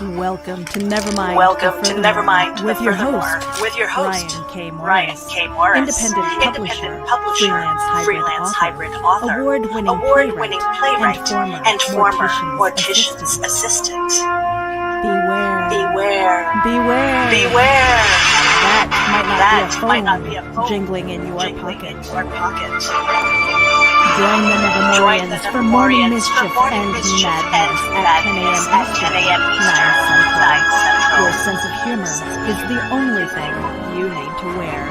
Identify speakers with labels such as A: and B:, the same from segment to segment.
A: Welcome to Nevermind
B: with your host,
A: Ryan K. Morris, independent publisher, freelance hybrid author, award-winning playwright, and former mortician's assistant. Beware. That might not be a phone jingling in your pocket.
B: Join
A: Join the Nevermorians for morning mischief and madness at 10 a.m. Eastern, 9 Central. Your sense of humor is the only thing you need to wear.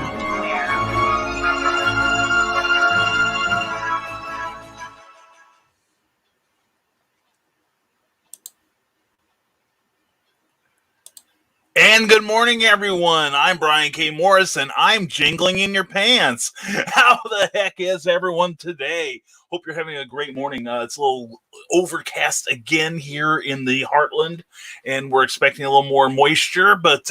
C: And good morning, everyone. I'm Brian K. Morris, and I'm jingling in your pants. How the heck is everyone today? Hope you're having a great morning. It's a little overcast again here in the Heartland, and we're expecting a little more moisture. But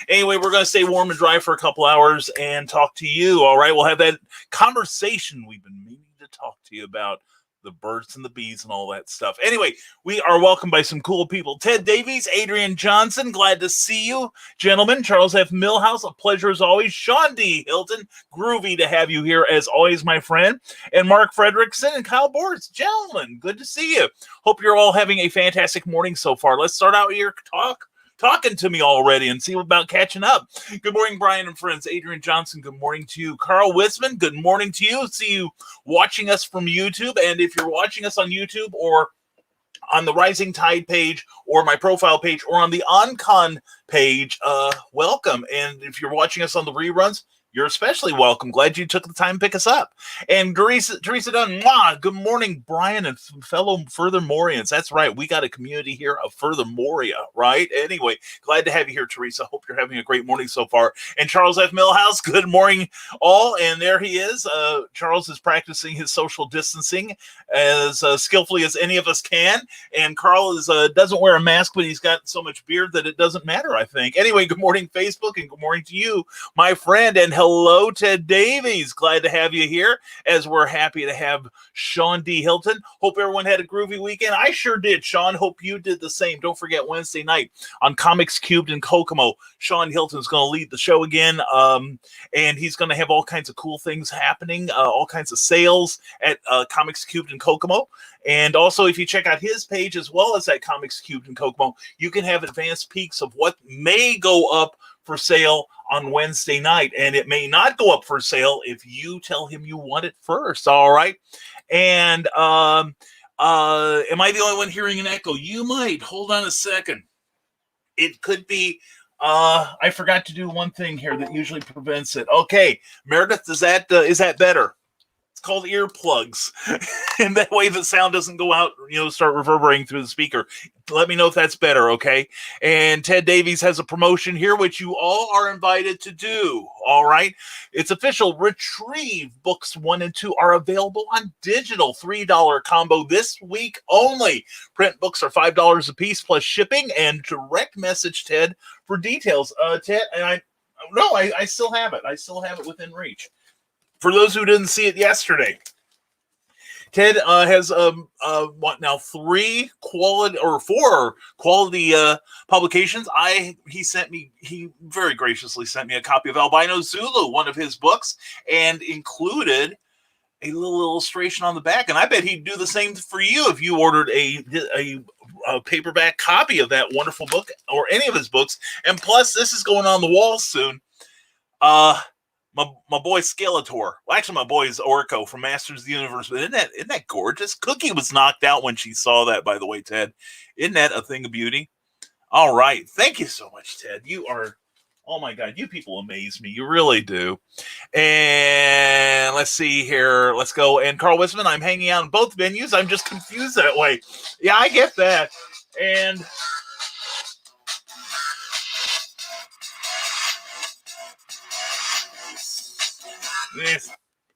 C: anyway, we're going to stay warm and dry for a couple hours and talk to you. All right, we'll have that conversation we've been meaning to talk to you about. The birds and the bees and all that stuff. Anyway, we are welcomed by some cool people. Ted Davies, Adrian Johnson, glad to see you. Gentlemen, Charles F. Millhouse, a pleasure as always. Sean D. Hilton, groovy to have you here as always, my friend. And Mark Fredrickson and Kyle Bortz. Gentlemen, good to see you. Hope you're all having a fantastic morning so far. Let's start out here talking to me already and see about catching up. Good morning, Brian and friends. Adrian Johnson, good morning to you. Carl Witzman, good morning to you. See you watching us from YouTube. And if you're watching us on YouTube or on the Rising Tide page or my profile page or on the OnCon page, welcome. And if you're watching us on the reruns, you're especially welcome. Glad you took the time to pick us up. And Teresa Dunn, good morning, Brian and fellow Furthermorians. That's right. We got a community here of Furthermoria, right? Anyway, glad to have you here, Teresa. Hope you're having a great morning so far. And Charles F. Millhouse, good morning, all. And there he is. Charles is practicing his social distancing as skillfully as any of us can. And Carl doesn't wear a mask, but he's got so much beard that it doesn't matter, I think. Anyway, good morning, Facebook, and good morning to you, my friend. And hello, Ted Davies. Glad to have you here, as we're happy to have Sean D. Hilton. Hope everyone had a groovy weekend. I sure did, Sean. Hope you did the same. Don't forget, Wednesday night on Comics Cubed in Kokomo, Sean Hilton's going to lead the show again, and he's going to have all kinds of cool things happening, all kinds of sales at Comics Cubed in Kokomo. And also, if you check out his page as well as at Comics Cubed in Kokomo, you can have advanced peeks of what may go up for sale on Wednesday night, and it may not go up for sale if you tell him you want it first. All right. And am I the only one hearing an echo? You might. Hold on a second. It could be I forgot to do one thing here that usually prevents it. Okay, Meredith, is that better? It's called earplugs. And that way the sound doesn't go out, start reverberating through the speaker. Let me know if that's better, okay? And Ted Davies has a promotion here, which you all are invited to do, all right? It's official. Retrieve books 1 and 2 are available on digital, $3 combo this week only. Print books are $5 a piece plus shipping, and direct message Ted for details. Ted, and I still have it. I still have it within reach. For those who didn't see it yesterday, Ted has 4 quality publications. He very graciously sent me a copy of Albino Zulu, one of his books, and included a little illustration on the back. And I bet he'd do the same for you if you ordered a paperback copy of that wonderful book or any of his books. And plus, this is going on the wall soon. My boy Skeletor. Well, actually, my boy is Orko from Masters of the Universe. But isn't that gorgeous? Cookie was knocked out when she saw that, by the way, Ted. Isn't that a thing of beauty? All right. Thank you so much, Ted. You are, oh my God, you people amaze me. You really do. And let's see here. Let's go. And Carl Wisman, I'm hanging out in both venues. I'm just confused that way. Yeah, I get that. And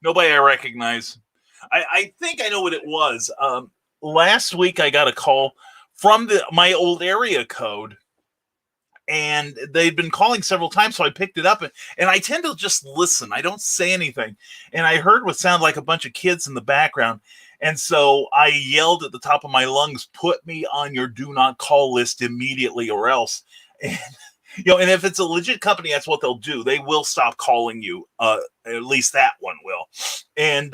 C: nobody I recognize. I think I know what it was. Last week I got a call from my old area code, and they'd been calling several times, so I picked it up, and I tend to just listen. I don't say anything. And I heard what sounded like a bunch of kids in the background, And so I yelled at the top of my lungs, put me on your do not call list immediately or else. And, and if it's a legit company, that's what they'll do. They will stop calling you. At least that one will. And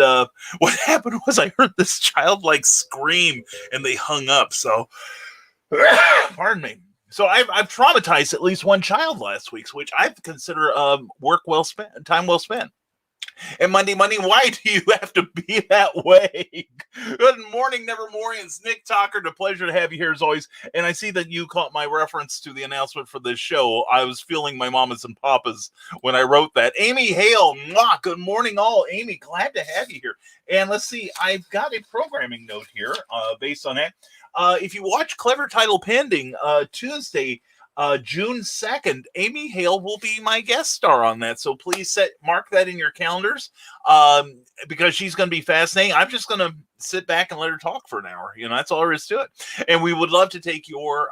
C: what happened was I heard this child scream and they hung up. So, pardon me. So I've traumatized at least one child last week, which I consider work well spent, time well spent. And Monday, why do you have to be that way? Good morning, Nevermore. It's Nick Talker. A pleasure to have you here as always. And I see that you caught my reference to the announcement for this show. I was feeling my mamas and papas when I wrote that. Amy Hale, mwah, good morning all. Amy, glad to have you here. And let's see, I've got a programming note here based on that. If you watch Clever Title Pending Tuesday, June 2nd, Amy Hale will be my guest star on that. So please mark that in your calendars because she's going to be fascinating. I'm just going to sit back and let her talk for an hour. That's all there is to it. And we would love to take your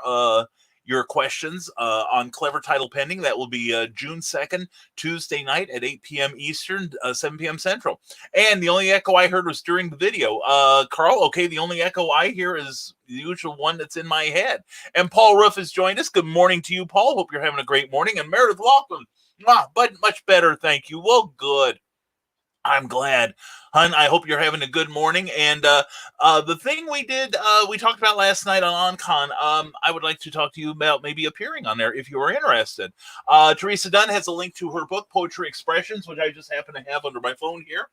C: questions on Clever Title Pending. That will be June 2nd, Tuesday night at 8 p.m. Eastern, 7 p.m. Central. And the only echo I heard was during the video. Carl, okay, the only echo I hear is the usual one that's in my head. And Paul Ruff has joined us. Good morning to you, Paul. Hope you're having a great morning. And Meredith Laughlin, but much better, thank you. Well, good. I'm glad. Hun, I hope you're having a good morning. And the thing we talked about last night on OnCon, I would like to talk to you about maybe appearing on there if you are interested. Teresa Dunn has a link to her book, Poetry Expressions, which I just happen to have under my phone here.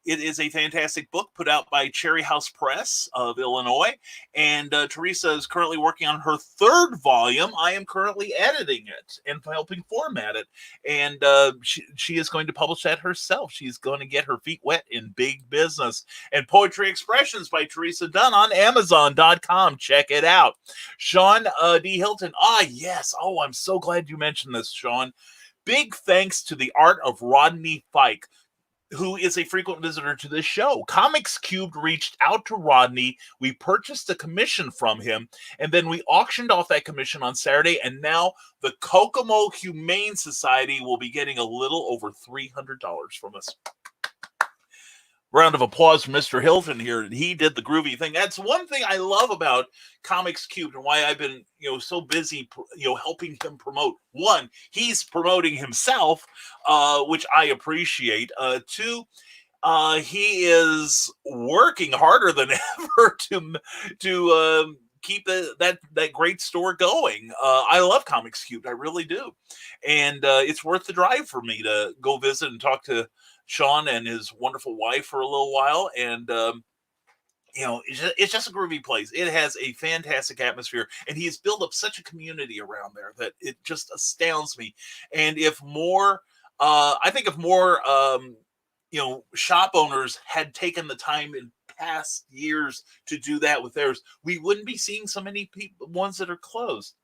C: It is a fantastic book put out by Cherry House Press of Illinois, and Teresa is currently working on her third volume. I am currently editing it and helping format it, and she is going to publish that herself. She's going to get her feet wet in big business. And Poetry Expressions by Teresa Dunn on Amazon.com. Check it out. Sean D. Hilton. Yes. Oh, I'm so glad you mentioned this, Sean. Big thanks to the art of Rodney Fike, who is a frequent visitor to this show. Comics Cubed reached out to Rodney. We purchased a commission from him, and then we auctioned off that commission on Saturday, and now the Kokomo Humane Society will be getting a little over $300 from us. Round of applause for Mr. Hilton here. He did the groovy thing. That's one thing I love about Comics Cubed and why I've been, so busy, helping him promote. One, he's promoting himself, which I appreciate. Two, he is working harder than ever to keep that great store going. I love Comics Cubed. I really do. And it's worth the drive for me to go visit and talk to Sean and his wonderful wife for a little while. And, it's just a groovy place. It has a fantastic atmosphere, and he has built up such a community around there that it just astounds me. And if more, shop owners had taken the time in past years to do that with theirs, we wouldn't be seeing so many ones that are closed.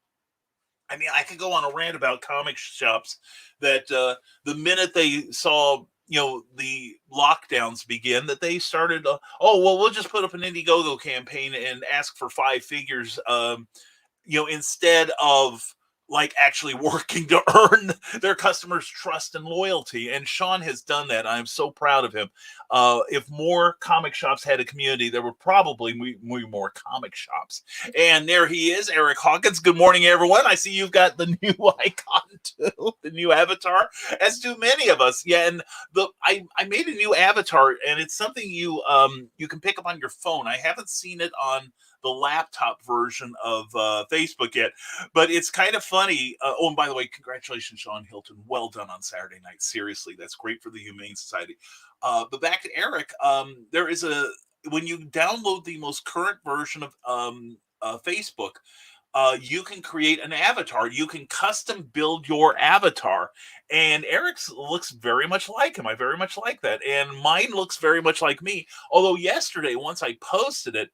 C: I mean, I could go on a rant about comic shops that the minute they saw the lockdowns begin, that they started, we'll just put up an Indiegogo campaign and ask for 5 figures, instead of actually working to earn their customers' trust and loyalty. And Sean has done that. I'm so proud of him. If more comic shops had a community, there would probably be more comic shops. And there he is, Eric Hawkins. Good morning, everyone. I see you've got the new icon too, the new avatar, as do many of us. Yeah, and I made a new avatar, and it's something you can pick up on your phone. I haven't seen it on the laptop version of Facebook yet, but it's kind of funny. And by the way, congratulations, Sean Hilton. Well done on Saturday night. Seriously, that's great for the Humane Society. But back to Eric, there is when you download the most current version of Facebook, you can create an avatar. You can custom build your avatar. And Eric's looks very much like him. I very much like that. And mine looks very much like me. Although yesterday, once I posted it,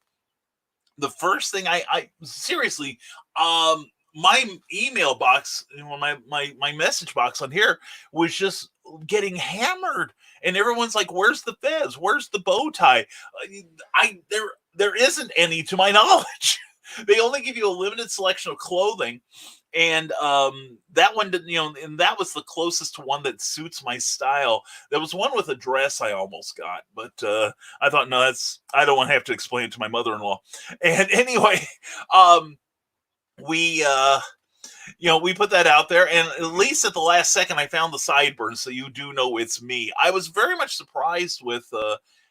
C: the first thing I seriously, my email box, my message box on here was just getting hammered, and everyone's like, "Where's the fez? Where's the bow tie?" There isn't any, to my knowledge. They only give you a limited selection of clothing, And that one didn't, and that was the closest to one that suits my style. There was one with a dress I almost got, but I thought, no, I don't want to have to explain it to my mother-in-law. And anyway, we we put that out there, and at least at the last second I found the sideburns, so you do know it's me. I was very much surprised with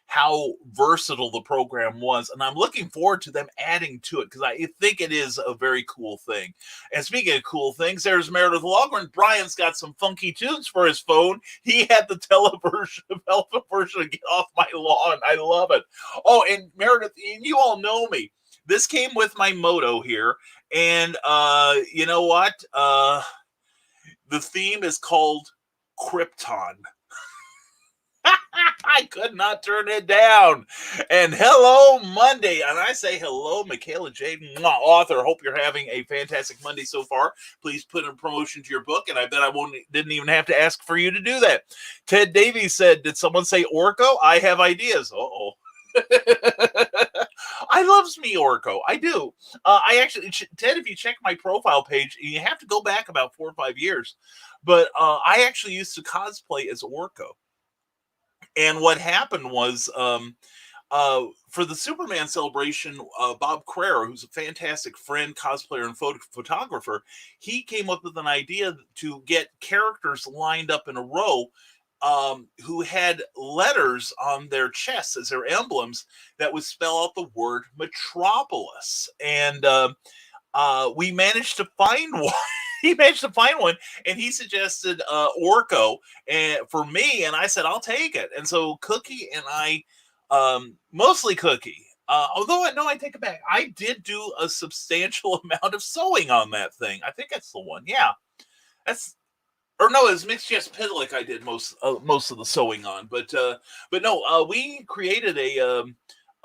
C: how versatile the program was, and I'm looking forward to them adding to it because I think it is a very cool thing. And speaking of cool things, there's Meredith Logren. Brian's got some funky tunes for his phone. He had the television version of Get Off My Lawn. I love it. Oh, and Meredith, and you all know me. This came with my moto here, and you know what? The theme is called Krypton. I could not turn it down. And hello, Monday. And I say hello, Michaela Jaden, author. Hope you're having a fantastic Monday so far. Please put in promotion to your book, and I bet didn't even have to ask for you to do that. Ted Davies said, did someone say Orko? I have ideas. Uh-oh. I loves me Orko. I do. I actually, Ted, if you check my profile page, you have to go back about 4 or 5 years, but I actually used to cosplay as Orko. And what happened was, for the Superman celebration, Bob Carrera, who's a fantastic friend, cosplayer, and photographer, he came up with an idea to get characters lined up in a row who had letters on their chests as their emblems that would spell out the word Metropolis. And we managed to find one. He managed to find one, and he suggested Orko for me, and I said, I'll take it. And so Cookie and I, mostly Cookie, although I take it back. I did do a substantial amount of sewing on that thing. I think that's the one. Yeah. Or no, it was Mixed Jess Pidlick I did most of the sewing on. But no, we created an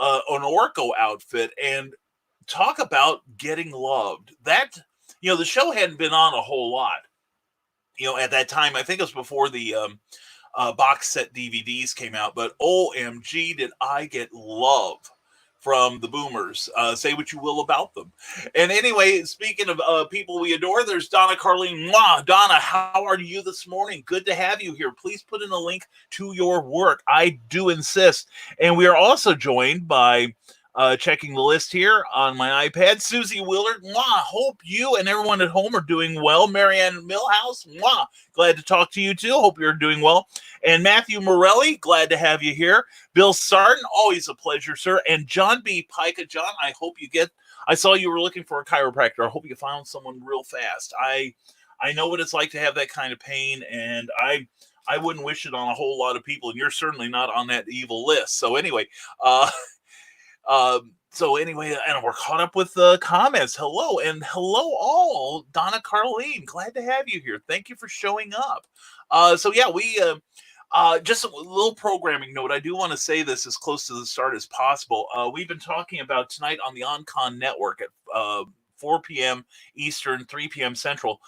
C: Orko outfit, and talk about getting loved. That, the show hadn't been on a whole lot, at that time. I think it was before the box set DVDs came out, but OMG, did I get love from the boomers. Say what you will about them. And anyway, speaking of people we adore, there's Donna Carlene. Mwah! Donna, how are you this morning? Good to have you here. Please put in a link to your work. I do insist. And we are also joined by checking the list here on my iPad, Susie Willard. Mwah, hope you and everyone at home are doing well. Marianne Millhouse, mwah, glad to talk to you too. Hope you're doing well. And Matthew Morelli, glad to have you here. Bill Sarton, always a pleasure, sir. And John B. Pica. John, I hope I saw you were looking for a chiropractor. I hope you found someone real fast. I know what it's like to have that kind of pain, and I wouldn't wish it on a whole lot of people, and you're certainly not on that evil list. So anyway, and we're caught up with the comments. Hello, and hello all. Donna Carlene, glad to have you here. Thank you for showing up. We just a little programming note. I do want to say this as close to the start as possible. We've been talking about tonight on the OnCon network at 4 p.m. Eastern, 3 p.m. Central,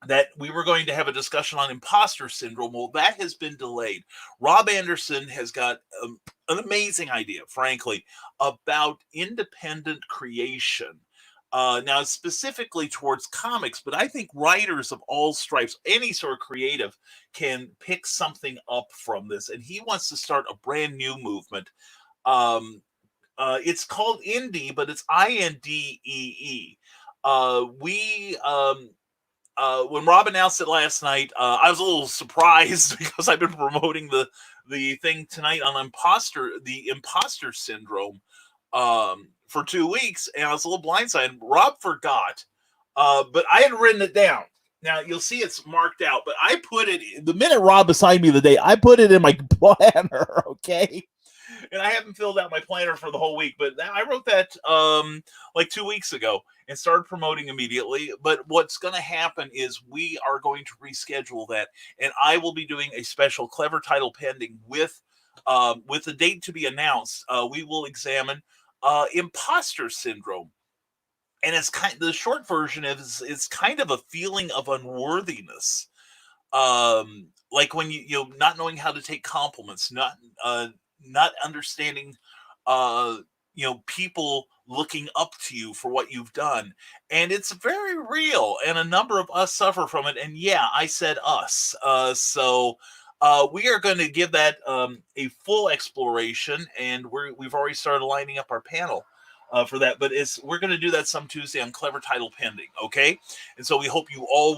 C: that we were going to have a discussion on imposter syndrome. Well, that has been delayed. Rob Anderson has got an amazing idea, frankly, about independent creation. Now, specifically towards comics, but I think writers of all stripes, any sort of creative, can pick something up from this. And he wants to start a brand new movement. It's called Indie, but it's INDEE. When Rob announced it last night, I was a little surprised because I've been promoting the thing tonight on the imposter syndrome for 2 weeks, and I was a little blindsided. Rob forgot, but I had written it down. Now you'll see it's marked out, but I put it the minute Rob assigned me the day. I put it in my planner, okay. And I haven't filled out my planner for the whole week, but I wrote that like 2 weeks ago and started promoting immediately. But what's going to happen is we are going to reschedule that, and I will be doing a special Clever Title Pending with the date to be announced. We will examine imposter syndrome, and the short version is it's kind of a feeling of unworthiness, like when you not knowing how to take compliments, not understanding people looking up to you for what you've done. And it's very real, and a number of us suffer from it. And yeah, I said us. We are going to give that a full exploration, and we've already started lining up our panel for that. But we're going to do that some Tuesday on Clever Title Pending, okay? And so we hope you all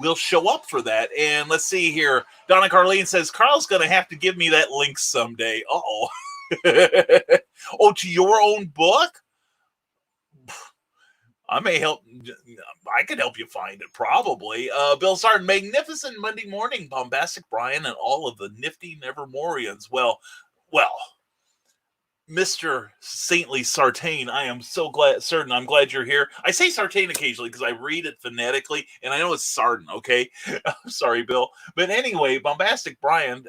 C: will show up for that. And let's see here. Donna Carlene says, Carl's going to have to give me that link someday. Uh-oh. Oh, to your own book? I may help. I could help you find it, probably. Bill Sarton, magnificent Monday morning, bombastic Brian, and all of the nifty Nevermorians. Well, Mr. Saintly Sartain, I am so certain. I'm glad you're here. I say Sartain occasionally because I read it phonetically, and I know it's Sartain. Okay, sorry, Bill. But anyway, bombastic Brian.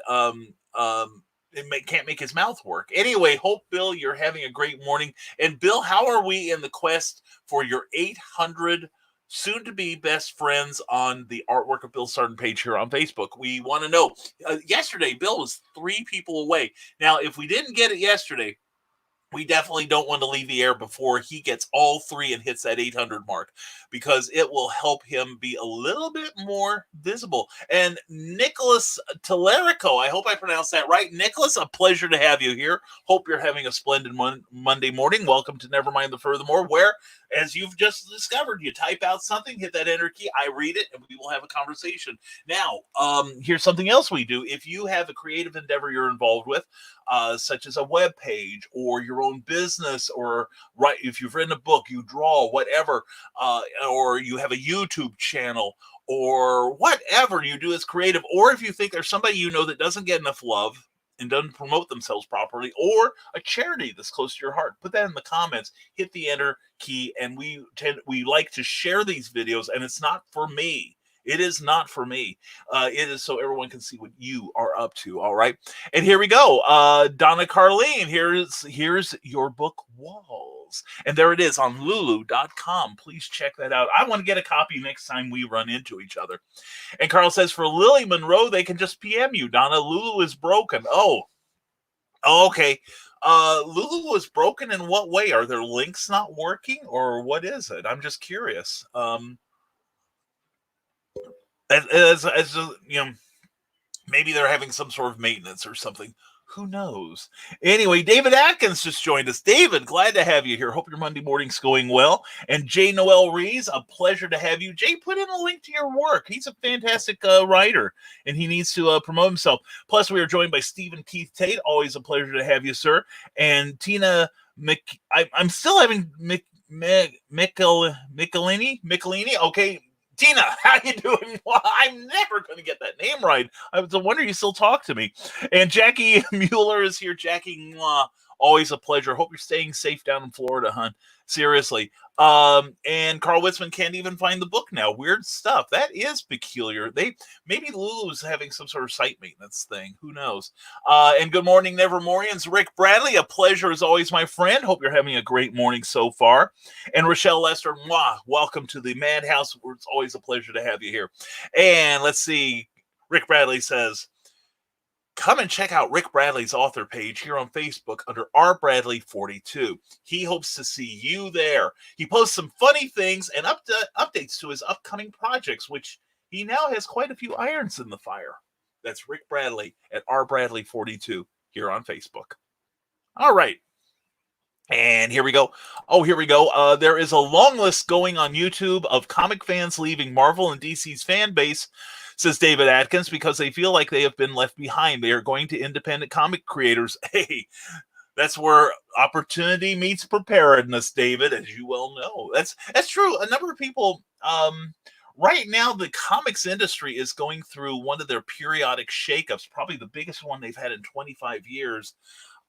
C: Can't make his mouth work. Anyway, hope, Bill, you're having a great morning. And Bill, how are we in the quest for your 800 soon-to-be best friends on the Artwork of Bill Sarton page here on Facebook? We want to know. Yesterday, Bill was 3 people away. Now, if we didn't get it yesterday, we definitely don't want to leave the air before he gets all 3 and hits that 800 mark, because it will help him be a little bit more visible. And Nicholas Tellerico, I hope I pronounced that right. Nicholas, a pleasure to have you here. Hope you're having a splendid Monday morning. Welcome to Nevermind the Furthermore, where, as you've just discovered, you type out something, hit that enter key, I read it, and we will have a conversation. Now, here's something else we do. If you have a creative endeavor you're involved with, such as a web page or your own business, or if you've written a book, you draw, whatever, or you have a YouTube channel, or whatever you do as creative, or if you think there's somebody you know that doesn't get enough love and doesn't promote themselves properly, or a charity that's close to your heart, put that in the comments, hit the enter key, and we like to share these videos, and it's not for me. It is not for me. It is so everyone can see what you are up to. All right. And here we go. Donna Carlene, here's your book, Walls. And there it is on lulu.com. Please check that out. I want to get a copy next time we run into each other. And Carl says, for Lily Monroe, they can just PM you. Donna, Lulu is broken. Oh, okay. Lulu was broken in what way? Are their links not working, or what is it? I'm just curious. As maybe they're having some sort of maintenance or something. Who knows? Anyway, David Atkins just joined us. David, glad to have you here. Hope your Monday morning's going well. And Jay Noel Rees, a pleasure to have you. Jay, put in a link to your work. He's a fantastic writer, and he needs to promote himself. Plus, we are joined by Stephen Keith Tate. Always a pleasure to have you, sir. And Tina I'm still having Michelini. Okay. Tina, how you doing? Well, I'm never going to get that name right. I was wondering you still talk to me. And Jackie Mueller is here. Jackie, always a pleasure. Hope you're staying safe down in Florida, hon. Seriously. And Carl Witzman can't even find the book now. Weird stuff. That is peculiar. Maybe Lulu's having some sort of site maintenance thing. Who knows? And good morning, Nevermorians. Rick Bradley, a pleasure as always, my friend. Hope you're having a great morning so far. And Rochelle Lester, welcome to the Madhouse. It's always a pleasure to have you here. And let's see. Rick Bradley says, come and check out Rick Bradley's author page here on Facebook under R. Bradley 42. He hopes to see you there. He posts some funny things and updates to his upcoming projects, which he now has quite a few irons in the fire. That's Rick Bradley at R. Bradley 42 here on Facebook. All right. And here we go. There is a long list going on YouTube of comic fans leaving Marvel and DC's fan base, says David Atkins, because they feel like they have been left behind. They are going to independent comic creators. Hey, that's where opportunity meets preparedness, David, as you well know. That's true. A number of people, right now, the comics industry is going through one of their periodic shakeups, probably the biggest one they've had in 25 years.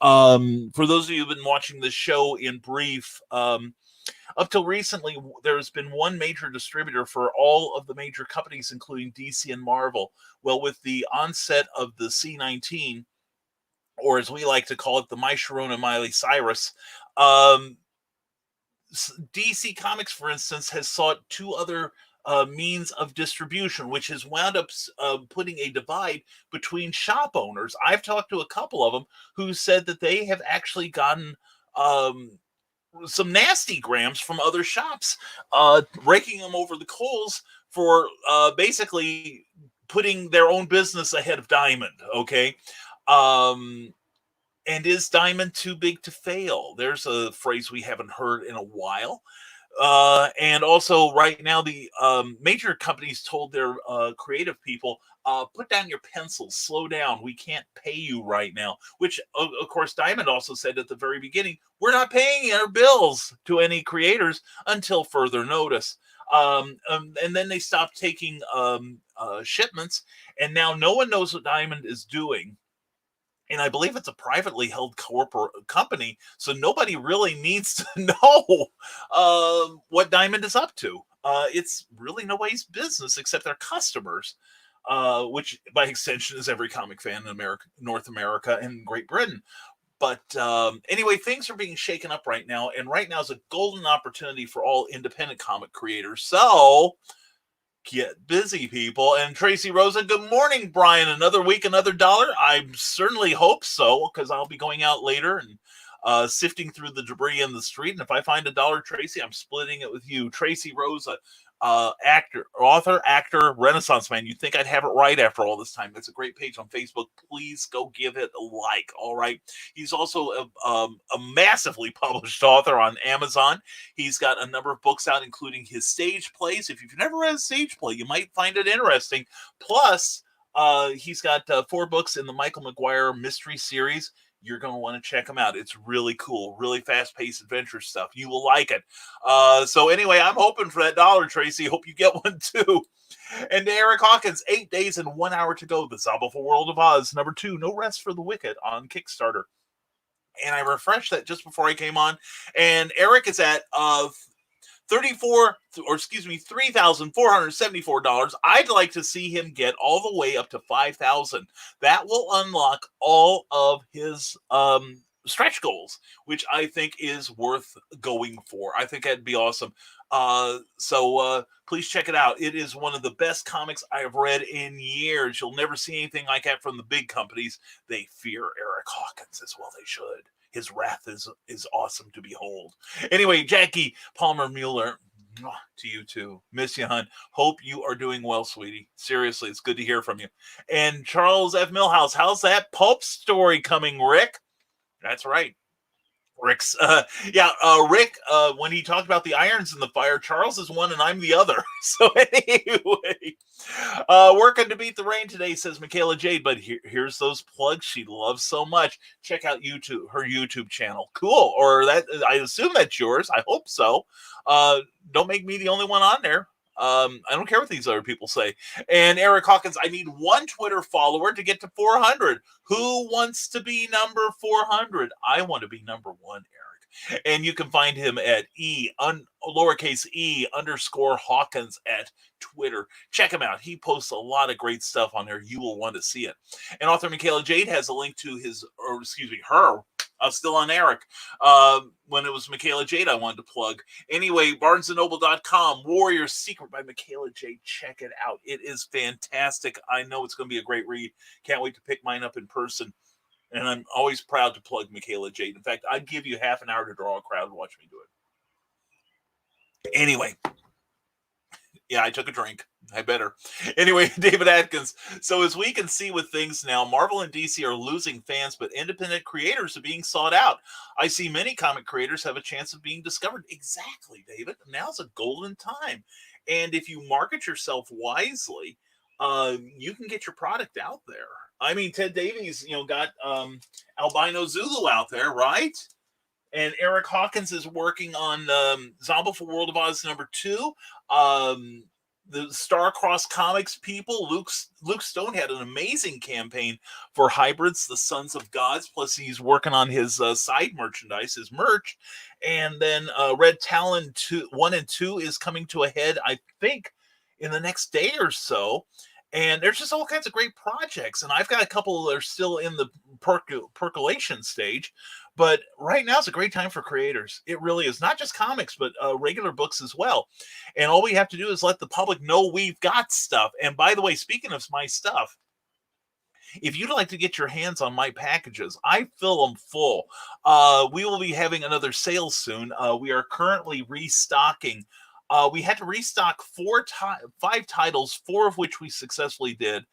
C: For those of you who've been watching this show in brief, up till recently, there's been one major distributor for all of the major companies, including DC and Marvel. Well, with the onset of the C-19, or as we like to call it, the My Sharona Miley Cyrus, DC Comics, for instance, has sought 2 other means of distribution, which has wound up putting a divide between shop owners. I've talked to a couple of them who said that they have actually gotten some nasty grams from other shops, raking them over the coals for basically putting their own business ahead of Diamond. Okay. Um, and is Diamond too big to fail? There's a phrase we haven't heard in a while. And also, right now, the major companies told their creative people, put down your pencils, slow down. We can't pay you right now. Which, of course, Diamond also said at the very beginning, we're not paying our bills to any creators until further notice. And then they stopped taking shipments, and now no one knows what Diamond is doing. And I believe it's a privately held corporate company, so nobody really needs to know what Diamond is up to. It's really nobody's business except their customers, which by extension is every comic fan in America, North America, and Great Britain. But anyway, things are being shaken up right now, and right now is a golden opportunity for all independent comic creators. So get busy, people. And Tracy Rosa, good morning, Brian. Another week, another dollar. I certainly hope so, because I'll be going out later and sifting through the debris in the street. And if I find $1, Tracy, I'm splitting it with you. Tracy Rosa, author, actor, Renaissance man. You'd think I'd have it right after all this time. It's a great page on Facebook. Please go give it a like. All right. He's also a massively published author on Amazon. He's got a number of books out, including his stage plays. If you've never read a stage play, you might find it interesting. Plus, he's got 4 books in the Michael McGuire mystery series. You're going to want to check them out. It's really cool, really fast-paced adventure stuff. You will like it. So anyway, I'm hoping for that $1, Tracy. Hope you get one too. And to Eric Hawkins, 8 days and 1 hour to go. The Zombie World of Oz, number 2, No Rest for the Wicked on Kickstarter. And I refreshed that just before I came on. And Eric is at $3,474. I'd like to see him get all the way up to $5,000. That will unlock all of his stretch goals, which I think is worth going for. I think that'd be awesome. So please check it out. It is one of the best comics I have read in years. You'll never see anything like that from the big companies. They fear Eric Hawkins as well. They should. His wrath is awesome to behold. Anyway, Jackie Palmer Mueller, to you too. Miss you, hon. Hope you are doing well, sweetie. Seriously, it's good to hear from you. And Charles F. Millhouse, how's that pulp story coming, Rick? That's right. Rick's, Rick, when he talked about the irons in the fire, Charles is one and I'm the other. So anyway, working to beat the rain today, says Michaela Jade, but here's those plugs she loves so much. Check out her YouTube channel. Cool. Or that, I assume that's yours. I hope so. Don't make me the only one on there. I don't care what these other people say. And Eric Hawkins, I need 1 Twitter follower to get to 400. Who wants to be number 400? I want to be number 1, Eric. And you can find him at lowercase e _ Hawkins at Twitter. Check him out. He posts a lot of great stuff on there. You will want to see it. And author Michaela Jade has a link to her. Still on Eric. When it was Michaela Jade, I wanted to plug. Anyway, BarnesandNoble.com, Warrior's Secret by Michaela Jade. Check it out. It is fantastic. I know it's going to be a great read. Can't wait to pick mine up in person. And I'm always proud to plug Michaela Jade. In fact, I'd give you half an hour to draw a crowd and watch me do it. Anyway. Yeah, I took a drink. I better. Anyway, David Atkins. So as we can see with things now, Marvel and DC are losing fans, but independent creators are being sought out. I see many comic creators have a chance of being discovered. Exactly, David. Now's a golden time. And if you market yourself wisely, you can get your product out there. I mean, Ted Davies, got Albino Zulu out there, right? And Eric Hawkins is working on Zombie World of Oz number 2. The Star-Crossed Comics people, Luke Stone had an amazing campaign for Hybrids, the Sons of Gods. Plus, he's working on his side merchandise, his merch. And then Red Talon 1 and 2 is coming to a head, I think, in the next day or so. And there's just all kinds of great projects. And I've got a couple that are still in the percolation stage. But right now is a great time for creators. It really is. Not just comics, but regular books as well. And all we have to do is let the public know we've got stuff. And by the way, speaking of my stuff, if you'd like to get your hands on my packages, I fill them full. We will be having another sale soon. We are currently restocking. We had to restock 5 titles, 4 of which we successfully did.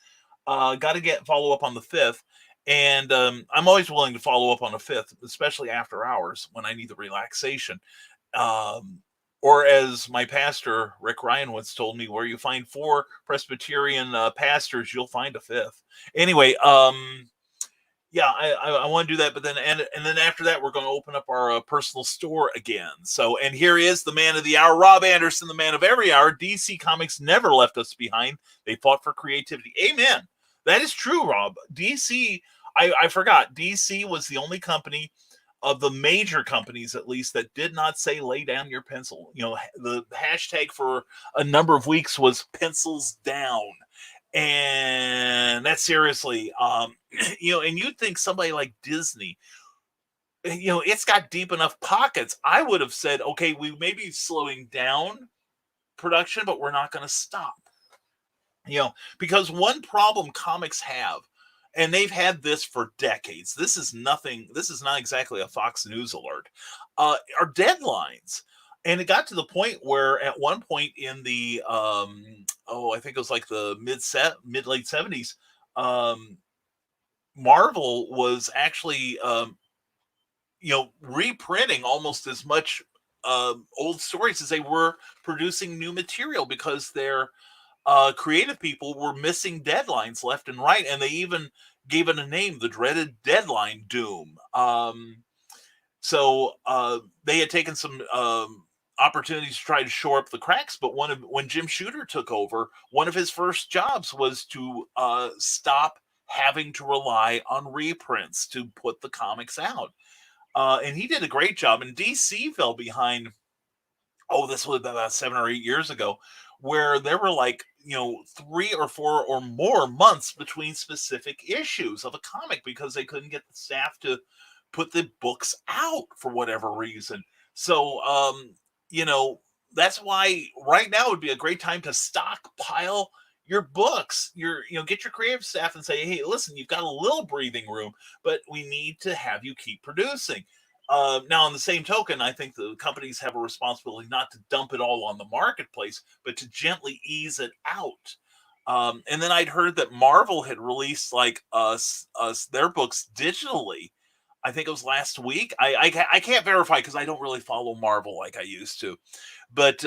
C: Got to follow up on the 5th. And I'm always willing to follow up on a 5th, especially after hours when I need the relaxation. Or as my pastor, Rick Ryan, once told me, where you find 4 Presbyterian pastors, you'll find a 5th. Anyway, yeah, I want to do that, but then and then after that, we're going to open up our personal store again. So, and here is the man of the hour, Rob Anderson, the man of every hour. DC Comics never left us behind. They fought for creativity. Amen. That is true, Rob. DC, I forgot. DC was the only company of the major companies, at least, that did not say lay down your pencil. You know, the hashtag for a number of weeks was pencils down. And that's seriously, you know, and you'd think somebody like Disney, you know, it's got deep enough pockets. I would have said, okay, we may be slowing down production, but we're not going to stop. You know, because one problem comics have, and they've had this for decades. This is not exactly a Fox News alert. Are deadlines. And it got to the point where at one point in the I think it was like the mid late 70s, Marvel was actually you know, reprinting almost as much old stories as they were producing new material, because their creative people were missing deadlines left and right, and they even gave it a name, the dreaded deadline doom. So they had taken some opportunities to try to shore up the cracks, but when Jim Shooter took over, one of his first jobs was to stop having to rely on reprints to put the comics out. And he did a great job, and DC fell behind. Oh, this was about 7 or 8 years ago, where there were like, you know, 3 or 4 or more months between specific issues of a comic because they couldn't get the staff to put the books out for whatever reason. So, you know, that's why right now would be a great time to stockpile your books. Get your creative staff and say, hey, listen, you've got a little breathing room, but we need to have you keep producing. Now, on the same token, I think the companies have a responsibility not to dump it all on the marketplace, but to gently ease it out. And then I'd heard that Marvel had released like their books digitally. I think it was last week. I can't verify because I don't really follow Marvel like I used to. But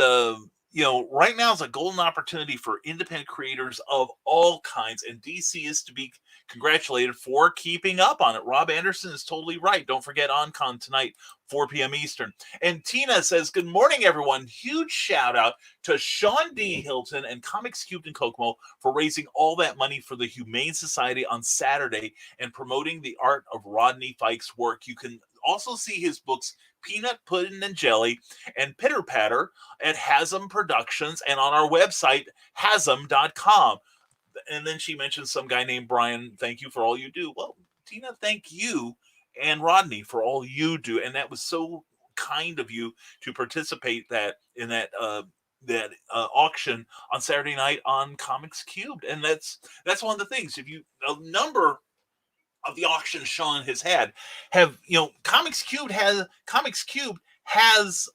C: you know, right now is a golden opportunity for independent creators of all kinds, and DC is to be congratulated for keeping up on it. Rob Anderson is totally right. Don't forget OnCon tonight, 4 p.m. Eastern. And Tina says, good morning, everyone. Huge shout out to Sean D. Hilton and Comics Cubed in Kokomo for raising all that money for the Humane Society on Saturday and promoting the art of Rodney Fike's work. You can also see his books Peanut Pudding and Jelly and Pitter Patter at Hasm Productions and on our website hasm.com. And then she mentioned some guy named Brian. Thank you for all you do. Well, Tina, thank you and Rodney for all you do, and that was so kind of you to participate in that auction on Saturday night on Comics Cubed. And that's one of the things. If you a number of the auctions Sean has had have, you know, Comics Cubed has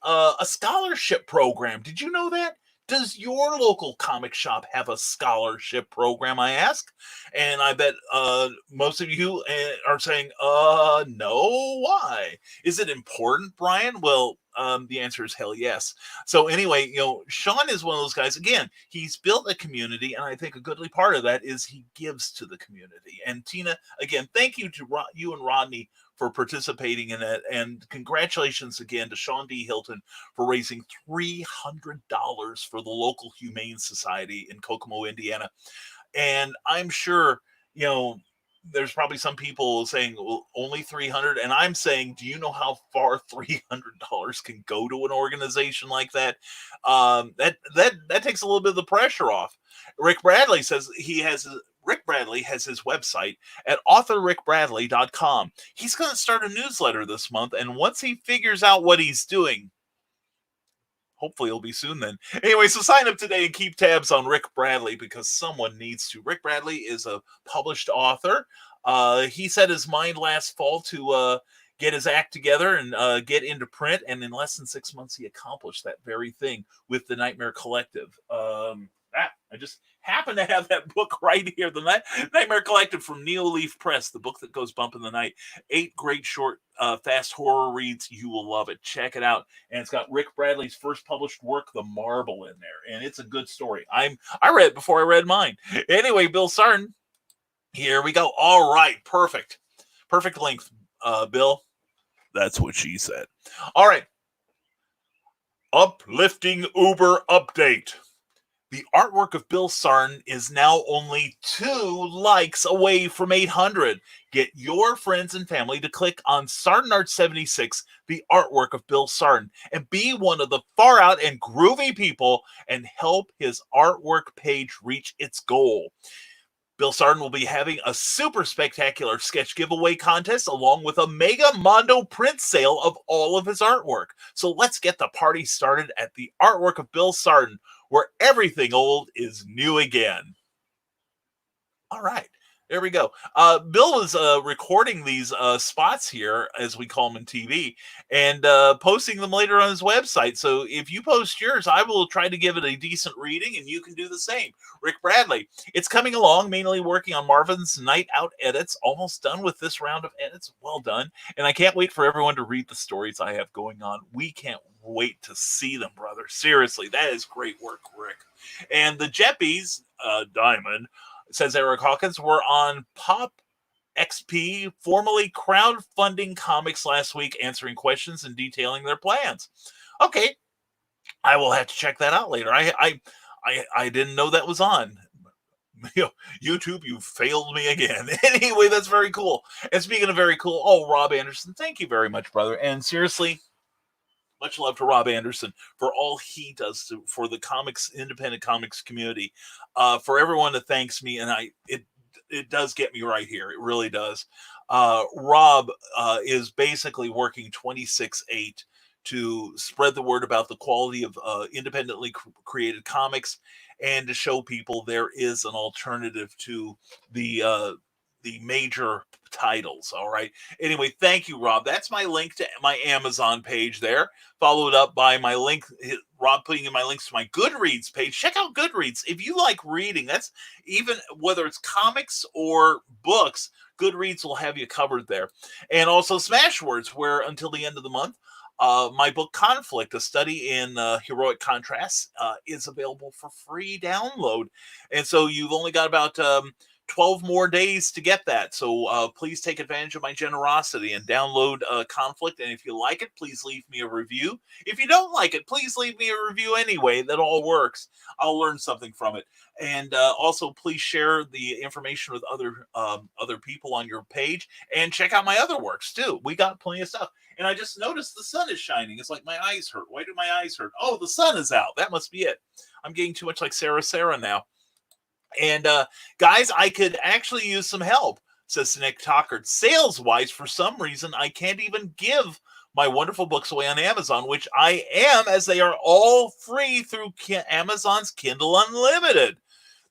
C: a scholarship program. Did you know that? Does your local comic shop have a scholarship program, I ask? And I bet most of you are saying, no, why? Is it important, Brian? Well, the answer is hell yes. So anyway, you know, Sean is one of those guys. Again, he's built a community, and I think a goodly part of that is he gives to the community. And Tina, again, thank you to you and Rodney for participating in it, and congratulations again to Sean D. Hilton for raising $300 for the local Humane Society in Kokomo, Indiana. And I'm sure, you know, there's probably some people saying, well, only 300, and I'm saying, do you know how far $300 can go to an organization like that? That takes a little bit of the pressure off. Rick Bradley says Rick Bradley has his website at authorrickbradley.com. He's going to start a newsletter this month, and once he figures out what he's doing, hopefully it'll be soon then. Anyway, so sign up today and keep tabs on Rick Bradley because someone needs to. Rick Bradley is a published author. He set his mind last fall to get his act together and get into print, and in less than 6 months, he accomplished that very thing with the Nightmare Collective. I just happen to have that book right here, the Nightmare Collective from Neo Leaf Press, the book that goes bump in the night. 8 great short, fast horror reads. You will love it. Check it out. And it's got Rick Bradley's first published work, The Marble, in there, and it's a good story. I read it before I read mine. Anyway, Bill Sarn, here we go. All right, perfect length, Bill. That's what she said. All right. Uplifting Uber update. The artwork of Bill Sarn is now only 2 likes away from 800. Get your friends and family to click on Sarn Art 76, the artwork of Bill Sarn, and be one of the far out and groovy people and help his artwork page reach its goal. Bill Sarn will be having a super spectacular sketch giveaway contest along with a mega Mondo print sale of all of his artwork. So let's get the party started at the artwork of Bill Sarn, where everything old is new again. All right, there we go. Bill was recording these spots here, as we call them in TV, and posting them later on his website. So if you post yours, I will try to give it a decent reading, and you can do the same. Rick Bradley, it's coming along, mainly working on Marvin's Night Out edits. Almost done with this round of edits. Well done. And I can't wait for everyone to read the stories I have going on. We can't wait to see them, brother. Seriously, that is great work, Rick. And the Jeppies, Diamond, says Eric Hawkins, were on Pop XP, formerly crowdfunding comics last week, answering questions and detailing their plans. Okay, I will have to check that out later. I didn't know that was on. YouTube, you failed me again. Anyway, that's very cool. And speaking of very cool, Rob Anderson, thank you very much, brother. And seriously, much love to Rob Anderson for all he does for the independent comics community. For everyone that thanks me, and it does get me right here. It really does. Rob is basically working 26/8 to spread the word about the quality of independently created comics and to show people there is an alternative to the major titles. All right. Anyway, thank you, Rob. That's my link to my Amazon page there, followed up by my link, Rob putting in my links to my Goodreads page. Check out Goodreads. If you like reading, that's even whether it's comics or books, Goodreads will have you covered there. And also Smashwords, where until the end of the month, my book Conflict, a study in heroic contrasts, is available for free download. And so you've only got about 12 more days to get that. So please take advantage of my generosity and download Conflict. And if you like it, please leave me a review. If you don't like it, please leave me a review anyway. That all works. I'll learn something from it. And also, please share the information with other people on your page. And check out my other works, too. We got plenty of stuff. And I just noticed the sun is shining. It's like my eyes hurt. Why do my eyes hurt? Oh, the sun is out. That must be it. I'm getting too much like Sarah now. And guys, I could actually use some help, says Nick Tockard. Sales-wise, for some reason, I can't even give my wonderful books away on Amazon, which I am, as they are all free through Amazon's Kindle Unlimited.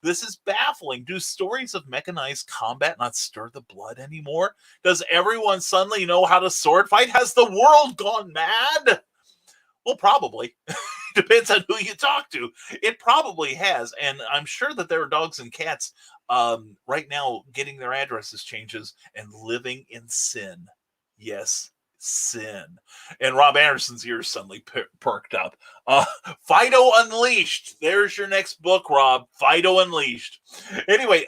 C: This is baffling. Do stories of mechanized combat not stir the blood anymore? Does everyone suddenly know how to sword fight? Has the world gone mad? Well, probably. Depends on who you talk to. It probably has. And I'm sure that there are dogs and cats right now getting their addresses changes and living in sin. Yes, sin. And Rob Anderson's ears suddenly perked up. Fido Unleashed. There's your next book, Rob. Fido Unleashed. Anyway,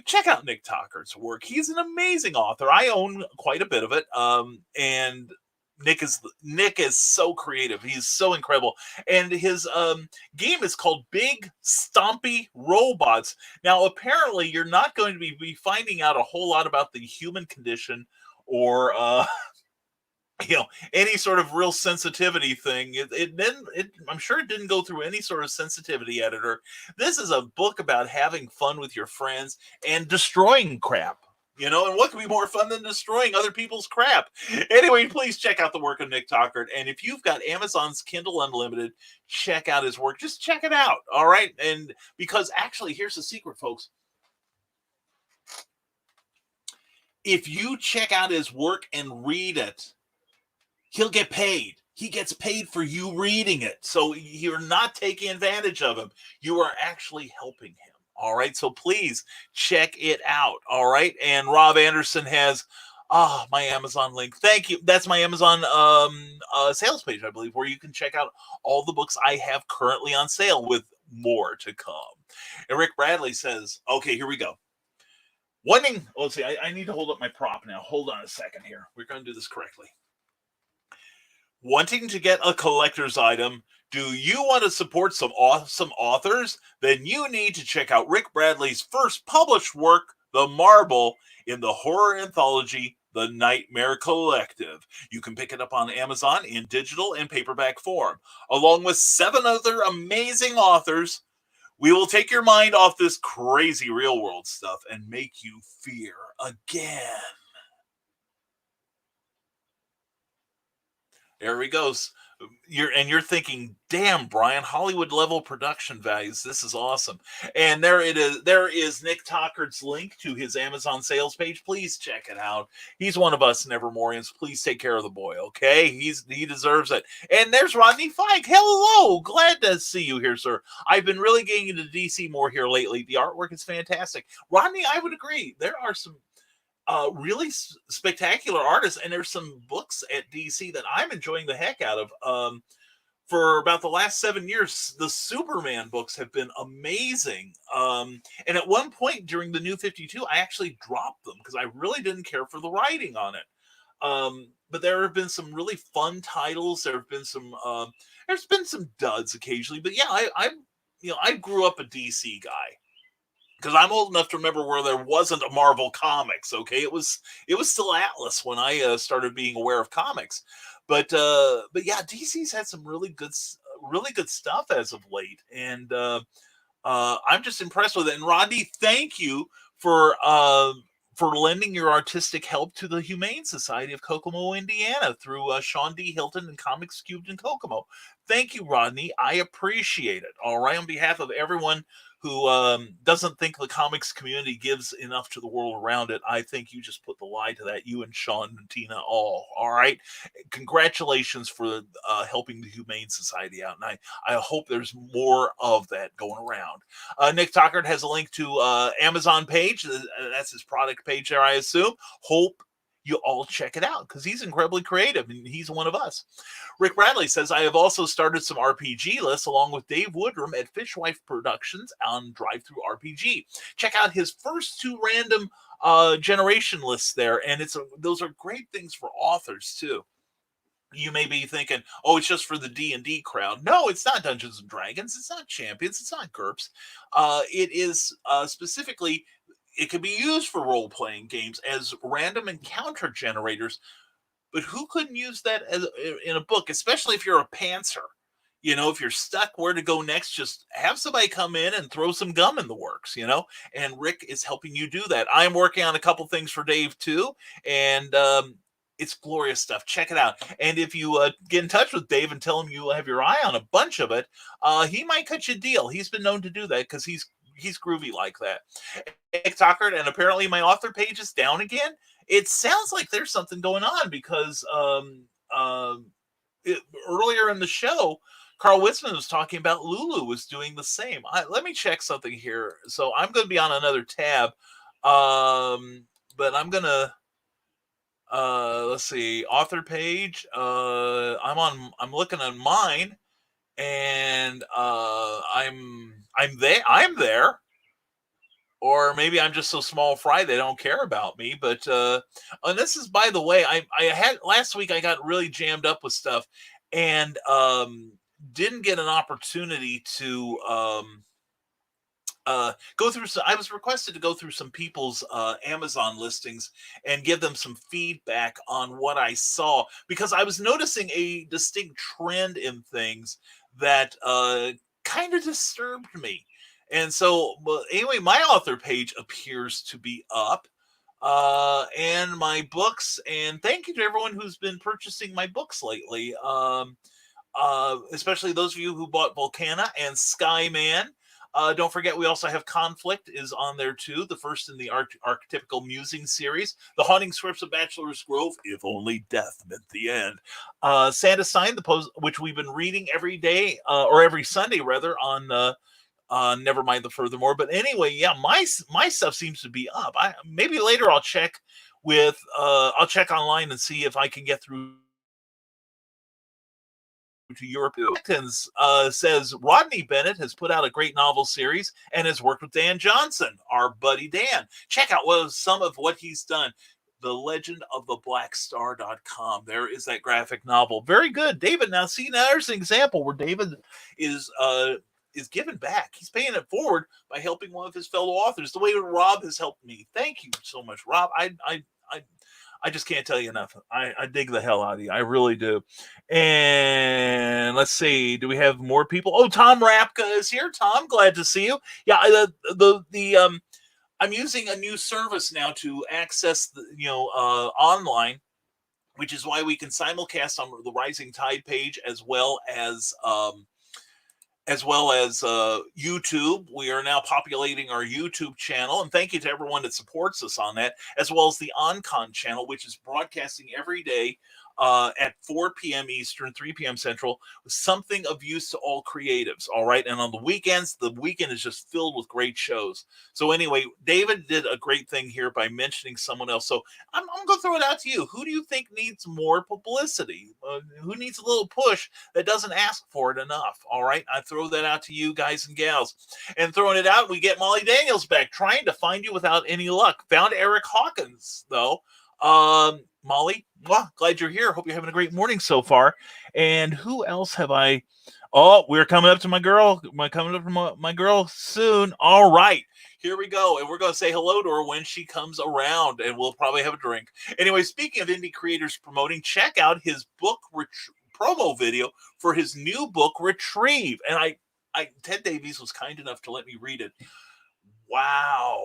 C: check out Nick Tockard's work. He's an amazing author. I own quite a bit of it. And Nick is so creative. He's so incredible. And his game is called Big Stompy Robots. Now, apparently, you're not going to be finding out a whole lot about the human condition or any sort of real sensitivity thing. I'm sure it didn't go through any sort of sensitivity editor. This is a book about having fun with your friends and destroying crap. You know, and what could be more fun than destroying other people's crap? Anyway, please check out the work of Nick Tockert. And if you've got Amazon's Kindle Unlimited, check out his work. Just check it out. All right. And because actually, here's the secret, folks. If you check out his work and read it, he'll get paid. He gets paid for you reading it. So you're not taking advantage of him. You are actually helping him. All right. So please check it out. All right. And Rob Anderson has my Amazon link. Thank you. That's my Amazon sales page, I believe, where you can check out all the books I have currently on sale with more to come. And Rick Bradley says, okay, here we go. Let's see, I need to hold up my prop now. Hold on a second here. We're going to do this correctly. Wanting to get a collector's item? Do you want to support some awesome authors? Then you need to check out Rick Bradley's first published work, The Marble, in the horror anthology, The Nightmare Collective. You can pick it up on Amazon in digital and paperback form. Along with 7 other amazing authors, we will take your mind off this crazy real world stuff and make you fear again. There he goes. You're thinking, damn, Brian, Hollywood level production values. This is awesome. And there it is. There is Nick Tockert's link to his Amazon sales page. Please check it out. He's one of us Nevermorians. Please take care of the boy, okay? He deserves it. And there's Rodney Fike. Hello. Glad to see you here, sir. I've been really getting into DC more here lately. The artwork is fantastic. Rodney, I would agree. There are some really spectacular artists, and there's some books at DC that I'm enjoying the heck out of. For about the last 7 years, the Superman books have been amazing. And at one point during the New 52, I actually dropped them because I really didn't care for the writing on it. But there have been some really fun titles. There's been some duds occasionally, but yeah, I grew up a DC guy. Because I'm old enough to remember where there wasn't a Marvel Comics. Okay, it was still Atlas when I started being aware of comics. But yeah, DC's had some really good stuff as of late, and I'm just impressed with it. And Rodney, thank you for lending your artistic help to the Humane Society of Kokomo, Indiana, through Sean D. Hilton and Comics Cubed in Kokomo. Thank you, Rodney. I appreciate it. All right, on behalf of everyone who doesn't think the comics community gives enough to the world around it, I think you just put the lie to that. You and Sean and Tina all right? Congratulations for helping the Humane Society out. And I hope there's more of that going around. Nick Tockert has a link to Amazon page. That's his product page there, I assume. Hope you all check it out because he's incredibly creative and he's one of us. Rick Bradley says, I have also started some RPG lists along with Dave Woodrum at Fishwife Productions on Drive-Thru RPG. Check out his first 2 random generation lists there, and those are great things for authors too. You may be thinking, oh, it's just for the D&D crowd. No, it's not Dungeons & Dragons. It's not Champions. It's not GURPS. It is specifically... It can be used for role-playing games as random encounter generators, but who couldn't use that in a book, especially if you're a pantser? You know, if you're stuck where to go next, just have somebody come in and throw some gum in the works, you know? And Rick is helping you do that. I'm working on a couple things for Dave, too, and it's glorious stuff. Check it out. And if you get in touch with Dave and tell him you have your eye on a bunch of it, he might cut you a deal. He's been known to do that because he's groovy like that. Nick Tockert, and apparently my author page is down again. It sounds like there's something going on because earlier in the show, Carl Witzman was talking about Lulu was doing the same. Let me check something here. So I'm going to be on another tab, but I'm going to let's see, author page. I'm looking on mine, and I'm there. Or maybe I'm just so small fry they don't care about me. But and this is, by the way, I had last week I got really jammed up with stuff and didn't get an opportunity to go through. I was requested to go through some people's Amazon listings and give them some feedback on what I saw, because I was noticing a distinct trend in things that kind of disturbed me. And so, well, anyway, my author page appears to be up. and my books. And thank you to everyone who's been purchasing my books lately. Especially those of you who bought Volcana and Skyman. Don't forget, we also have Conflict is on there too. The first in the archetypical musing series. The Haunting Scripts of Bachelor's Grove, If Only Death Meant the End. Santa Sign, which we've been reading every day, or every Sunday rather, on Nevermind the Furthermore. But anyway, yeah, my stuff seems to be up. Maybe later I'll check online and see if I can get through to Europe. Says Rodney Bennett has put out a great novel series and has worked with Dan Johnson, our buddy Dan. Check out some of what he's done. The Legend of the Blackstar.com. There is that graphic novel. Very good, David. Now, see, now there's an example where David is giving back. He's paying it forward by helping one of his fellow authors, the way Rob has helped me. Thank you so much, Rob. I just can't tell you enough. I dig the hell out of you. I really do. And let's see. Do we have more people? Oh, Tom Rapka is here. Tom, glad to see you. Yeah, I'm using a new service now to access online, which is why we can simulcast on the Rising Tide page as well as YouTube. We are now populating our YouTube channel, and thank you to everyone that supports us on that, as well as the OnCon channel, which is broadcasting every day at 4 p.m. Eastern, 3 p.m. Central, with something of use to all creatives, all right? And on the weekends, the weekend is just filled with great shows. So anyway, David did a great thing here by mentioning someone else. So I'm going to throw it out to you. Who do you think needs more publicity? Who needs a little push that doesn't ask for it enough, all right? I throw that out to you guys and gals. And throwing it out, we get Molly Daniels back, trying to find you without any luck. Found Eric Hawkins, though. Molly, well, glad you're here. Hope you're having a great morning so far. And who else have I? Oh, we're coming up to my girl. My girl soon. All right, here we go. And we're going to say hello to her when she comes around, and we'll probably have a drink. Anyway, speaking of indie creators promoting, check out his book promo video for his new book, Retrieve. And Ted Davies was kind enough to let me read it. Wow.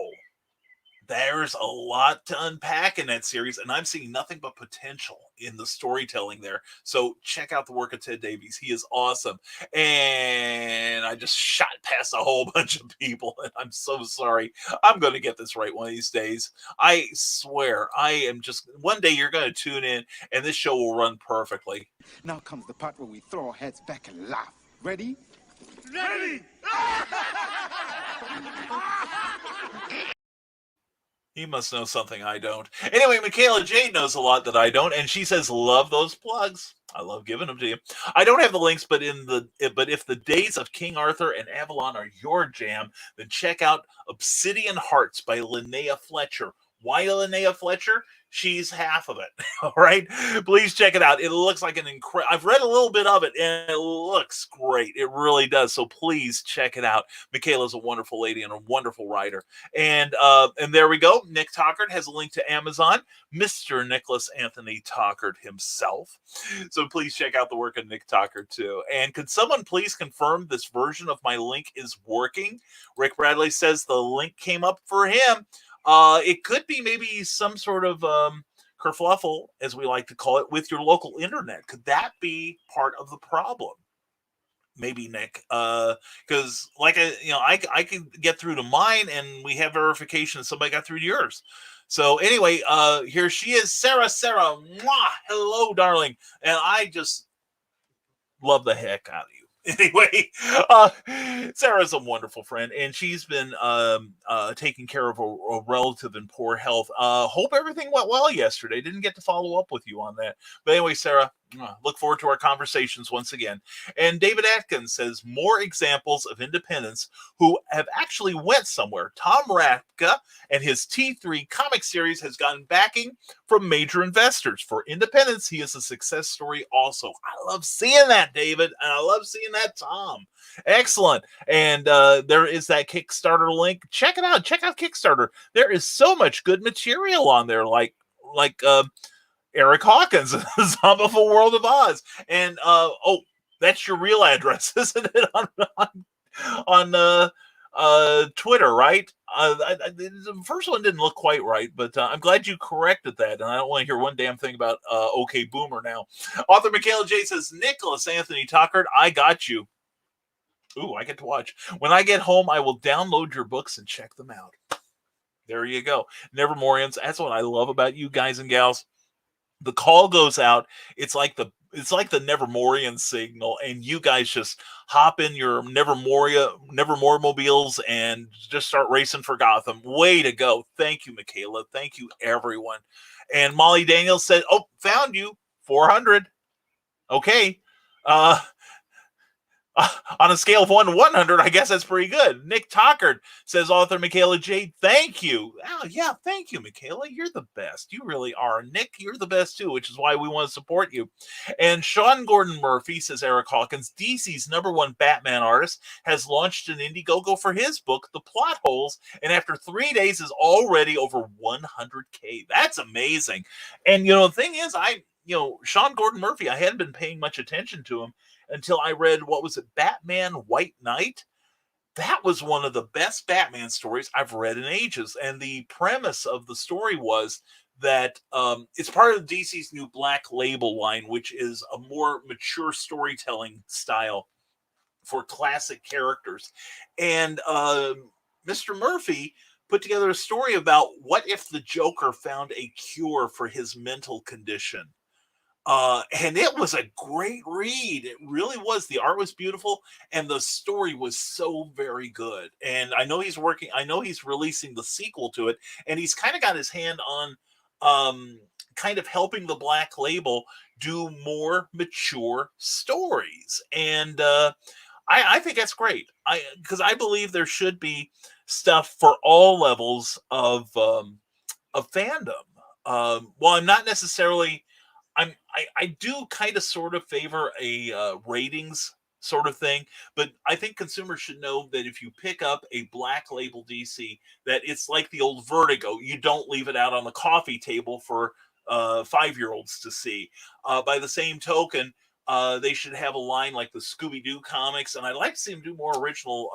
C: There's a lot to unpack in that series, and I'm seeing nothing but potential in the storytelling there. So check out the work of Ted Davies. He is awesome. And I just shot past a whole bunch of people, and I'm so sorry. I'm going to get this right one of these days. I swear, I am just, one day you're going to tune in, and this show will run perfectly.
D: Now comes the part where we throw our heads back and laugh. Ready?
B: Ready!
C: He must know something I don't. Anyway, Michaela Jade knows a lot that I don't, and she says, love those plugs. I love giving them to you. I don't have the links, but if the days of King Arthur and Avalon are your jam, then check out Obsidian Hearts by Linnea Fletcher. Why Linnea Fletcher? She's half of it. All right. Please check it out. It looks like an incredible. I've read a little bit of it and it looks great. It really does. So please check it out. Michaela's a wonderful lady and a wonderful writer. And there we go. Nick Tockard has a link to Amazon. Mr. Nicholas Anthony Tockard himself. So please check out the work of Nick Tockard too. And could someone please confirm this version of my link is working? Rick Bradley says the link came up for him. It could be maybe some sort of kerfluffle, as we like to call it, with your local internet. Could that be part of the problem? Maybe, Nick, because I can get through to mine, and we have verification that somebody got through to yours. So anyway, here she is, Sarah. Mwah, hello, darling, and I just love the heck out of you. Anyway, Sarah's a wonderful friend, and she's been taking care of a relative in poor health. Hope everything went well yesterday. Didn't get to follow up with you on that. But anyway, Sarah, look forward to our conversations once again. And David Atkins says, more examples of independents who have actually went somewhere. Tom Rapka and his T3 comic series has gotten backing from major investors. For independents, he is a success story also. I love seeing that, David, and I love seeing that, Tom. Excellent. And there is that Kickstarter link. Check it out. Check out Kickstarter. There is so much good material on there, like Eric Hawkins, The Zombiful World of Oz. And that's your real address, isn't it? Twitter, right? The first one didn't look quite right, but I'm glad you corrected that. And I don't want to hear one damn thing about OK Boomer now. Author Michaela J says, Nicholas Anthony Tucker, I got you. Ooh, I get to watch. When I get home, I will download your books and check them out. There you go. Nevermorians. That's what I love about you guys and gals. The call goes out. It's like the Nevermorian signal, and you guys just hop in your Nevermore mobiles and just start racing for Gotham. Way to go. Thank you, Michaela. Thank you, everyone. And Molly Daniels said, oh, found you. 400. Okay. On a scale of 1 to 100, I guess that's pretty good. Nick Tockard says, author Michaela J, thank you. Oh, yeah, thank you, Michaela. You're the best. You really are. Nick, you're the best, too, which is why we want to support you. And Sean Gordon Murphy, says Eric Hawkins, DC's #1 Batman artist, has launched an Indiegogo for his book, The Plot Holes, and after 3 days is already over 100K. That's amazing. And, the thing is, Sean Gordon Murphy, I hadn't been paying much attention to him until I read, what was it, Batman White Knight? That was one of the best Batman stories I've read in ages. And the premise of the story was that it's part of DC's new Black Label line, which is a more mature storytelling style for classic characters. And Mr. Murphy put together a story about what if the Joker found a cure for his mental condition. And it was a great read. It really was. The art was beautiful, and the story was so very good. And I know he's releasing the sequel to it, and he's kind of got his hand on kind of helping the Black Label do more mature stories. And I think that's great. Because I believe there should be stuff for all levels of fandom. While I'm not necessarily I do kind of sort of favor a ratings sort of thing, but I think consumers should know that if you pick up a Black Label DC, that it's like the old Vertigo. You don't leave it out on the coffee table for 5-year-olds to see. By the same token, they should have a line like the Scooby-Doo comics, and I'd like to see them do more original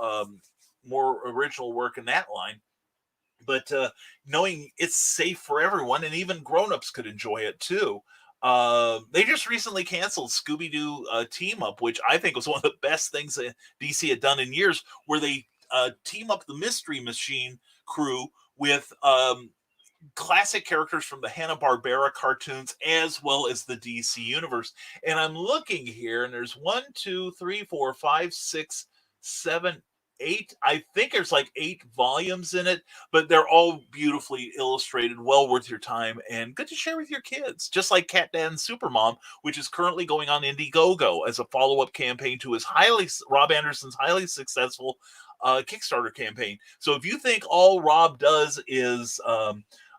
C: work in that line. But knowing it's safe for everyone, and even grown-ups could enjoy it too. They just recently canceled Scooby-Doo Team Up, which I think was one of the best things that DC had done in years, where they team up the Mystery Machine crew with classic characters from the Hanna-Barbera cartoons as well as the DC universe. And I'm looking here, and there's 1, 2, 3, 4, 5, 6, 7, 8. I think there's like 8 volumes in it, but they're all beautifully illustrated, well worth your time, and good to share with your kids. Just like Cat Dad and Supermom, which is currently going on Indiegogo as a follow-up campaign to his Rob Anderson's highly successful Kickstarter campaign. So if you think all Rob does is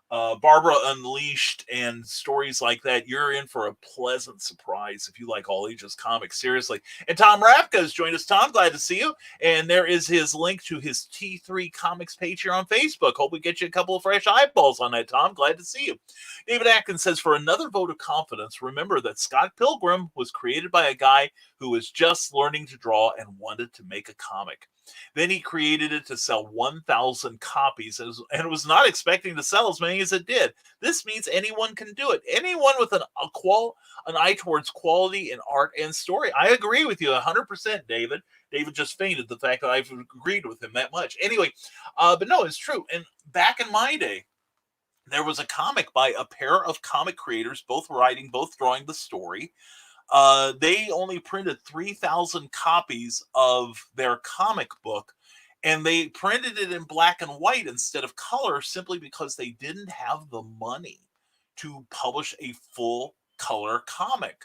C: Barbara Unleashed and stories like that, you're in for a pleasant surprise if you like all ages comics, seriously. And Tom Rapka has joined us. Tom, glad to see you. And there is his link to his T3 Comics page here on Facebook. Hope we get you a couple of fresh eyeballs on that, Tom. Glad to see you. David Atkins says, for another vote of confidence, remember that Scott Pilgrim was created by a guy who was just learning to draw and wanted to make a comic. Then he created it to sell 1,000 copies and was not expecting to sell as many as it did. This means anyone can do it. Anyone with an eye towards quality in art and story. I agree with you 100%, David. David just fainted the fact that I've agreed with him that much. Anyway, but no, it's true. And back in my day, there was a comic by a pair of comic creators, both writing, both drawing the story. They only printed 3,000 copies of their comic book, and they printed it in black and white instead of color simply because they didn't have the money to publish a full color comic.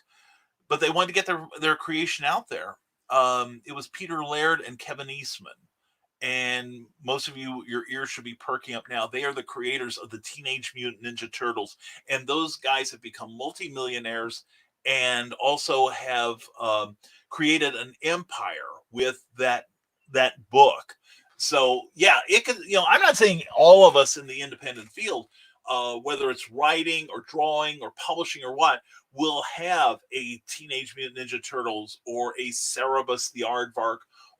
C: But they wanted to get their creation out there. It was Peter Laird and Kevin Eastman. And most of you, your ears should be perking up now. They are the creators of the Teenage Mutant Ninja Turtles. And those guys have become multimillionaires and also have created an empire with that book. So yeah, it could, I'm not saying all of us in the independent field, whether it's writing or drawing or publishing or what, will have a Teenage Mutant Ninja Turtles or a Cerebus the Aardvark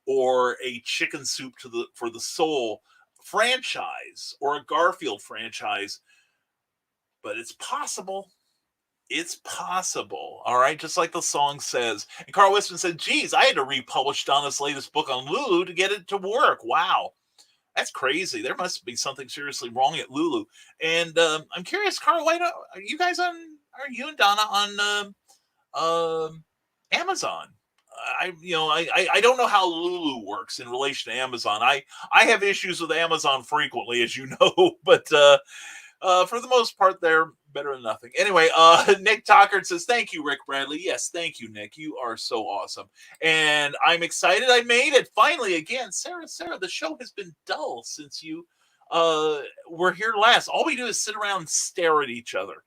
C: or a Chicken Soup for the Soul franchise or a Garfield franchise, but it's possible. It's possible. All right. Just like the song says. And Carl Wisman said, geez, I had to republish Donna's latest book on Lulu to get it to work. Wow. That's crazy. There must be something seriously wrong at Lulu. And I'm curious, Carl, are you and Donna on Amazon? I don't know how Lulu works in relation to Amazon. I have issues with Amazon frequently, as you know, but for the most part, they're better than nothing. Anyway, Nick Tockard says, thank you, Rick Bradley. Yes, thank you, Nick. You are so awesome. And I'm excited I made it finally again. Sarah, the show has been dull since you were here last. All we do is sit around and stare at each other.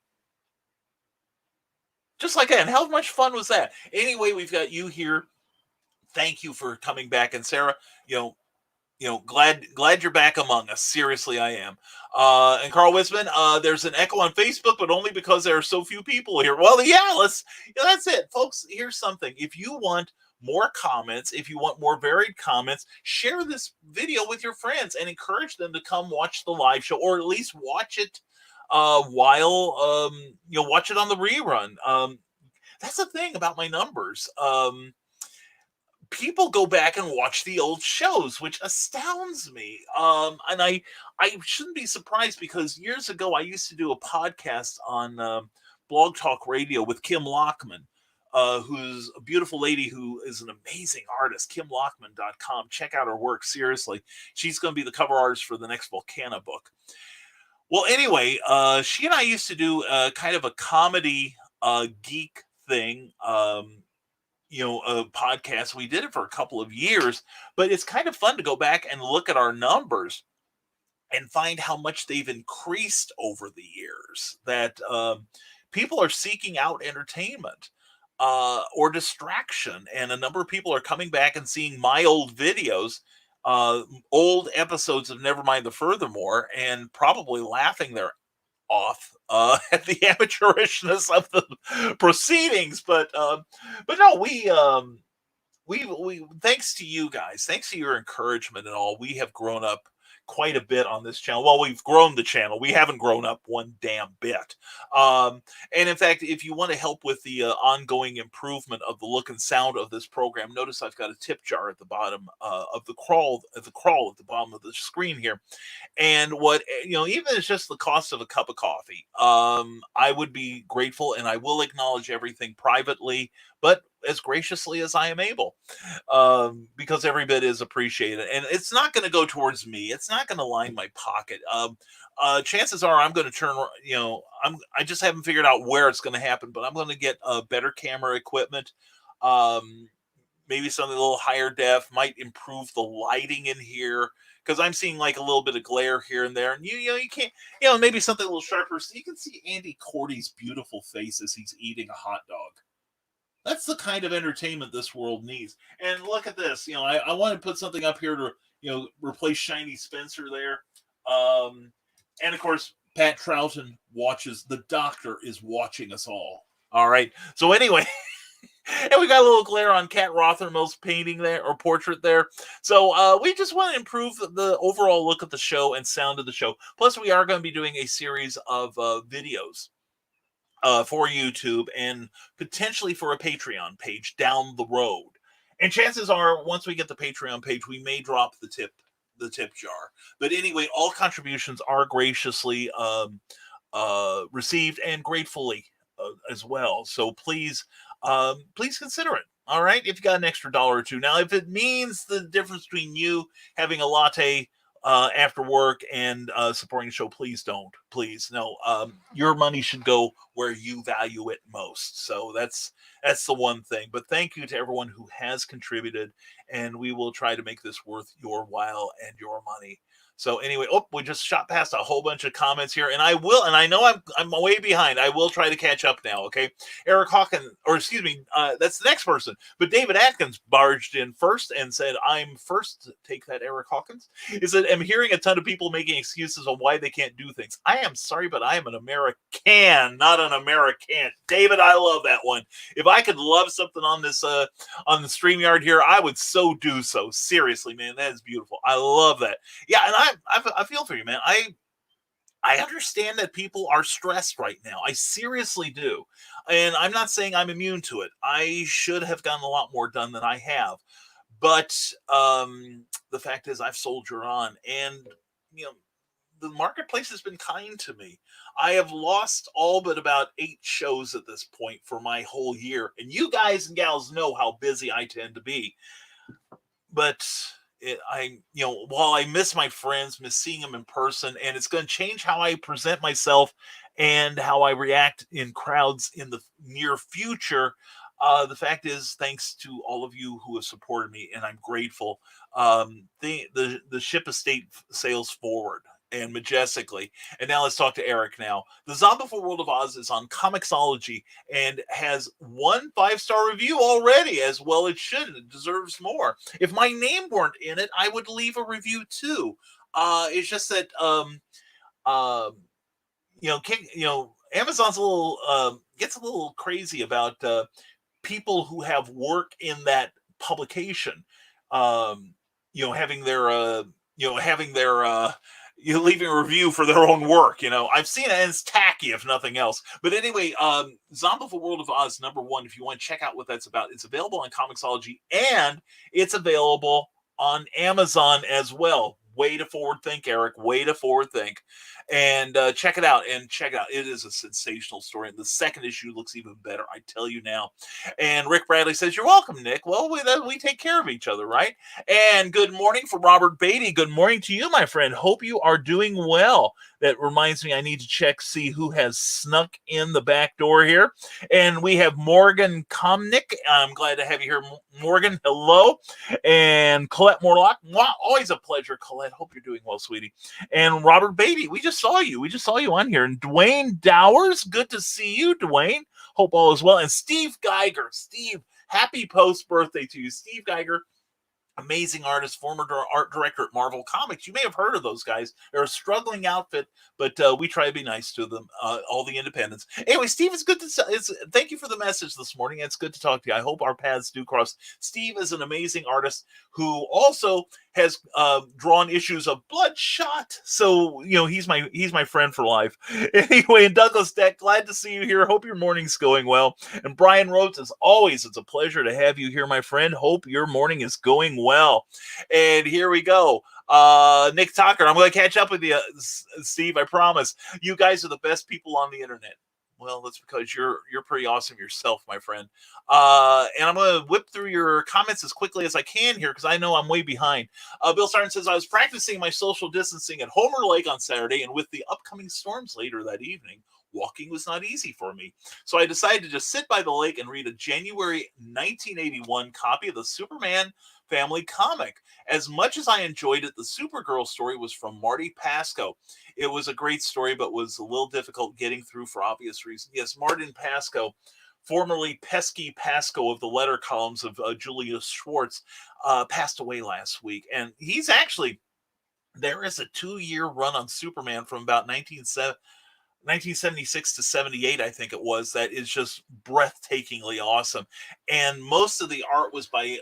C: Just like that. And how much fun was that? Anyway, we've got you here. Thank you for coming back. And Sarah, glad you're back among us. Seriously, I am. And Carl Wisman, there's an echo on Facebook, but only because there are so few people here. Well, yeah, that's it, folks. Here's something. If you want more comments, if you want more varied comments, share this video with your friends and encourage them to come watch the live show, or at least watch it while watch it on the rerun. That's the thing about my numbers. People go back and watch the old shows, which astounds me. And I shouldn't be surprised, because years ago I used to do a podcast on Blog Talk Radio with Kim Lockman, who's a beautiful lady who is an amazing artist. KimLockman.com. Check out her work, seriously. She's going to be the cover artist for the next Volcana book. Well, anyway, she and I used to do kind of a comedy geek thing. A podcast. We did it for a couple of years, but it's kind of fun to go back and look at our numbers and find how much they've increased over the years, that people are seeking out entertainment or distraction. And a number of people are coming back and seeing my old videos, old episodes of Nevermind the Furthermore, and probably laughing their off at the amateurishness of the proceedings, but no, we thanks to you guys, thanks to your encouragement and all, we have grown up quite a bit on this channel. Well, we've grown the channel. We haven't grown up one damn bit. And in fact, if you want to help with the ongoing improvement of the look and sound of this program, notice I've got a tip jar at the bottom of the crawl at the bottom of the screen here. And what, even it's just the cost of a cup of coffee, I would be grateful, and I will acknowledge everything privately, but as graciously as I am able, because every bit is appreciated. And it's not going to go towards me. It's not going to line my pocket. Chances are I'm going to turn, I just haven't figured out where it's going to happen, but I'm going to get better camera equipment. Maybe something a little higher def, might improve the lighting in here, because I'm seeing like a little bit of glare here and there. And you can't, maybe something a little sharper, so you can see Andy Cordy's beautiful face as he's eating a hot dog. That's the kind of entertainment this world needs. And look at this. I want to put something up here to, replace Shiny Spencer there. And of course, Pat Troughton watches. The doctor is watching us all. All right. So anyway, and we got a little glare on Kat Rothermill's painting there, or portrait there. So we just want to improve the overall look of the show and sound of the show. Plus, we are going to be doing a series of videos for YouTube and potentially for a Patreon page down the road. And chances are, once we get the Patreon page, we may drop the tip jar. But anyway, all contributions are graciously received, and gratefully as well. So please consider it. All right, if you got an extra $1 or $2. Now, if it means the difference between you having a latte after work and supporting the show, please don't. Please, no. Your money should go where you value it most. So that's the one thing. But thank you to everyone who has contributed, and we will try to make this worth your while and your money. So anyway, we just shot past a whole bunch of comments here, and I know I'm way behind. I will try to catch up now, okay? Eric Hawkins, or excuse me, that's the next person. But David Atkins barged in first and said, I'm first. Take that, Eric Hawkins. He said, I'm hearing a ton of people making excuses on why they can't do things. I am sorry, but I am an American, not an American. David, I love that one. If I could love something on this on the StreamYard here, I would so do so. Seriously, man, that is beautiful. I love that. Yeah, and I feel for you, man. I understand that people are stressed right now. I seriously do. And I'm not saying I'm immune to it. I should have gotten a lot more done than I have. But the fact is, I've soldiered on, and you know, the marketplace has been kind to me. I have lost all but about 8 shows at this point for my whole year, and you guys and gals know how busy I tend to be. But while I miss my friends, miss seeing them in person, and it's going to change how I present myself and how I react in crowds in the near future. The fact is, thanks to all of you who have supported me, and I'm grateful. The ship estate sails forward and majestically. And now let's talk to Eric now. The Zombieful World of Oz is on Comixology and has 1 5-star review already, as well it should. It deserves more. If my name weren't in it, I would leave a review too. It's just that Amazon's a little gets a little crazy about people who have work in that publication, leaving a review for their own work. I've seen it, and it's tacky if nothing else. But anyway, Zombieful World of Oz #1. If you want to check out what that's about, it's available on Comixology, and it's available on Amazon as well. Way to forward think, Eric. Way to forward think. And check it out. It is a sensational story. And the second issue looks even better, I tell you now. And Rick Bradley says, "You're welcome, Nick." Well, we take care of each other, right? And good morning from Robert Beatty. Good morning to you, my friend. Hope you are doing well. That reminds me, I need to see who has snuck in the back door here. And we have Morgan Komnick. I'm glad to have you here, Morgan. Hello. And Colette Morlock. Always a pleasure, Colette. Hope you're doing well, sweetie. And Robert Beatty. We just saw you on here. And Dwayne Dowers. Good to see you, Dwayne. Hope all is well. And Steve Geiger. Steve, happy post-birthday to you. Steve Geiger, amazing artist, former art director at Marvel Comics. You may have heard of those guys. They're a struggling outfit, but we try to be nice to them, all the independents. Anyway, Steve, thank you for the message this morning. It's good to talk to you. I hope our paths do cross. Steve is an amazing artist who also has drawn issues of Bloodshot. So, he's my friend for life. Anyway, and Douglas Deck, glad to see you here. Hope your morning's going well. And Brian Rhodes, as always, it's a pleasure to have you here, my friend. Hope your morning is going well. And here we go. Nick Tucker, I'm going to catch up with you, Steve, I promise. You guys are the best people on the internet. Well, that's because you're pretty awesome yourself, my friend. And I'm going to whip through your comments as quickly as I can here because I know I'm way behind. Bill Sarton says, "I was practicing my social distancing at Homer Lake on Saturday, and with the upcoming storms later that evening, walking was not easy for me. So I decided to just sit by the lake and read a January 1981 copy of the Superman family comic. As much as I enjoyed it, the Supergirl story was from Marty Pasco. It was a great story, but was a little difficult getting through for obvious reasons." Yes, Martin Pasco, formerly Pesky Pasco of the letter columns of Julius Schwartz, passed away last week. And he's actually, there is a 2-year run on Superman from about 1976 to 78, I think it was, that is just breathtakingly awesome. And most of the art was by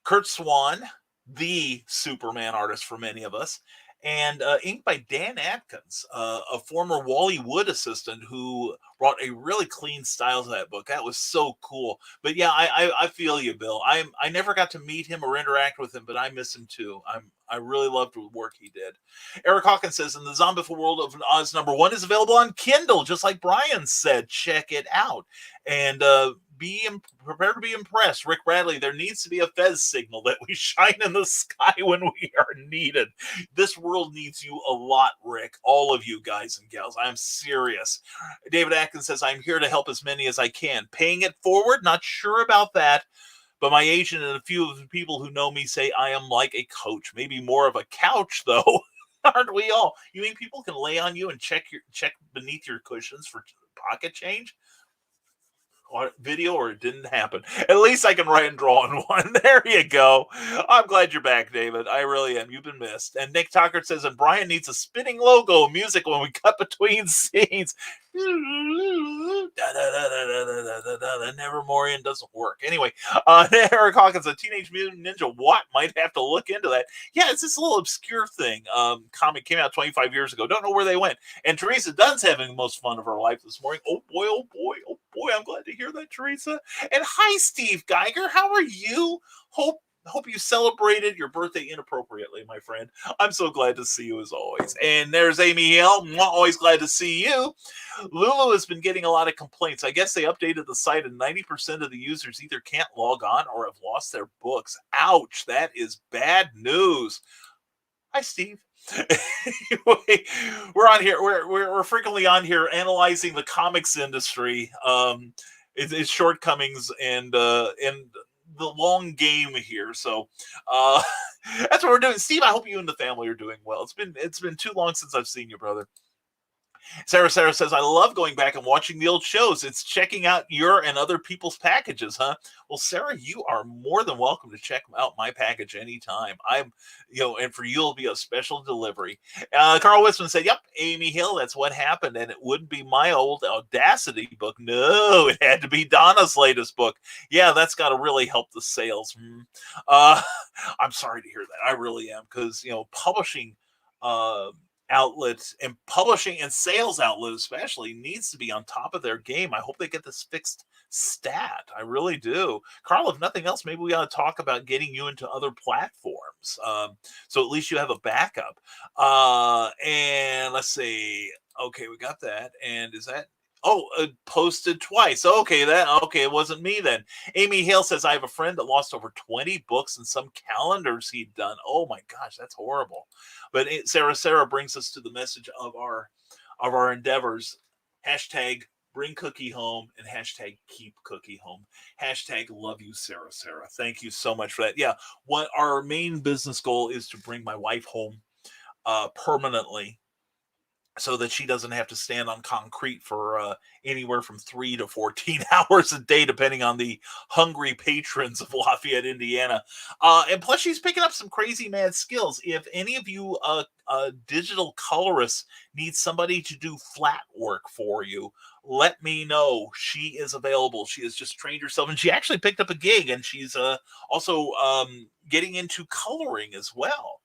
C: Kurt Swan, the Superman artist for many of us, and inked by Dan Atkins, a former Wally Wood assistant who brought a really clean style to that book. That was so cool. But yeah, I feel you, Bill. I never got to meet him or interact with him, but I miss him too. I really loved the work he did. Eric Hawkins says, "And the Zombieful World of Oz #1 is available on Kindle, just like Brian said. Check it out. And be prepared to be impressed." Rick Bradley, "There needs to be a Fez signal that we shine in the sky when we are needed." This world needs you a lot, Rick. All of you guys and gals. I'm serious. David Atkins says, "I'm here to help as many as I can. Paying it forward? Not sure about that. But my agent and a few of the people who know me say I am like a coach. Maybe more of a couch, though." Aren't we all? You mean people can lay on you and check beneath your cushions for pocket change? video or it didn't happen. At least I can write and draw on one. There you go. I'm glad you're back, David. I really am. You've been missed. And Nick Tucker says, and Brian needs a spinning logo music when we cut between scenes. Nevermind doesn't work. Anyway, Eric Hawkins, a Teenage Mutant Ninja What might have to look into that. Yeah, it's this little obscure thing. Comic came out 25 years ago. Don't know where they went. And Teresa Dunn's having the most fun of her life this morning. Oh boy, oh boy, oh boy. I'm glad to hear that, Teresa. And hi, Steve Geiger. How are you? Hope you celebrated your birthday inappropriately, my friend. I'm so glad to see you as always. And there's Amy Hill. Always glad to see you. Lulu has been getting a lot of complaints. I guess they updated the site and 90% of the users either can't log on or have lost their books. Ouch, that is bad news. Hi, Steve. Anyway, we're on here. We're frequently on here analyzing the comics industry, its shortcomings and the long game here. So that's what we're doing. Steve, I hope you and the family are doing well. It's been too long since I've seen you, brother. Sarah says, I love going back and watching the old shows. It's checking out your and other people's packages, huh? Well, Sarah, you are more than welcome to check out my package anytime. And for you, it'll be a special delivery. Carl Wisman said, yep, Amy Hill, that's what happened. And it wouldn't be my old Audacity book. No, it had to be Donna's latest book. Yeah, that's got to really help the sales. I'm sorry to hear that. I really am. Because, publishing outlets and publishing and sales outlet especially needs to be on top of their game. I hope they get this fixed stat. I really do. Carl, if nothing else, maybe we ought to talk about getting you into other platforms. So at least you have a backup. And let's see. Okay, we got that. And is that posted twice. Okay, it wasn't me then. Amy Hale says, I have a friend that lost over 20 books and some calendars he'd done. Oh my gosh, that's horrible. But Sarah brings us to the message of our endeavors. Hashtag bring Cookie home and hashtag keep Cookie home. Hashtag love you, Sarah. Thank you so much for that. Yeah, what our main business goal is to bring my wife home permanently, so that she doesn't have to stand on concrete for anywhere from 3 to 14 hours a day, depending on the hungry patrons of Lafayette, Indiana. And plus, she's picking up some crazy mad skills. If any of you digital colorists need somebody to do flat work for you, let me know. She is available. She has just trained herself, and she actually picked up a gig, and she's also getting into coloring as well.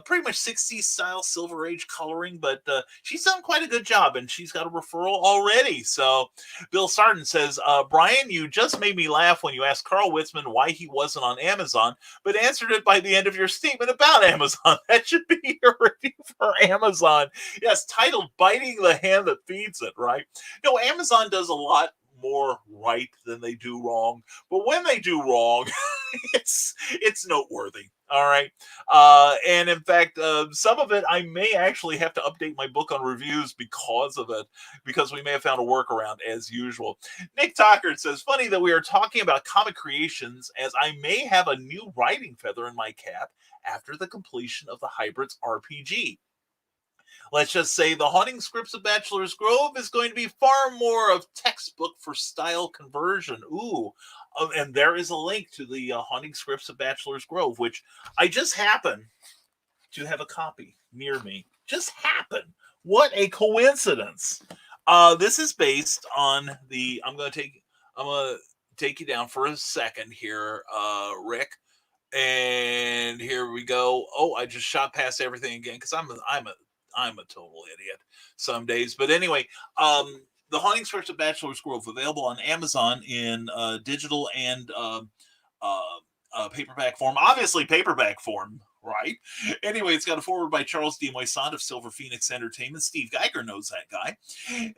C: Pretty much 60s style Silver Age coloring, but she's done quite a good job, and she's got a referral already. So Bill Sarton says, Brian, you just made me laugh when you asked Carl Witzman why he wasn't on Amazon, but answered it by the end of your statement about Amazon. That should be your review for Amazon. Yes, titled Biting the Hand That Feeds It, right? No, Amazon does a lot more right than they do wrong, but when they do wrong, it's noteworthy. All right. And in fact, some of it, I may actually have to update my book on reviews because of it, because we may have found a workaround as usual. Nick Tockard says, funny that we are talking about comic creations, as I may have a new writing feather in my cap after the completion of the Hybrids RPG. Let's just say the Haunting Scripts of Bachelor's Grove is going to be far more of textbook for style conversion. Ooh, and there is a link to the Haunting Scripts of Bachelor's Grove, which I just happen to have a copy near me. Just happen. What a coincidence. This is based on the, I'm going to take you down for a second here, Rick. And here we go. Oh, I just shot past everything again because I'm a total idiot some days. But anyway, the Haunting Scripts of Bachelor's Grove, available on Amazon in digital and paperback form. Obviously, paperback form, right? Anyway, it's got a foreword by Charles D. Moisant of Silver Phoenix Entertainment. Steve Geiger knows that guy.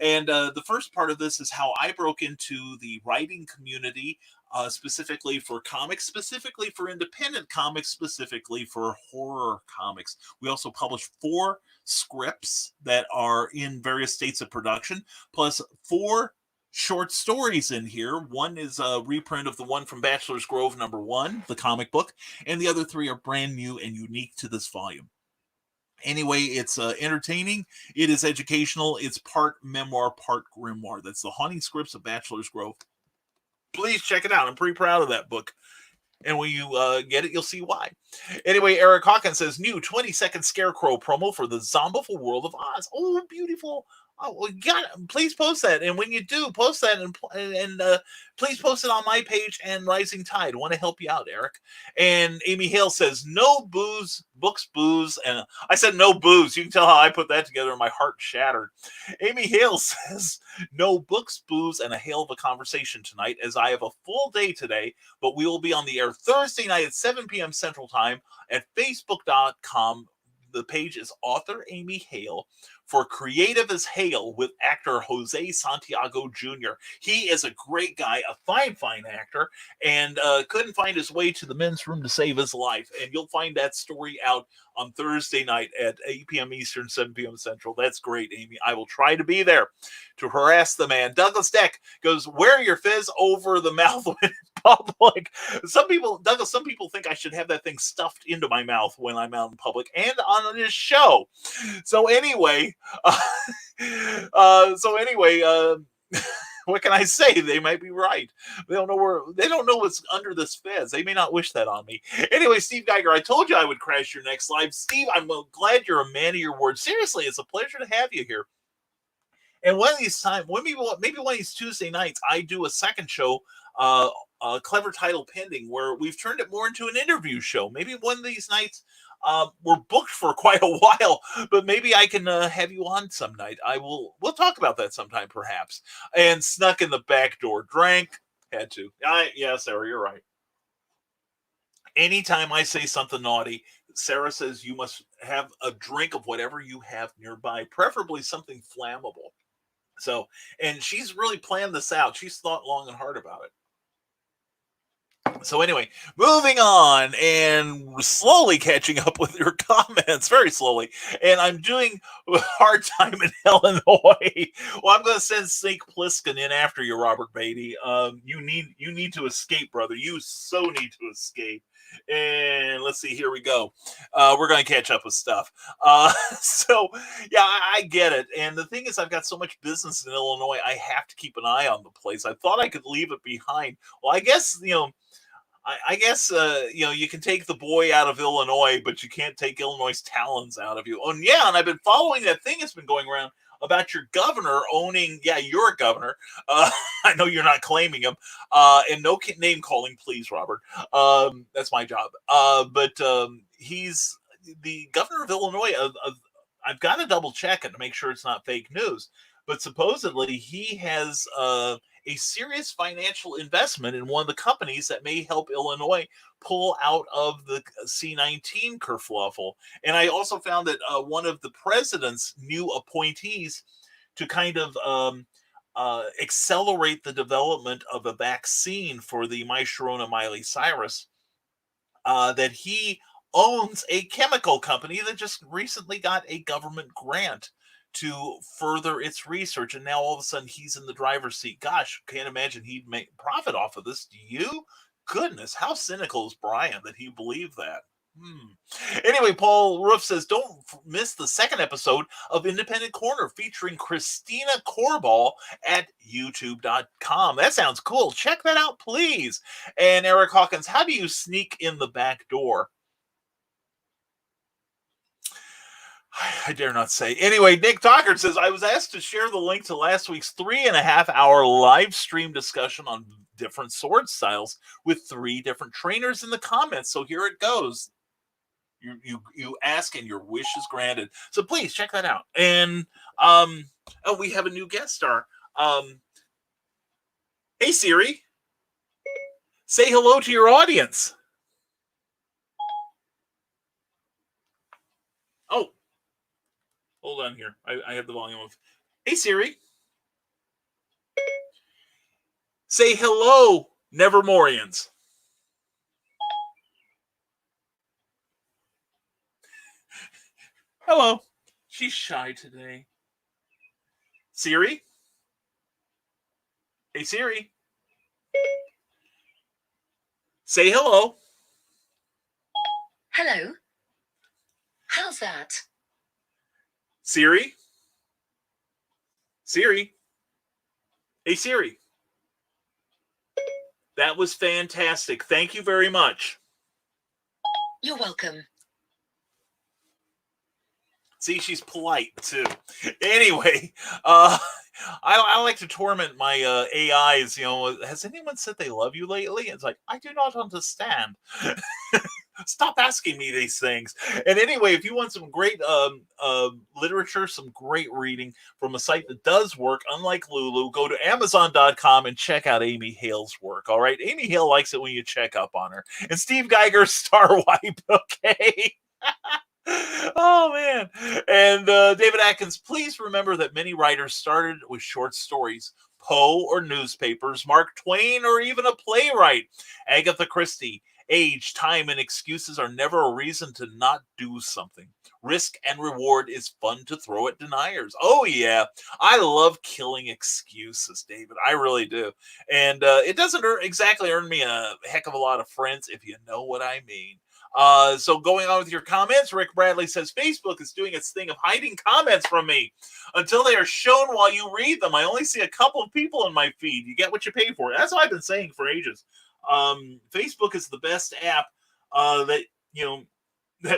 C: And the first part of this is how I broke into the writing community, specifically for comics, specifically for independent comics, specifically for horror comics. We also publish 4 scripts that are in various states of production, plus 4 short stories in here. One is a reprint of the one from Bachelor's Grove #1, the comic book, and the other 3 are brand new and unique to this volume. Anyway, it's entertaining. It is educational. It's part memoir, part grimoire. That's the Haunting Scripts of Bachelor's Grove. Please check it out. I'm pretty proud of that book. And when you get it, you'll see why. Anyway, Eric Hawkins says, new 20-second Scarecrow promo for the Zombiful World of Oz. Oh, beautiful. Oh, well, please post that. And when you do, post that and please post it on my page and Rising Tide. I want to help you out, Eric. And Amy Hale says, no booze, books, booze. And I said no booze. You can tell how I put that together and my heart shattered. Amy Hale says, no books, booze, and a hail of a conversation tonight, as I have a full day today, but we will be on the air Thursday night at 7 p.m. Central Time at facebook.com. The page is author Amy Hale for Creative as Hale with actor Jose Santiago Jr. He is a great guy, a fine actor, and couldn't find his way to the men's room to save his life. And you'll find that story out on Thursday night at 8 p.m. Eastern, 7 p.m. Central. That's great, Amy. I will try to be there to harass the man. Douglas Deck goes, wear your fizz over the mouth when in public. Some people think I should have that thing stuffed into my mouth when I'm out in public and on this show. So anyway, what can I say? They might be right. They don't know what's under this fez. They may not wish that on me. Anyway, Steve Geiger, I told you I would crash your next live. Steve, I'm glad you're a man of your word. Seriously, it's a pleasure to have you here. And one of these times, maybe one of these Tuesday nights, I do a second show, a clever title pending, where we've turned it more into an interview show. Maybe one of these nights, we're booked for quite a while, but maybe I can have you on some night. We'll talk about that sometime, perhaps. And snuck in the back door, drank, had to. Yeah, Sarah, you're right. Anytime I say something naughty, Sarah says you must have a drink of whatever you have nearby, preferably something flammable. So, and she's really planned this out. She's thought long and hard about it. So anyway, moving on and slowly catching up with your comments, very slowly. And I'm doing a hard time in Illinois. Well, I'm going to send Snake Plissken in after you, Robert Beatty. You need to escape, brother. You so need to escape. And let's see, here we go. We're going to catch up with stuff. So, yeah, I get it. And the thing is, I've got so much business in Illinois, I have to keep an eye on the place. I thought I could leave it behind. Well, I guess, I guess, you can take the boy out of Illinois, but you can't take Illinois' talons out of you. Oh, yeah, and I've been following that thing that's been going around about your governor owning, you're a governor. I know you're not claiming him. And no name calling, please, Robert. That's my job. But he's the governor of Illinois. I've got to double check it to make sure it's not fake news. But supposedly he has a serious financial investment in one of the companies that may help Illinois pull out of the C-19 kerfluffle. And I also found that one of the president's new appointees to kind of accelerate the development of a vaccine for the Sharona Miley Cyrus, that he owns a chemical company that just recently got a government grant to further its research, and now all of a sudden he's in the driver's seat. Gosh, can't imagine he'd make profit off of this. Do you? Goodness, how cynical is Brian that he believed that? Anyway, Paul Roof says, don't miss the second episode of Independent Corner featuring Christina Corball at youtube.com. That sounds cool. Check that out, please. And Eric Hawkins, how do you sneak in the back door? I dare not say. Anyway, Nick Dockard says, I was asked to share the link to last week's 3.5-hour live stream discussion on different sword styles with 3 different trainers in the comments. So here it goes. You ask and your wish is granted. So please check that out. And we have a new guest star. Hey Siri, say hello to your audience. Oh. Hold on here. I have the volume of. Hey, Siri. Say hello, Nevermorians. Hello. She's shy today. Siri? Hey, Siri. Say hello.
E: Hello. How's that?
C: Siri? Siri? Hey, Siri? That was fantastic. Thank you very much.
E: You're welcome.
C: See, she's polite too. Anyway, I like to torment my AIs. Has anyone said they love you lately? It's like, I do not understand. Stop asking me these things. And anyway, if you want some great literature, some great reading from a site that does work, unlike Lulu, go to Amazon.com and check out Amy Hale's work. All right, Amy Hale likes it when you check up on her. And Steve Geiger's Star Wipe. Okay. Oh man. And David Atkins, please remember that many writers started with short stories, Poe or newspapers, Mark Twain or even a playwright. Agatha Christie, age, time, and excuses are never a reason to not do something. Risk and reward is fun to throw at deniers. Oh yeah, I love killing excuses, David. I really do. And it doesn't exactly earn me a heck of a lot of friends, if you know what I mean. So going on with your comments, Rick Bradley says Facebook is doing its thing of hiding comments from me until they are shown while you read them. I only see a couple of people in my feed. You get what you pay for. That's what I've been saying for ages. Facebook is the best app that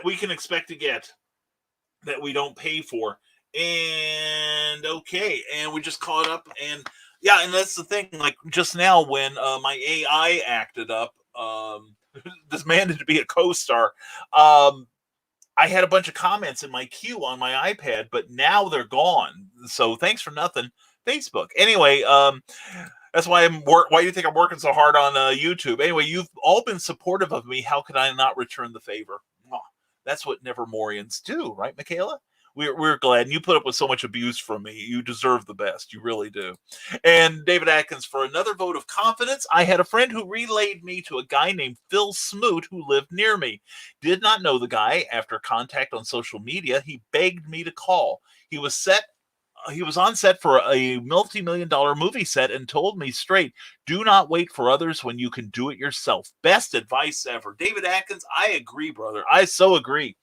C: we can expect to get that we don't pay for. And okay, and we just caught up, and yeah, and that's the thing. Like just now when my AI acted up. Demanded to be a co-star. I had a bunch of comments in my queue on my iPad, but now they're gone. So thanks for nothing, Facebook. Anyway, that's why why do you think I'm working so hard on YouTube? Anyway, you've all been supportive of me. How could I not return the favor? Oh, that's what Nevermorians do, right, Michaela? We're glad. And you put up with so much abuse from me. You deserve the best. You really do. And David Atkins, for another vote of confidence, I had a friend who relayed me to a guy named Phil Smoot who lived near me. Did not know the guy. After contact on social media, he begged me to call. He was on set for a multi-million-dollar movie set and told me straight, do not wait for others when you can do it yourself. Best advice ever. David Atkins, I agree, brother. I so agree.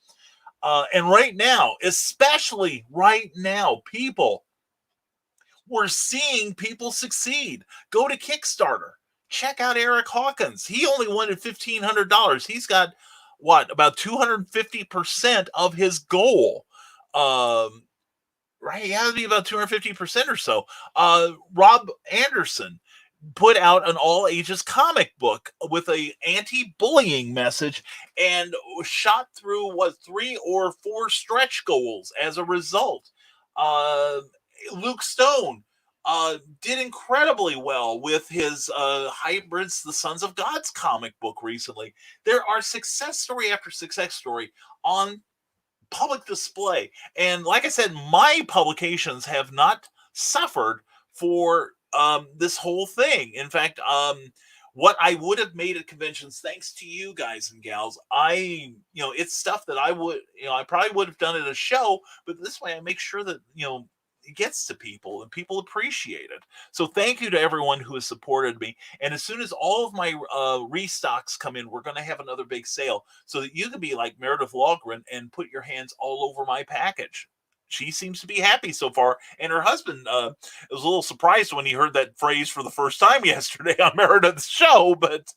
C: And right now, especially right now, we're seeing people succeed. Go to Kickstarter. Check out Eric Hawkins. He only wanted $1,500. He's got, about 250% of his goal. Right? He has to be about 250% or so. Rob Anderson put out an all ages comic book with a anti-bullying message and shot through 3 or 4 stretch goals as a result. Luke Stone did incredibly well with his Hybrids, the Sons of God's comic book recently. There are success story after success story on public display. And like I said, my publications have not suffered for this whole thing. In fact, what I would have made at conventions, thanks to you guys and gals, it's stuff that I probably would have done at a show, but this way I make sure that, it gets to people and people appreciate it. So thank you to everyone who has supported me. And as soon as all of my restocks come in, we're going to have another big sale so that you can be like Meredith Logren and put your hands all over my package. She seems to be happy so far. And her husband was a little surprised when he heard that phrase for the first time yesterday on Meredith's show. But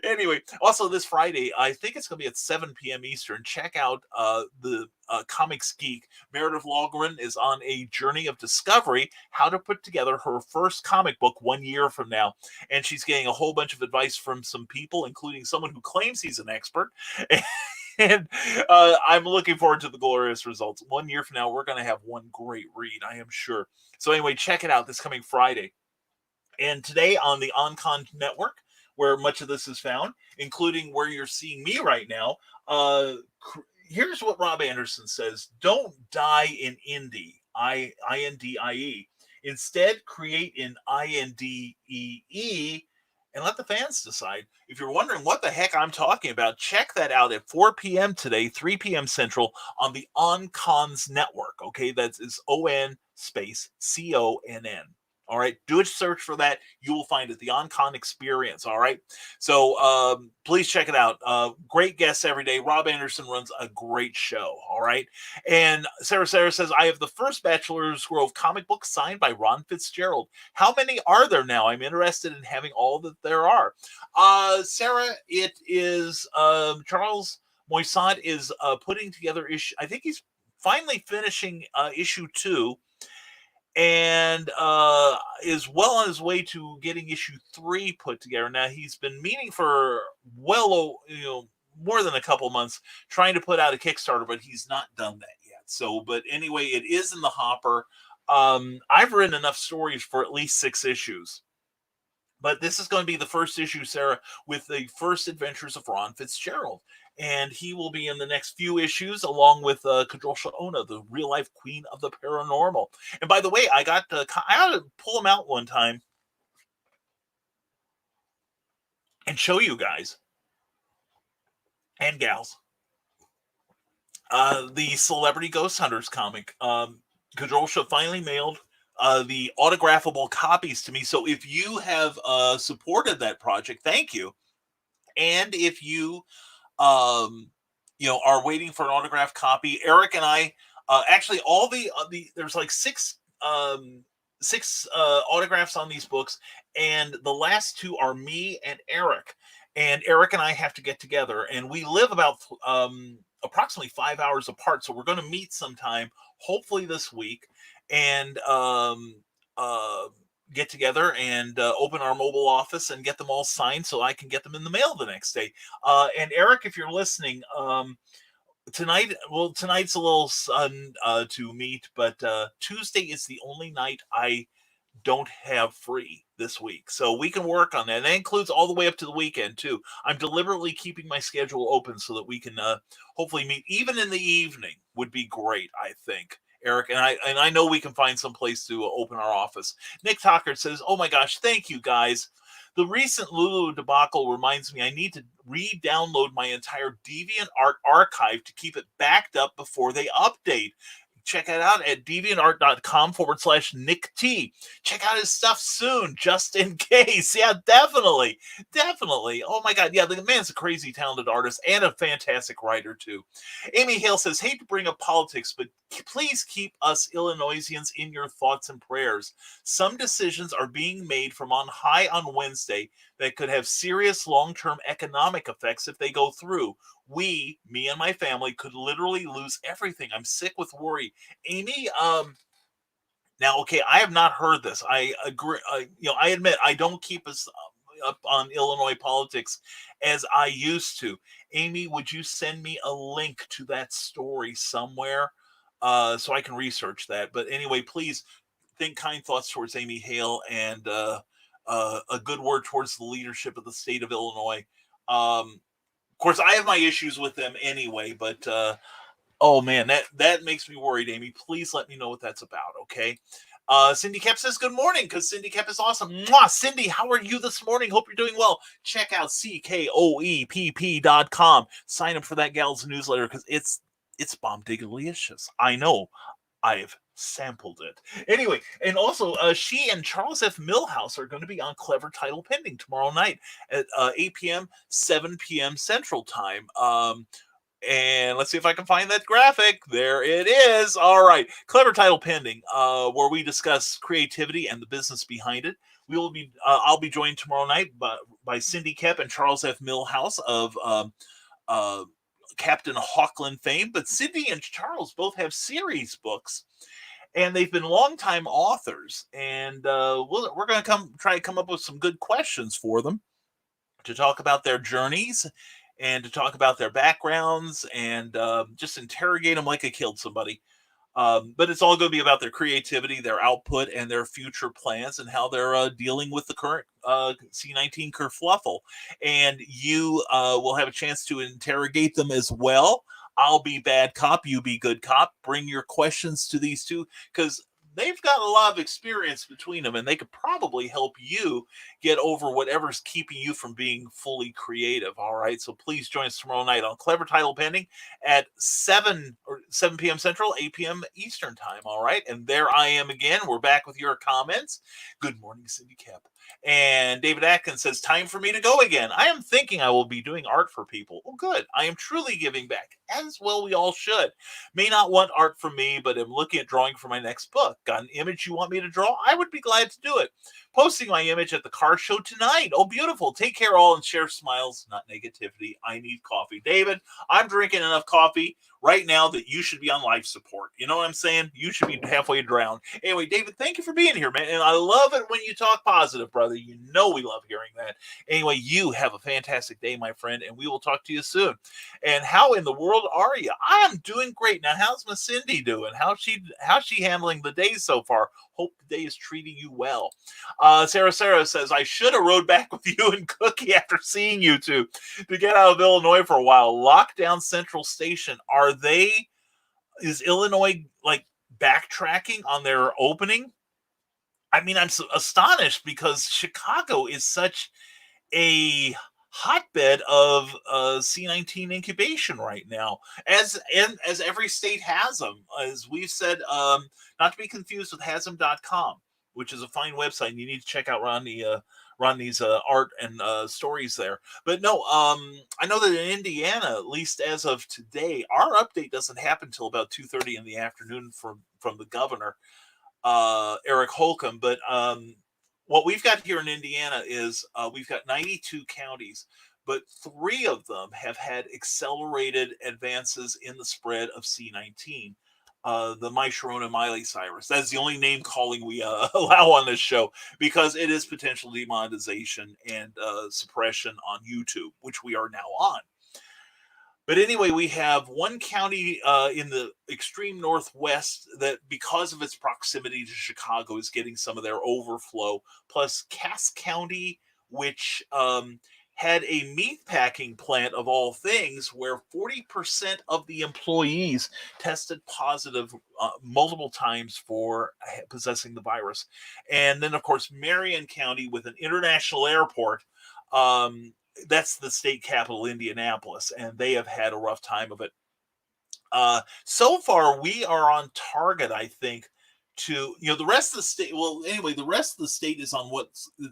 C: anyway, also this Friday, I think it's going to be at 7 p.m. Eastern. Check out the Comics Geek. Meredith Logren is on a journey of discovery, how to put together her first comic book 1 year from now. And she's getting a whole bunch of advice from some people, including someone who claims he's an expert. And I'm looking forward to the glorious results. 1 year from now, we're going to have one great read, I am sure. So anyway, check it out this coming Friday. And today on the OnCon Network, where much of this is found, including where you're seeing me right now, here's what Rob Anderson says. Don't die in indie, I-N-D-I-E. Instead, create in I-N-D-E-E, and let the fans decide. If you're wondering what the heck I'm talking about, check that out at 4 p.m. today, 3 p.m. Central on the OnCons Network. Okay, that is ON space CONN. All right, do a search for that. You will find it, the OnCon Experience. All right, so please check it out. Great guests every day. Rob Anderson runs a great show. All right, and Sarah says, I have the first Bachelor's Grove comic book signed by Ron Fitzgerald. How many are there now? I'm interested in having all that there are. Sarah, it is Charles Moissant is putting together issue. I think he's finally finishing issue 2. And is well on his way to getting issue 3 put together. Now he's been meaning for more than a couple months trying to put out a Kickstarter, but he's not done that yet. So, but anyway, it is in the hopper. I've written enough stories for at least 6 issues. But this is going to be the first issue, Sarah, with the first adventures of Ron Fitzgerald. And he will be in the next few issues, along with Kadrolsha Ona, the real-life queen of the paranormal. And by the way, I got to pull him out one time and show you guys and gals the Celebrity Ghost Hunters comic. Kadrolsha finally mailed the autographable copies to me. So if you have supported that project, thank you. And if you are waiting for an autographed copy, Eric and I actually all the there's like 6 autographs on these books, and the last 2 are me and Eric. And Eric and I have to get together, and we live about approximately 5 hours apart. So we're going to meet sometime, hopefully this week, and get together and open our mobile office and get them all signed so I can get them in the mail the next day. And Eric, if you're listening, tonight's a little sun to meet, but Tuesday is the only night I don't have free this week. So we can work on that. And that includes all the way up to the weekend too. I'm deliberately keeping my schedule open so that we can hopefully meet even in the evening would be great, I think. Eric, and I know we can find some place to open our office. Nick Tockert says, oh my gosh, thank you guys. The recent Lulu debacle reminds me I need to re-download my entire DeviantArt archive to keep it backed up before they update. Check it out at deviantart.com/Nick T. Check out his stuff soon, just in case. Yeah, definitely. Oh my God. Yeah, the man's a crazy talented artist and a fantastic writer too. Amy Hale says, hate to bring up politics, but please keep us Illinoisians in your thoughts and prayers. Some decisions are being made from on high on Wednesday that could have serious long-term economic effects if they go through. Me and my family could literally lose everything. I'm sick with worry. Amy, now, okay, I have not heard this. I agree. I admit I don't keep us up on Illinois politics as I used to. Amy, would you send me a link to that story somewhere so I can research that? But anyway, please think kind thoughts towards Amy Hale and a good word towards the leadership of the state of Illinois. Of course, I have my issues with them anyway, but oh man, that makes me worried, Amy. Please let me know what that's about, okay? Cindy Kep says good morning, because Cindy Kep is awesome. Mwah! Cindy, how are you this morning? Hope you're doing well. Check out ckoepp.com. Sign up for that gal's newsletter, because it's bombdigalicious. I know. I've sampled it. Anyway, and also she and Charles F. Millhouse are going to be on Clever Title Pending tomorrow night at 8 p.m., 7 p.m. Central Time. And let's see if I can find that graphic. There it is. All right. Clever Title Pending, where we discuss creativity and the business behind it. I'll be joined tomorrow night by Cindy Kep and Charles F. Millhouse of Captain Hawkland fame. But Cindy and Charles both have series books, and they've been longtime authors. And we're going to try to come up with some good questions for them to talk about their journeys and to talk about their backgrounds and just interrogate them like I killed somebody. But it's all going to be about their creativity, their output, and their future plans, and how they're dealing with the current C-19 kerfluffle. And you will have a chance to interrogate them as well. I'll be bad cop, you be good cop. Bring your questions to these two, because they've got a lot of experience between them, and they could probably help you get over whatever's keeping you from being fully creative. All right. So please join us tomorrow night on Clever Title Pending at 7 or 7 p.m. Central, 8 p.m. Eastern time. All right. And there I am again. We're back with your comments. Good morning, Cindy Kep. And David Atkins says, time for me to go again. I am thinking I will be doing art for people. Well, good. I am truly giving back, as well we all should. May not want art from me, but am looking at drawing for my next book. Got an image you want me to draw? I would be glad to do it. Posting my image at the car show tonight. Oh, beautiful. Take care all and share smiles, not negativity. I need coffee. David, I'm drinking enough coffee right now that you should be on life support. You know what I'm saying? You should be halfway drowned. Anyway, David, thank you for being here, man. And I love it when you talk positive, brother. You know we love hearing that. Anyway, you have a fantastic day, my friend, and we will talk to you soon. And how in the world are you? I am doing great. Now, how's Miss Cindy doing? How's she handling the day so far? Hope the day is treating you well. Sarah says, I should have rode back with you and Cookie after seeing you two to get out of Illinois for a while. Lockdown Central Station. Is Illinois like backtracking on their opening? I mean, I'm so astonished because Chicago is such a hotbed of C19 incubation right now, as every state has them. As we've said, not to be confused with hasm.com, which is a fine website, and you need to check out Rodney's art and stories there. But no, I know that in Indiana, at least as of today, our update doesn't happen until about 2:30 in the afternoon from the governor, Eric Holcomb. But what we've got here in Indiana is we've got 92 counties, but 3 of them have had accelerated advances in the spread of C19. The Myshirona Miley Cyrus. That's the only name calling we allow on this show, because it is potential demonetization and suppression on YouTube, which we are now on. But anyway, we have one county in the extreme northwest that, because of its proximity to Chicago, is getting some of their overflow. Plus Cass County, which had a meatpacking plant of all things, where 40% of the employees tested positive multiple times for possessing the virus. And then, of course, Marion County, with an international airport. That's the state capital, Indianapolis, and they have had a rough time of it. So far, we are on target, I think, to, the rest of the state. Well, anyway, the rest of the state is on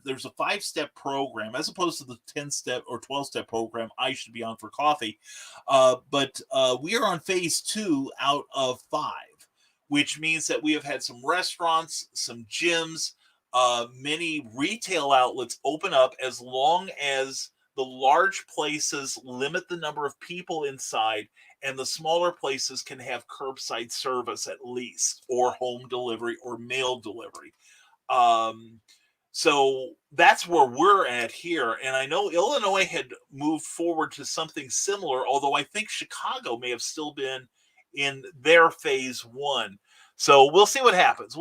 C: there's a 5-step program, as opposed to the 10-step or 12-step program I should be on for coffee. But we are on phase 2 out of 5, which means that we have had some restaurants, some gyms, many retail outlets open up, as long as the large places limit the number of people inside, and the smaller places can have curbside service at least, or home delivery or mail delivery. So that's where we're at here. And I know Illinois had moved forward to something similar, although I think Chicago may have still been in their phase 1. So we'll see what happens.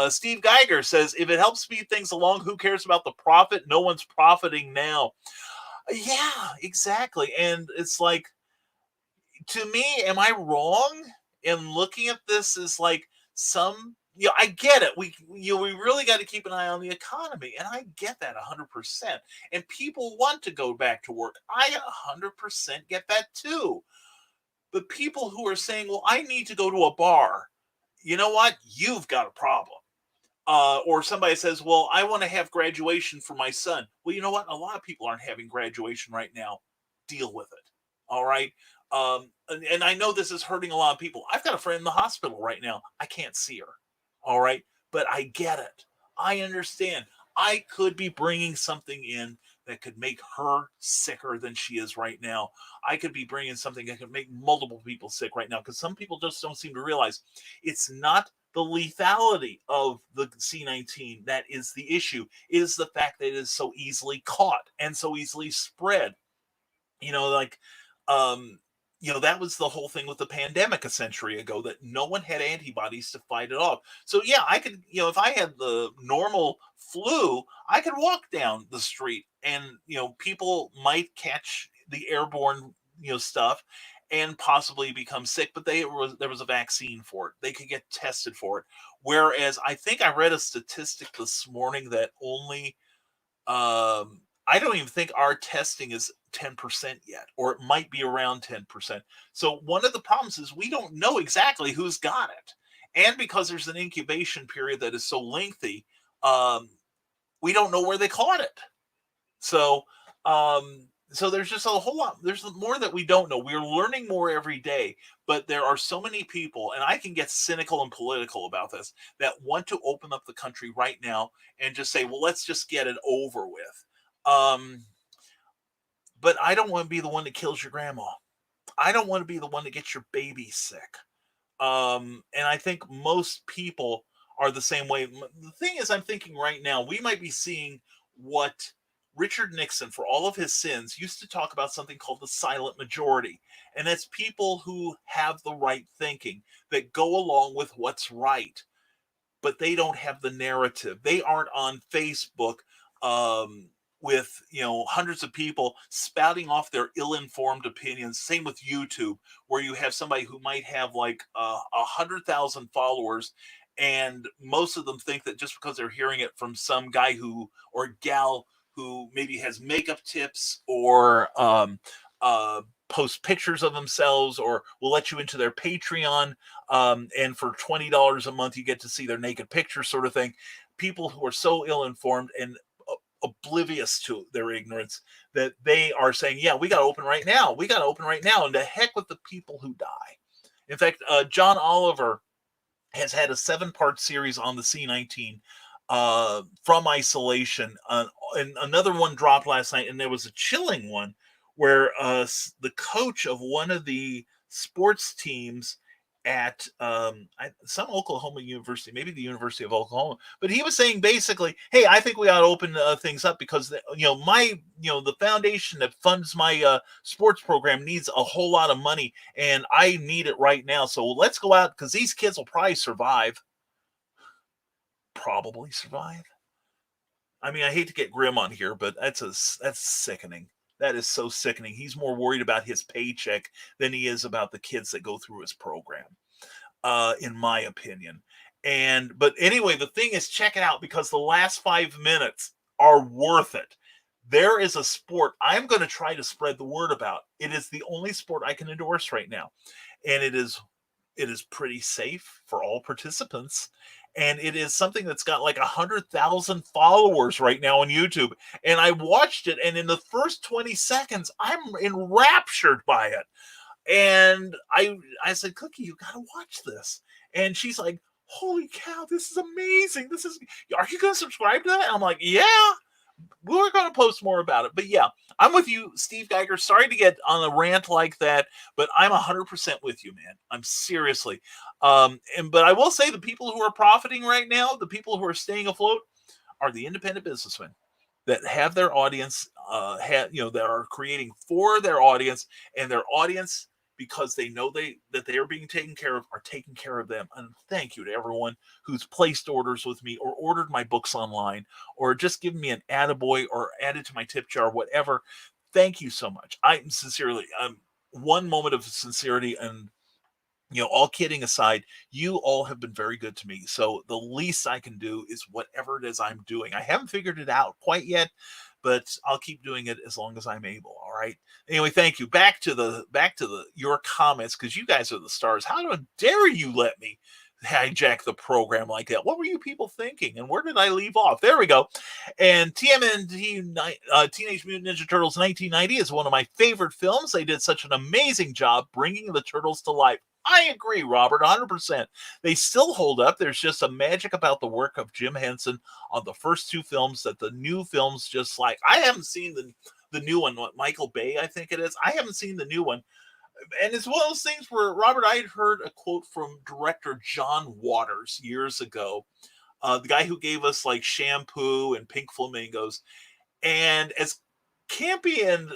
C: Steve Geiger says, if it helps speed things along, who cares about the profit? No one's profiting now. Yeah, exactly. And it's like, to me, am I wrong in looking at this as like I get it. We really got to keep an eye on the economy. And I get that 100%. And people want to go back to work. I 100% get that too. But people who are saying, well, I need to go to a bar, you know what? You've got a problem. Or somebody says, well, I want to have graduation for my son. Well, you know what? A lot of people aren't having graduation right now. Deal with it. All right. And I know this is hurting a lot of people. I've got a friend in the hospital right now. I can't see her. All right. But I get it. I understand. I could be bringing something in that could make her sicker than she is right now. I could be bringing something that could make multiple people sick right now, because some people just don't seem to realize it's not the lethality of the C19 that is the issue. It is the fact that it is so easily caught and so easily spread. That was the whole thing with the pandemic a century ago, that no one had antibodies to fight it off. So yeah, I could, if I had the normal flu, I could walk down the street and, people might catch the airborne, stuff and possibly become sick, but there was a vaccine for it. They could get tested for it. Whereas I think I read a statistic this morning that only, I don't even think our testing is 10% yet, or it might be around 10%. So one of the problems is we don't know exactly who's got it. And because there's an incubation period that is so lengthy, we don't know where they caught it. So, so there's just a whole lot. There's more that we don't know. We're learning more every day, but there are so many people, and I can get cynical and political about this, that want to open up the country right now and just say, well, let's just get it over with. But I don't want to be the one that kills your grandma. I don't want to be the one that gets your baby sick. And I think most people are the same way. The thing is, I'm thinking right now, we might be seeing what Richard Nixon, for all of his sins, used to talk about something called the silent majority. And that's people who have the right thinking, that go along with what's right, but they don't have the narrative. They aren't on Facebook with hundreds of people spouting off their ill-informed opinions. Same with YouTube, where you have somebody who might have like 100,000 followers, and most of them think that just because they're hearing it from some guy who or gal who maybe has makeup tips or post pictures of themselves, or will let you into their Patreon, and for $20 a month you get to see their naked pictures, sort of thing. People who are so ill-informed and oblivious to their ignorance that they are saying, yeah, we got to open right now. We got to open right now. And to heck with the people who die. In fact, John Oliver has had a 7-part series on the C-19 from isolation. And another one dropped last night, and there was a chilling one where the coach of one of the sports teams at some Oklahoma university, maybe the University of Oklahoma, but he was saying basically, hey, I think we ought to open things up because the foundation that funds my sports program needs a whole lot of money, and I need it right now. So let's go out because these kids will probably survive. Probably survive. I mean, I hate to get grim on here, but that's sickening. That is so sickening. He's more worried about his paycheck than he is about the kids that go through his program, in my opinion. But anyway, the thing is, check it out, because the last 5 minutes are worth it. There is a sport I'm going to try to spread the word about. It is the only sport I can endorse right now. And it is pretty safe for all participants. And it is something that's got like 100,000 followers right now on YouTube. And I watched it, and in the first 20 seconds, I'm enraptured by it. And I said, Cookie, you got to watch this. And she's like, holy cow, this is amazing. Are you going to subscribe to that? And I'm like, yeah. We're going to post more about it. But yeah, I'm with you, Steve Geiger. Sorry to get on a rant like that, but I'm 100% with you, man. I'm seriously. But I will say the people who are profiting right now, the people who are staying afloat, are the independent businessmen that have their audience, that are creating for their audience, and their audience, because they know that they are being taken care of, are taking care of them. And thank you to everyone who's placed orders with me or ordered my books online or just given me an attaboy or added to my tip jar, whatever. Thank you so much. I'm sincerely, one moment of sincerity, and all kidding aside, you all have been very good to me. So the least I can do is whatever it is I'm doing. I haven't figured it out quite yet, but I'll keep doing it as long as I'm able. All right. Anyway, thank you. Back to your comments, because you guys are the stars. How dare you let me hijack the program like that? What were you people thinking? And where did I leave off? There we go. And TMNT, Teenage Mutant Ninja Turtles 1990 is one of my favorite films. They did such an amazing job bringing the Turtles to life. I agree, Robert, 100%. They still hold up. There's just a magic about the work of Jim Henson on the first 2 films that the new films just like. I haven't seen the new one, Michael Bay, I think it is. I haven't seen the new one. And it's one of those things where, Robert, I had heard a quote from director John Waters years ago, the guy who gave us like Shampoo and Pink Flamingos. And as campy and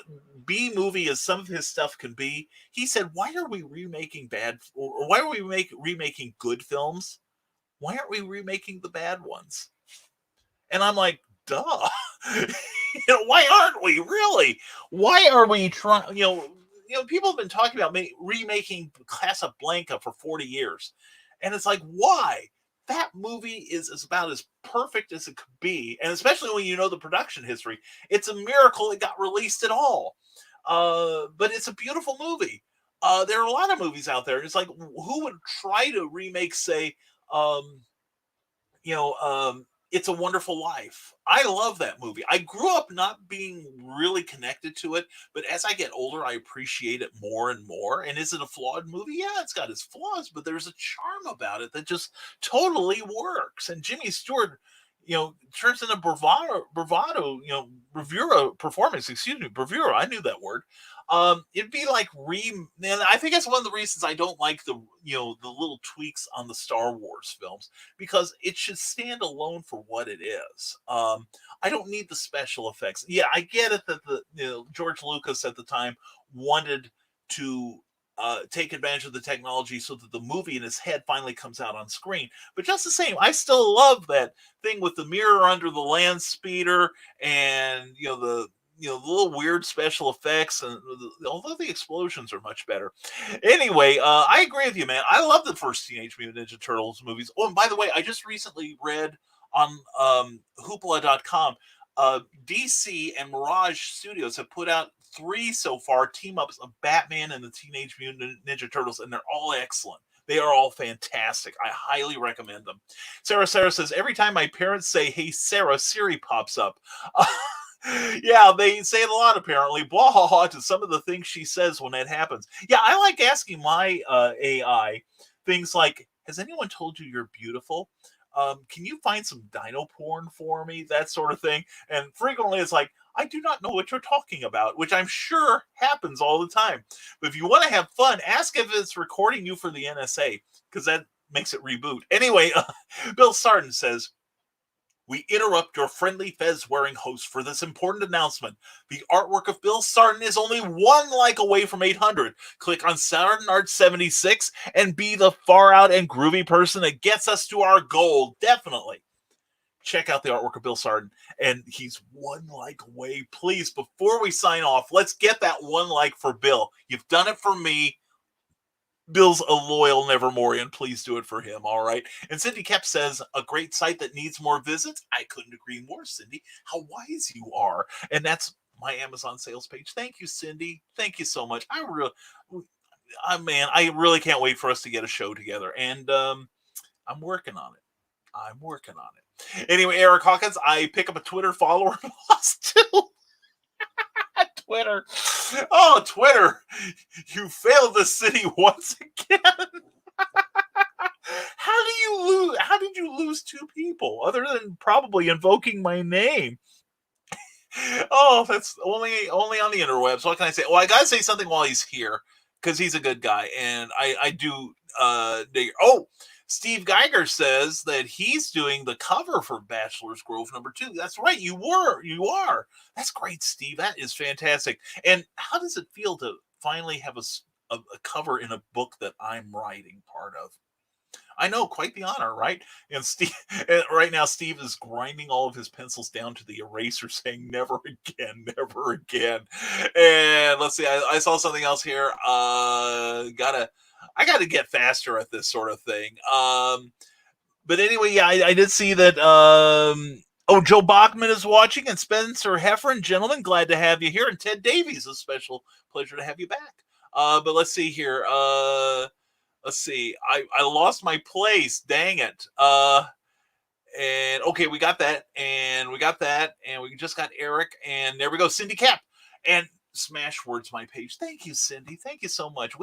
C: B movie as some of his stuff can be, he said, why are we remaking or why are we remaking good films? Why aren't we remaking the bad ones? And I'm like, duh. Why aren't we really? Why are we trying? People have been talking about remaking Casablanca for 40 years. And it's like, why? that movie is about as perfect as it could be. And especially when you know the production history, it's a miracle it got released at all. But it's a beautiful movie. There are a lot of movies out there. It's like, who would try to remake, say, um, you know, It's a Wonderful Life. I love that movie. I grew up not being really connected to it, but as I get older, I appreciate it more and more. And is it a flawed movie? Yeah, it's got its flaws, but there's a charm about it that just totally works. And Jimmy Stewart, turns into bravado, bravura performance. Excuse me, bravura. I knew that word. It'd be like and I think that's one of the reasons I don't like the little tweaks on the Star Wars films, because it should stand alone for what it is. I don't need the special effects. Yeah, I get it that George Lucas at the time wanted to take advantage of the technology so that the movie in his head finally comes out on screen. But just the same, I still love that thing with the mirror under the land speeder, and the little weird special effects, and although the explosions are much better. Anyway, I agree with you, man. I love the first Teenage Mutant Ninja Turtles movies. Oh, and by the way, I just recently read on hoopla.com, DC and Mirage Studios have put out 3 so far team-ups of Batman and the Teenage Mutant Ninja Turtles, and they're all excellent. They are all fantastic. I highly recommend them. Sarah says, every time my parents say, "Hey, Sarah," Siri pops up. Yeah, they say it a lot, apparently. Blah, ha, ha, to some of the things she says when that happens. Yeah, I like asking my AI things like, has anyone told you you're beautiful? Can you find some dino porn for me? That sort of thing. And frequently it's like, I do not know what you're talking about, which I'm sure happens all the time. But if you want to have fun, ask if it's recording you for the NSA, because that makes it reboot. Anyway, Bill Sarden says, we interrupt your friendly fez-wearing host for this important announcement. The artwork of Bill Sarden is only 1 like away from 800. Click on Sarden Art 76 and be the far-out and groovy person that gets us to our goal. Definitely. Check out the artwork of Bill Sarden, and he's 1 like away. Please, before we sign off, let's get that 1 like for Bill. You've done it for me. Bill's a loyal Nevermorian. Please do it for him, all right? And Cindy Kep says, a great site that needs more visits. I couldn't agree more, Cindy. How wise you are. And that's my Amazon sales page. Thank you, Cindy. Thank you so much. I really can't wait for us to get a show together. And I'm working on it. Anyway, Eric Hawkins, I pick up a Twitter follower and lost 2. Twitter. Oh, Twitter. You failed the city once again. How did you lose 2 people other than probably invoking my name? Oh, that's only on the interwebs. What can I say? Well, I gotta say something while he's here, because he's a good guy, and I do dig. Oh, Steve Geiger says that he's doing the cover for Bachelor's Grove #2. That's right. You are. That's great, Steve. That is fantastic. And how does it feel to finally have a cover in a book that I'm writing part of? I know, quite the honor, right? And Steve, right now, Steve is grinding all of his pencils down to the eraser, saying "never again, never again." And let's see, I saw something else here. I gotta get faster at this sort of thing. But anyway, yeah, I did see that. Joe Bachman is watching, and Spencer Heffern, gentlemen, glad to have you here. And Ted Davies, a special pleasure to have you back. But let's see here. Let's see. I lost my place. Dang it. And okay, we got that, and we just got Eric, and there we go. Cindy Cap and Smashwords, my page. Thank you, Cindy. Thank you so much.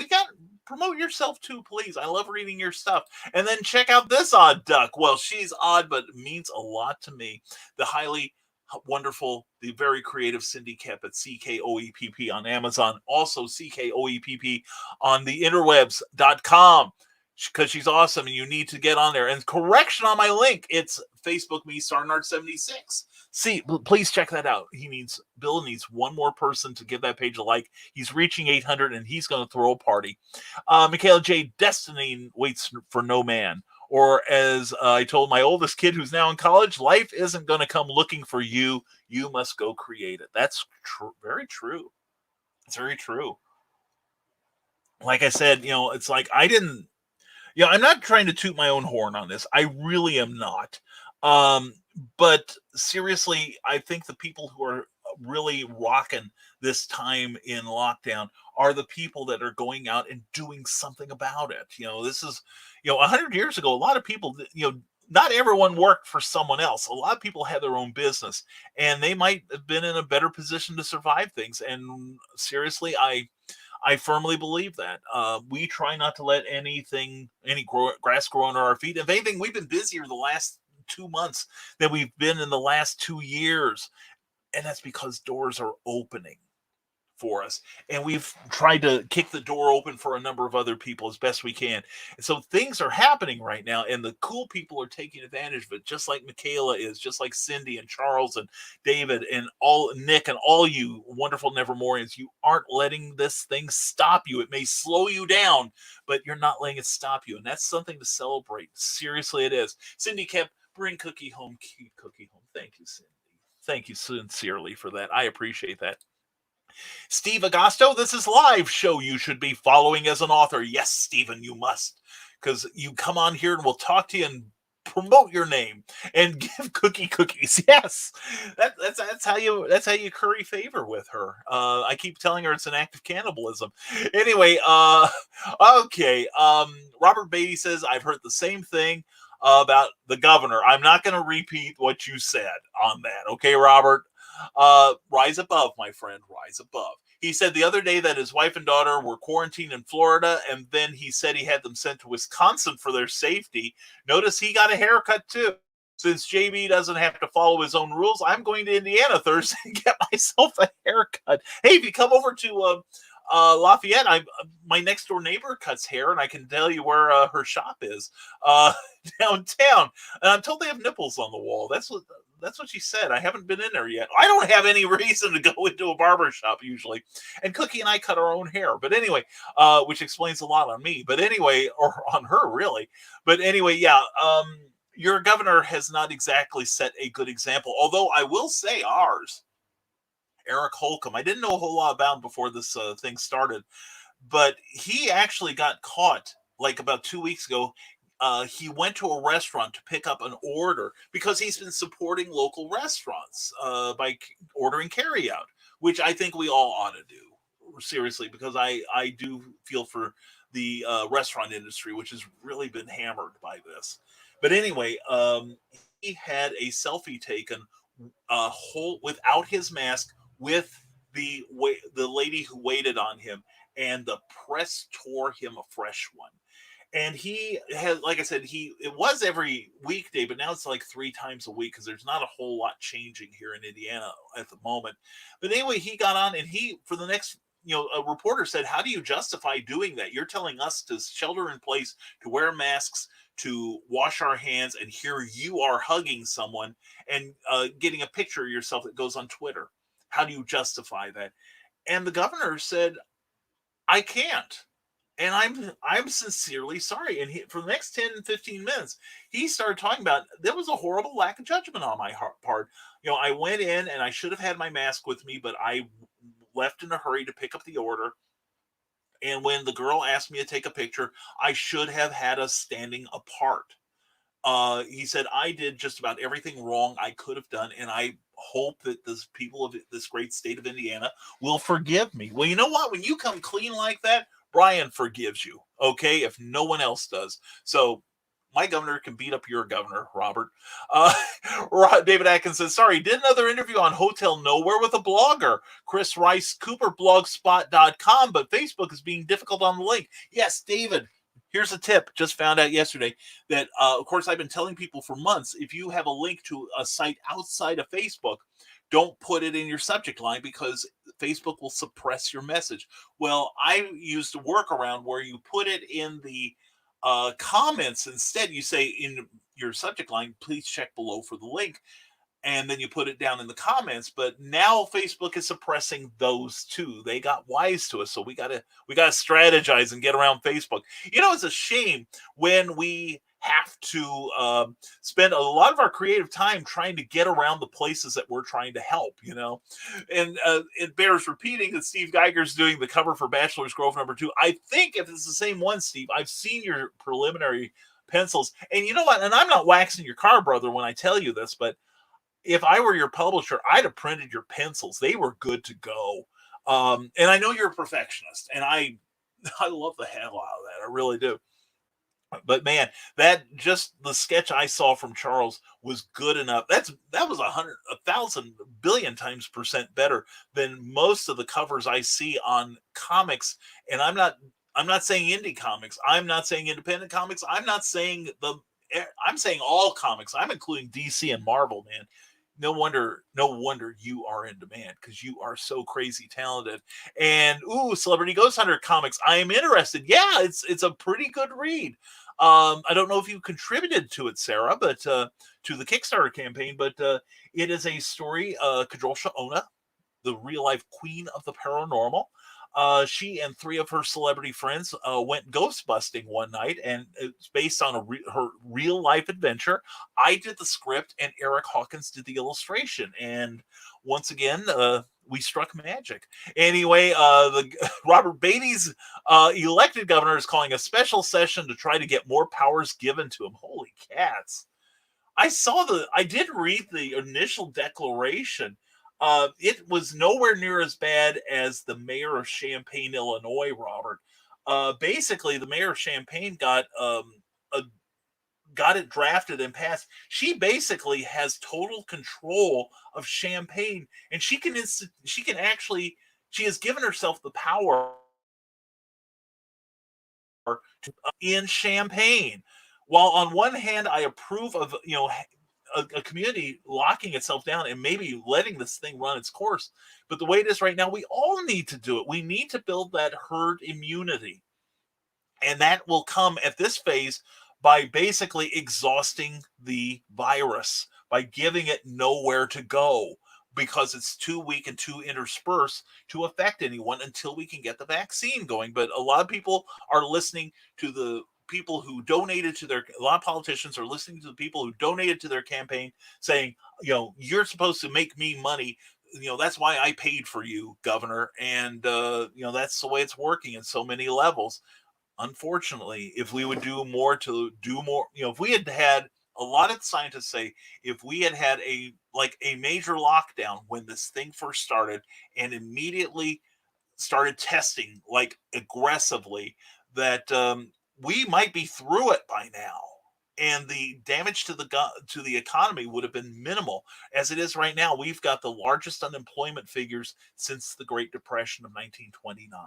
C: Promote yourself too, please. I love reading your stuff. And then check out this odd duck. Well, she's odd, but means a lot to me. The highly wonderful, the very creative Cindy Kep at CKOEPP on Amazon. Also CKOEPP on the interwebs.com, because she's awesome and you need to get on there. And correction on my link, it's Facebook me, Starnart76. See, please check that out. Bill needs 1 more person to give that page a like. He's reaching 800 and he's going to throw a party. Michaela J. Destiny waits for no man. Or as I told my oldest kid who's now in college, life isn't going to come looking for you. You must go create it. That's very true. It's very true. Like I said, it's like I didn't, Yeah, I'm not trying to toot my own horn on this. I really am not. Um, but seriously, I think the people who are really rocking this time in lockdown are the people that are going out and doing something about it. This is, 100 years ago, a lot of people, not everyone worked for someone else. A lot of people had their own business, and they might have been in a better position to survive things. And seriously, I firmly believe that. We try not to let any grass grow under our feet. If anything, we've been busier the last 2 months than we've been in the last 2 years. And that's because doors are opening for us. And we've tried to kick the door open for a number of other people as best we can. And so things are happening right now, and the cool people are taking advantage of it, just like Michaela is, just like Cindy and Charles and David and all Nick and all you wonderful Nevermorians. You aren't letting this thing stop you. It may slow you down, but you're not letting it stop you. And that's something to celebrate. Seriously, it is. Cindy kept bring Cookie home, keep Cookie home. Thank you, Cindy. Thank you sincerely for that. I appreciate that. Steve Agosto, this is live show you should be following as an author. Yes, Stephen, you must, because you come on here and we'll talk to you and promote your name and give Cookie cookies. Yes, that's how you curry favor with her. I keep telling her it's an act of cannibalism. Anyway, okay. Robert Beatty says I've heard the same thing about the governor. I'm not going to repeat what you said on that. Okay, Robert. Rise above, my friend, rise above. He said the other day that his wife and daughter were quarantined in Florida, and then he said he had them sent to Wisconsin for their safety. Notice he got a haircut too. Since JB doesn't have to follow his own rules, I'm going to Indiana Thursday and get myself a haircut. Hey, if you come over to Lafayette, my next door neighbor cuts hair, and I can tell you where her shop is downtown. And I'm told they have nipples on the wall. That's what she said. I haven't been in there yet. I don't have any reason to go into a barber shop usually. And Cookie and I cut our own hair. But anyway, which explains a lot on me. But anyway, or on her really. But anyway, yeah. Your governor has not exactly set a good example. Although I will say ours, Eric Holcomb, I didn't know a whole lot about him before this thing started, but he actually got caught like about 2 weeks ago. He went to a restaurant to pick up an order because he's been supporting local restaurants by ordering carryout, which I think we all ought to do, seriously, because I do feel for the restaurant industry, which has really been hammered by this. But anyway, he had a selfie taken whole without his mask with the lady who waited on him, and the press tore him a fresh one. And he has, like I said, it was every weekday, but now it's like 3 times a week because there's not a whole lot changing here in Indiana at the moment. But anyway, he got on, and for the next, a reporter said, how do you justify doing that? You're telling us to shelter in place, to wear masks, to wash our hands, and here you are hugging someone and getting a picture of yourself that goes on Twitter. How do you justify that? And the governor said, I can't. And I'm sincerely sorry. And for the next 10, 15 minutes, he started talking about there was a horrible lack of judgment on my part. I went in and I should have had my mask with me, but I left in a hurry to pick up the order. And when the girl asked me to take a picture, I should have had us standing apart. He said, I did just about everything wrong I could have done, and I hope that the people of this great state of Indiana will forgive me. Well, you know what? When you come clean like that, Brian forgives you, okay, if no one else does. So my governor can beat up your governor, Robert. David Atkins says, sorry, did another interview on Hotel Nowhere with a blogger, Chris Rice Cooper, blogspot.com, but Facebook is being difficult on the link. Yes, David, here's a tip. Just found out yesterday that, of course, I've been telling people for months, if you have a link to a site outside of Facebook, don't put it in your subject line because Facebook will suppress your message. Well, I used a workaround where you put it in the comments. Instead, you say in your subject line, please check below for the link. And then you put it down in the comments. But now Facebook is suppressing those too. They got wise to us. So we gotta strategize and get around Facebook. It's a shame when we have to spend a lot of our creative time trying to get around the places that we're trying to help, and it bears repeating that Steve Geiger's doing the cover for Bachelor's Grove #2. I think if it's the same one, Steve, I've seen your preliminary pencils, and you know what, and I'm not waxing your car, brother, when I tell you this, but if I were your publisher, I'd have printed your pencils. They were good to go. And I know you're a perfectionist, and I love the hell out of that. I really do. But man, that just the sketch I saw from Charles was good enough. That was 1,000 billion times percent better than most of the covers I see on comics. And I'm not saying indie comics. I'm not saying independent comics. I'm saying all comics. I'm including DC and Marvel, man. No wonder you are in demand, because you are so crazy talented. And Celebrity Ghost Hunter comics, I am interested. Yeah, it's a pretty good read. I don't know if you contributed to it, Sarah, but to the Kickstarter campaign, but it is a story. Kadrolsha Ona, the real life queen of the paranormal. She and 3 of her celebrity friends went ghost busting one night, and it's based on her real life adventure. I did the script, and Eric Hawkins did the illustration. And once again, we struck magic. Anyway, the Robert Beatty's elected governor is calling a special session to try to get more powers given to him. Holy cats! I did read the initial declaration. It was nowhere near as bad as the mayor of Champaign, Illinois, Robert. Basically, the mayor of Champaign got it drafted and passed. She basically has total control of Champaign, and she has given herself the power to, in Champaign. While on one hand, I approve of a community locking itself down and maybe letting this thing run its course. But the way it is right now, we all need to do it. We need to build that herd immunity. And that will come at this phase by basically exhausting the virus, by giving it nowhere to go, because it's too weak and too interspersed to affect anyone until we can get the vaccine going. But a lot of people are listening to the people who donated to a lot of politicians are listening to the people who donated to their campaign, saying, you're supposed to make me money. That's why I paid for you, Governor. And, that's the way it's working in so many levels. Unfortunately, if we would do more, if we had a lot of scientists say, if we had a major lockdown when this thing first started and immediately started testing aggressively, that we might be through it by now, and the damage to the economy would have been minimal. As it is right now, we've got the largest unemployment figures since the Great Depression of 1929.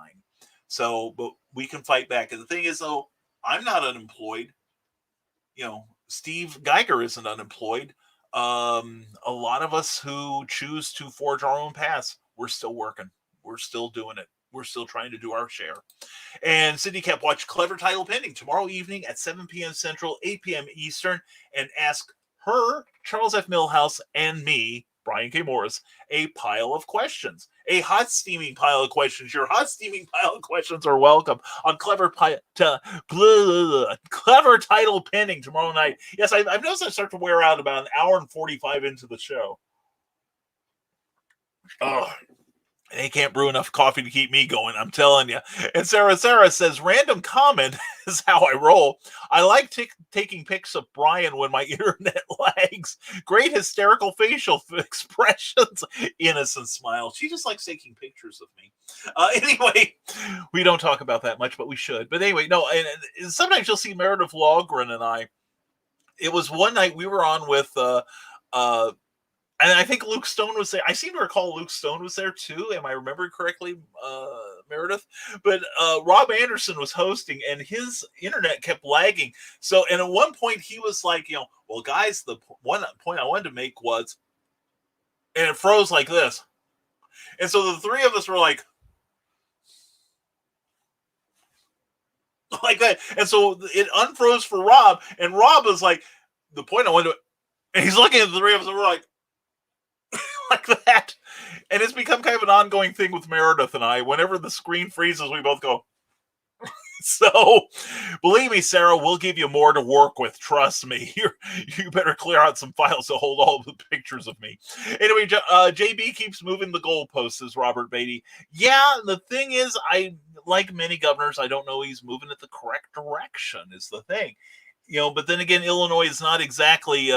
C: So, but we can fight back. And the thing is, though, I'm not unemployed. Steve Geiger isn't unemployed. A lot of us who choose to forge our own paths, we're still working. We're still doing it. We're still trying to do our share. And Cindy Cap, watch Clever Title Pending tomorrow evening at 7 p.m. Central, 8 p.m. Eastern, and ask her, Charles F. Millhouse, and me, Brian K. Morris, a pile of questions. A hot steaming pile of questions. Your hot steaming pile of questions are welcome on Clever Title Pending tomorrow night. Yes, I've noticed I start to wear out about an hour and 45 into the show. Oh, they can't brew enough coffee to keep me going, I'm telling you. And Sarah says, random comment is how I roll. I like taking pics of Brian when my internet lags. Great hysterical facial expressions. Innocent smile. She just likes taking pictures of me. Anyway, we don't talk about that much, but we should. But anyway, no, and sometimes you'll see Meredith Lawgren and I. It was one night we were on with and I think Luke Stone was there. I seem to recall Luke Stone was there too. Am I remembering correctly, Meredith? But Rob Anderson was hosting, and his internet kept lagging. So, and at one point he was like, well, guys, the one point I wanted to make was, and it froze like this. And so the 3 of us were like that. And so it unfroze for Rob, and Rob was like, the point I wanted to, and he's looking at the 3 of us, and we're like that. And it's become kind of an ongoing thing with Meredith and I. Whenever the screen freezes, we both go So, believe me, Sarah, we'll give you more to work with. Trust me. You better clear out some files to hold all the pictures of me. Anyway, JB keeps moving the goalposts, says Robert Beatty. Yeah, the thing is, like many governors, I don't know he's moving in the correct direction, is the thing. But then again, Illinois is not exactly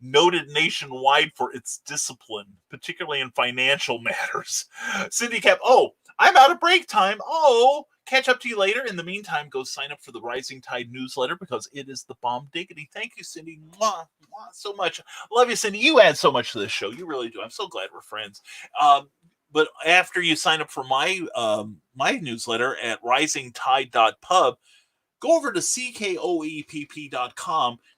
C: noted nationwide for its discipline, particularly in financial matters. Cindy Cap, I'm out of break time. Catch up to you later. In the meantime, go sign up for the Rising Tide newsletter because it is the bomb diggity. Thank you, Cindy. Mwah, mwah, so much. Love you, Cindy. You add so much to this show. You really do. I'm so glad we're friends. But after you sign up for my newsletter at risingtide.pub, go over to ckoepp.com,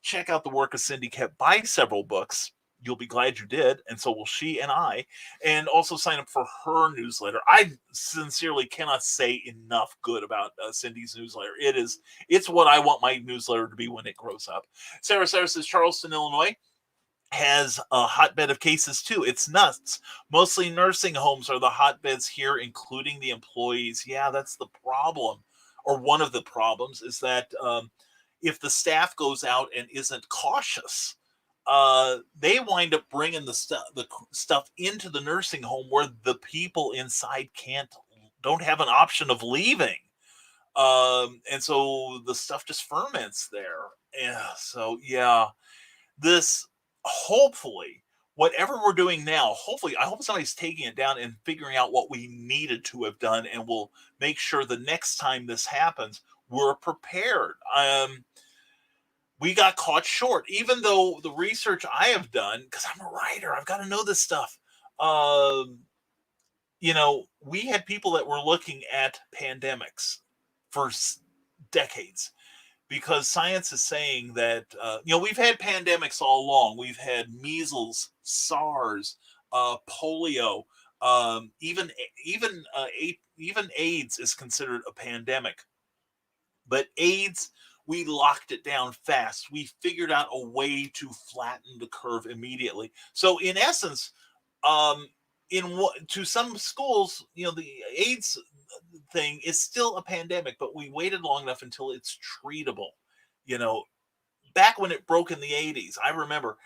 C: check out the work of Cindy Cap, buy several books. You'll be glad you did, and so will she and I. And also sign up for her newsletter. I sincerely cannot say enough good about Cindy's newsletter. It's what I want my newsletter to be when it grows up. Sarah says Charleston, Illinois has a hotbed of cases too. It's nuts. Mostly nursing homes are the hotbeds here, including the employees. Yeah, that's the problem. Or one of the problems is that if the staff goes out and isn't cautious, they wind up bringing the stuff into the nursing home where the people inside don't have an option of leaving. And so the stuff just ferments there. This hopefully, whatever we're doing now, I hope somebody's taking it down and figuring out what we needed to have done, and we'll make sure the next time this happens, we're prepared. We got caught short, even though the research I have done, because I'm a writer, I've got to know this stuff. We had people that were looking at pandemics for decades, because science is saying that, we've had pandemics all along. We've had measles, SARS, polio, even AIDS is considered a pandemic. But AIDS, we locked it down fast. We figured out a way to flatten the curve immediately. So in essence, to some schools, the AIDS thing is still a pandemic, but we waited long enough until it's treatable. Back when it broke in the 80s, I remember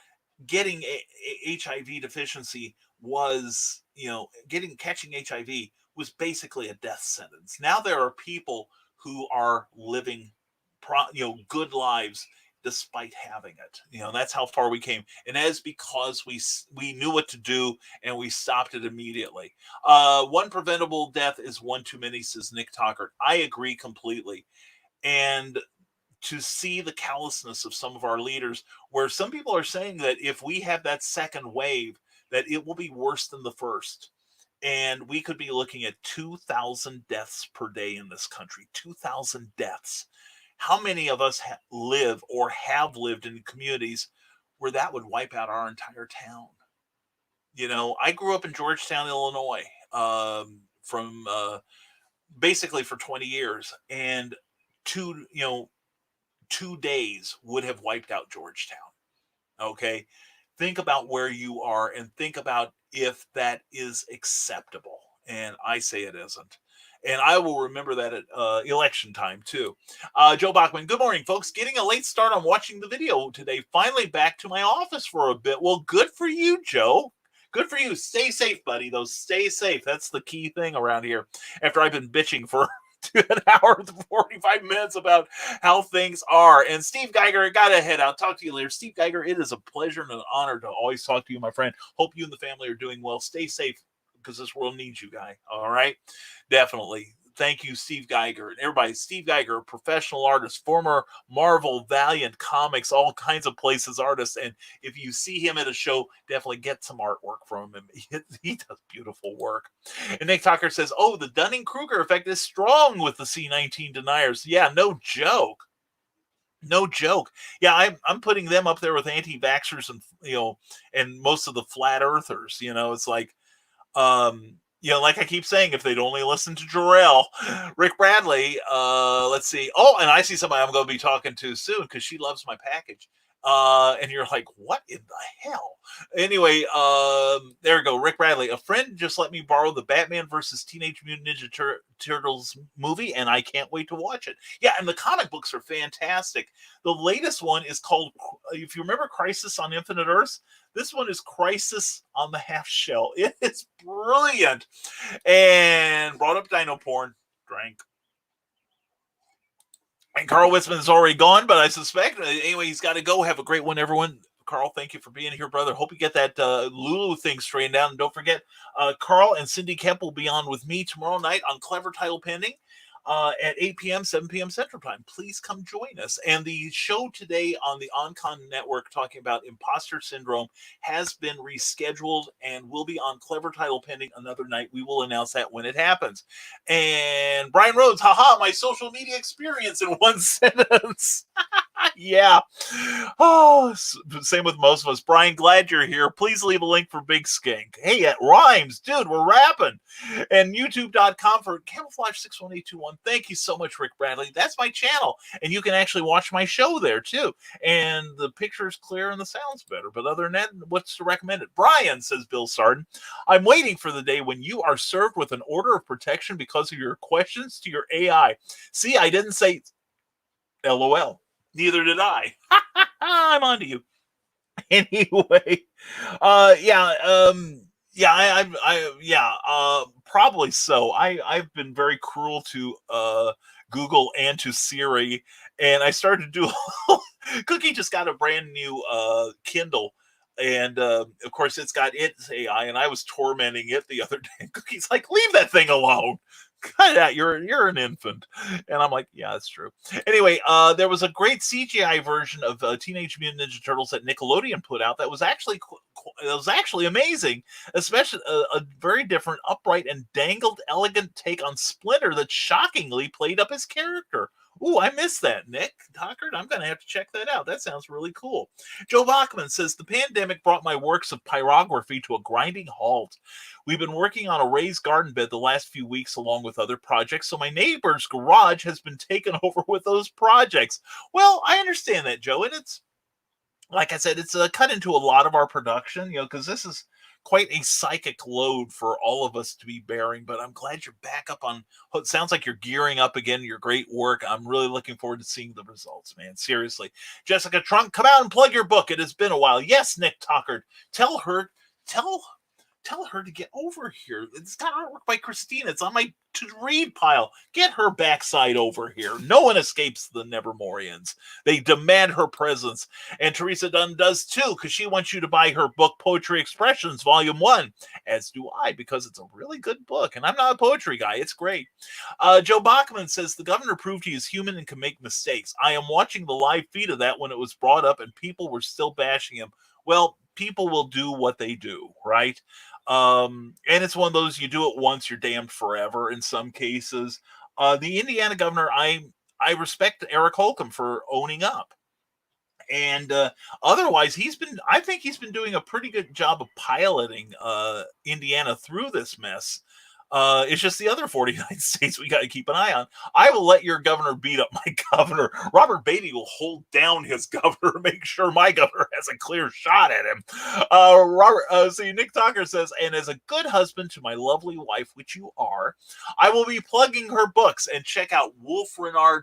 C: getting HIV deficiency was, catching HIV was basically a death sentence. Now there are people who are living good lives despite having it. That's how far we came. And that is because we knew what to do and we stopped it immediately. One preventable death is one too many, says Nick Tockert. I agree completely. And to see the callousness of some of our leaders, where some people are saying that if we have that second wave, that it will be worse than the first. And we could be looking at 2,000 deaths per day in this country. 2,000 deaths. How many of us live or have lived in communities where that would wipe out our entire town? I grew up in Georgetown, Illinois, from basically for 20 years, and 2 days would have wiped out Georgetown. Okay. Think about where you are and think about if that is acceptable. And I say it isn't. And I will remember that at election time, too. Joe Bachman, good morning, folks. Getting a late start on watching the video today. Finally back to my office for a bit. Well, good for you, Joe. Good for you. Stay safe, buddy, though. Stay safe. That's the key thing around here. After I've been bitching for an hour and 45 minutes about how things are. And Steve Geiger, I got to head out. Talk to you later. Steve Geiger, it is a pleasure and an honor to always talk to you, my friend. Hope you and the family are doing well. Stay safe, because this world needs you, guy. All right? Definitely. Thank you, Steve Geiger. And everybody, Steve Geiger, a professional artist, former Marvel, Valiant Comics, all kinds of places artist. And if you see him at a show, definitely get some artwork from him. He does beautiful work. And Nick Tucker says, the Dunning-Kruger effect is strong with the C-19 deniers. Yeah, no joke. No joke. Yeah, I'm putting them up there with anti-vaxxers and, and most of the flat earthers. It's like, like I keep saying, if they'd only listen to Jarrell. Rick Bradley, let's see. And I see somebody I'm going to be talking to soon because she loves my package. And you're like, what in the hell? Anyway, there we go. Rick Bradley, a friend just let me borrow the Batman versus Teenage Mutant Ninja Turtles movie, and I can't wait to watch it. Yeah, and the comic books are fantastic. The latest one is called, if you remember Crisis on Infinite Earths, this one is Crisis on the Half Shell. It is brilliant. And brought up Dino Porn, drank. And Carl Witzman is already gone, but I suspect, anyway, he's got to go. Have a great one, everyone. Carl, thank you for being here, brother. Hope you get that Lulu thing straightened out. And don't forget, Carl and Cindy Kemp will be on with me tomorrow night on Clever Title Pending at 8 p.m., 7 p.m. Central Time. Please come join us. And the show today on the OnCon Network talking about imposter syndrome has been rescheduled and will be on Clever Title Pending another night. We will announce that when it happens. And Brian Rhodes, haha, my social media experience in one sentence. Yeah. Oh, same with most of us. Brian, glad you're here. Please leave a link for Big Skink. Hey, it rhymes. Dude, we're rapping. And youtube.com for Camouflage 61821. Thank you so much, Rick Bradley. That's my channel. And you can actually watch my show there, too. And the picture's clear and the sound's better. But other than that, what's to recommend it? Brian, says Bill Sarden, I'm waiting for the day when you are served with an order of protection because of your questions to your AI. See, I didn't say LOL. Neither did I. I'm on to you. Anyway, probably so. I've been very cruel to Google and to Siri, and I started to do. Cookie just got a brand new Kindle. And of course, it's got its AI, and I was tormenting it the other day. Cookie's like, "Leave that thing alone. Cut it out. You're an infant." And I'm like, "Yeah, that's true." Anyway, there was a great CGI version of Teenage Mutant Ninja Turtles that Nickelodeon put out that was actually amazing, especially a very different, upright, and dangled, elegant take on Splinter that shockingly played up his character. Ooh, I missed that, Nick Tuckard. I'm going to have to check that out. That sounds really cool. Joe Bachman says, the pandemic brought my works of pyrography to a grinding halt. We've been working on a raised garden bed the last few weeks along with other projects, so my neighbor's garage has been taken over with those projects. Well, I understand that, Joe, and it's, like I said, it's cut into a lot of our production, because this is quite a psychic load for all of us to be bearing, but I'm glad you're back up on. It sounds like you're gearing up again. Your great work. I'm really looking forward to seeing the results, man. Seriously. Jessica Trunk, come out and plug your book. It has been a while. Yes, Nick Tuckard. Tell her to get over here. It's got artwork by Christina. It's on my to-read pile. Get her backside over here. No one escapes the Nevermorians. They demand her presence. And Teresa Dunn does too, because she wants you to buy her book, Poetry Expressions, Volume 1. As do I, because it's a really good book. And I'm not a poetry guy. It's great. Joe Bachman says, the governor proved he is human and can make mistakes. I am watching the live feed of that when it was brought up and people were still bashing him. Well, people will do what they do, right? And it's one of those, you do it once, you're damned forever in some cases. The Indiana governor, I respect Eric Holcomb for owning up. And otherwise, I think he's been doing a pretty good job of piloting Indiana through this mess. It's just the other 49 states we got to keep an eye on. I will let your governor beat up my governor. Robert Beatty will hold down his governor, make sure my governor has a clear shot at him. See, Nick Tucker says, and as a good husband to my lovely wife, which you are, I will be plugging her books and check out Wolfpack.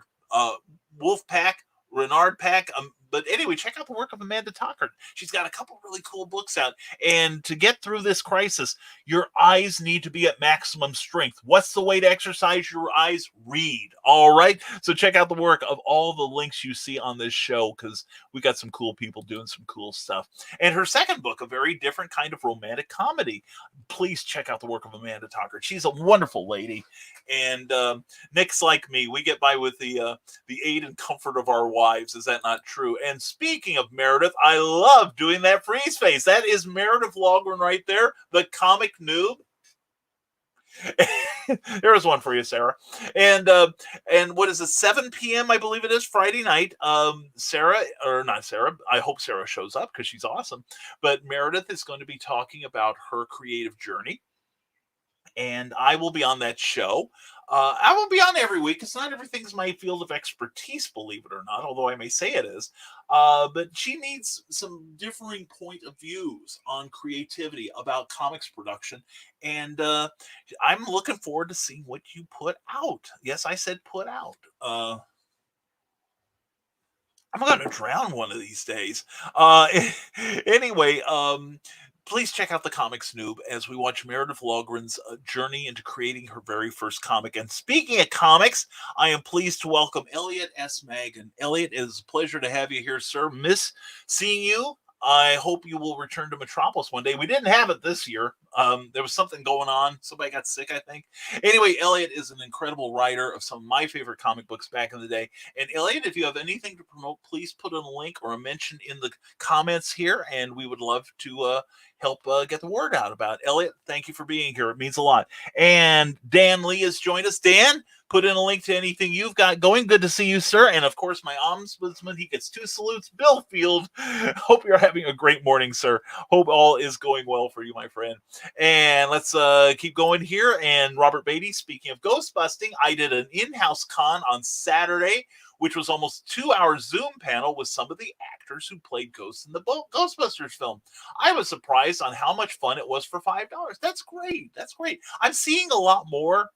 C: But anyway, check out the work of Amanda Tuckard. She's got a couple really cool books out. And to get through this crisis, your eyes need to be at maximum strength. What's the way to exercise your eyes? Read. All right. So check out the work of all the links you see on this show, because we got some cool people doing some cool stuff. And her second book, a very different kind of romantic comedy. Please check out the work of Amanda Tuckard. She's a wonderful lady. And Nick's like me. We get by with the aid and comfort of our wives. Is that not true? And speaking of Meredith, I love doing that freeze face. That is Meredith Logren right there, the comic noob. There's one for you, Sarah. And what is it, 7 p.m. I believe it is, Friday night. Sarah, or not Sarah, I hope Sarah shows up because she's awesome. But Meredith is going to be talking about her creative journey. and I will be on that show. I will be on every week because not everything's my field of expertise, believe it or not, although I may say it is. But she needs some differing point of views on creativity about comics production. And I'm looking forward to seeing what you put out. Yes, I said put out. I'm going to drown one of these days. Uh, anyway, please check out the Comics Noob as we watch Meredith Logren's journey into creating her very first comic. And speaking of comics, I am pleased to welcome Elliot S. Magan. Elliot, it is a pleasure to have you here, sir. Miss seeing you. I hope you will return to Metropolis one day. We didn't have it this year. There was something going on. Somebody got sick, I think. Anyway, Elliot is an incredible writer of some of my favorite comic books back in the day. And Elliot, if you have anything to promote, please put in a link or a mention in the comments here, and we would love to help get the word out about it. Elliot, thank you for being here. It means a lot. And Dan Lee has joined us. Dan, put in a link to anything you've got going. Good to see you, sir. And of course, my ombudsman, he gets 2 salutes. Bill Field, hope you're having a great morning, sir. Hope all is going well for you, my friend. And let's keep going here. And Robert Beatty, speaking of ghost busting, I did an in-house con on Saturday, which was almost 2-hour Zoom panel with some of the actors who played ghosts in the Ghostbusters film. I was surprised on how much fun it was for $5. That's great. That's great. I'm seeing a lot more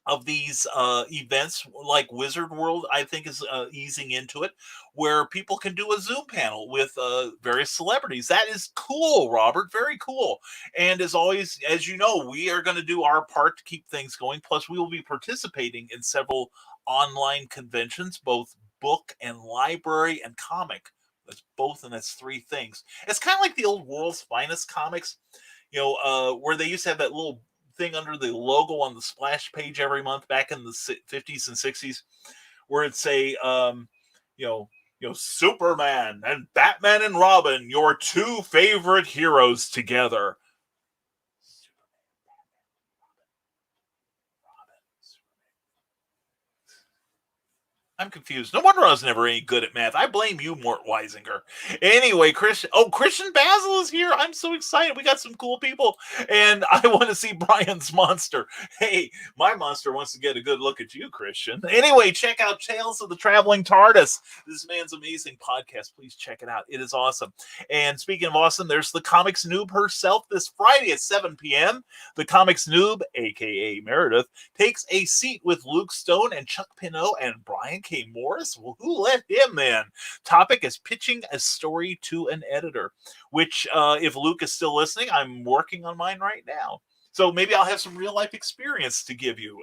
C: of these events, like Wizard World, I think is easing into it, where people can do a Zoom panel with various celebrities. That is cool, Robert. Very cool. And as always, as you know, we are going to do our part to keep things going. Plus, we will be participating in several online conventions, both book and library and comic. That's both, and that's 3 things. It's kind of like the old World's Finest comics, where they used to have that little thing under the logo on the splash page every month back in the 50s and 60s, where it'd say, Superman and Batman and Robin, your 2 favorite heroes together. I'm confused. No wonder I was never any good at math. I blame you, Mort Weisinger. Anyway, Christian Basil is here. I'm so excited. We got some cool people. And I want to see Brian's monster. Hey, my monster wants to get a good look at you, Christian. Anyway, check out Tales of the Traveling TARDIS. This man's amazing podcast. Please check it out. It is awesome. And speaking of awesome, there's the Comics Noob herself this Friday at 7 p.m. The Comics Noob, a.k.a. Meredith, takes a seat with Luke Stone and Chuck Pinot and Brian K. Morris. Well, who let him in? Topic is pitching a story to an editor, which if Luke is still listening, I'm working on mine right now. So maybe I'll have some real life experience to give you.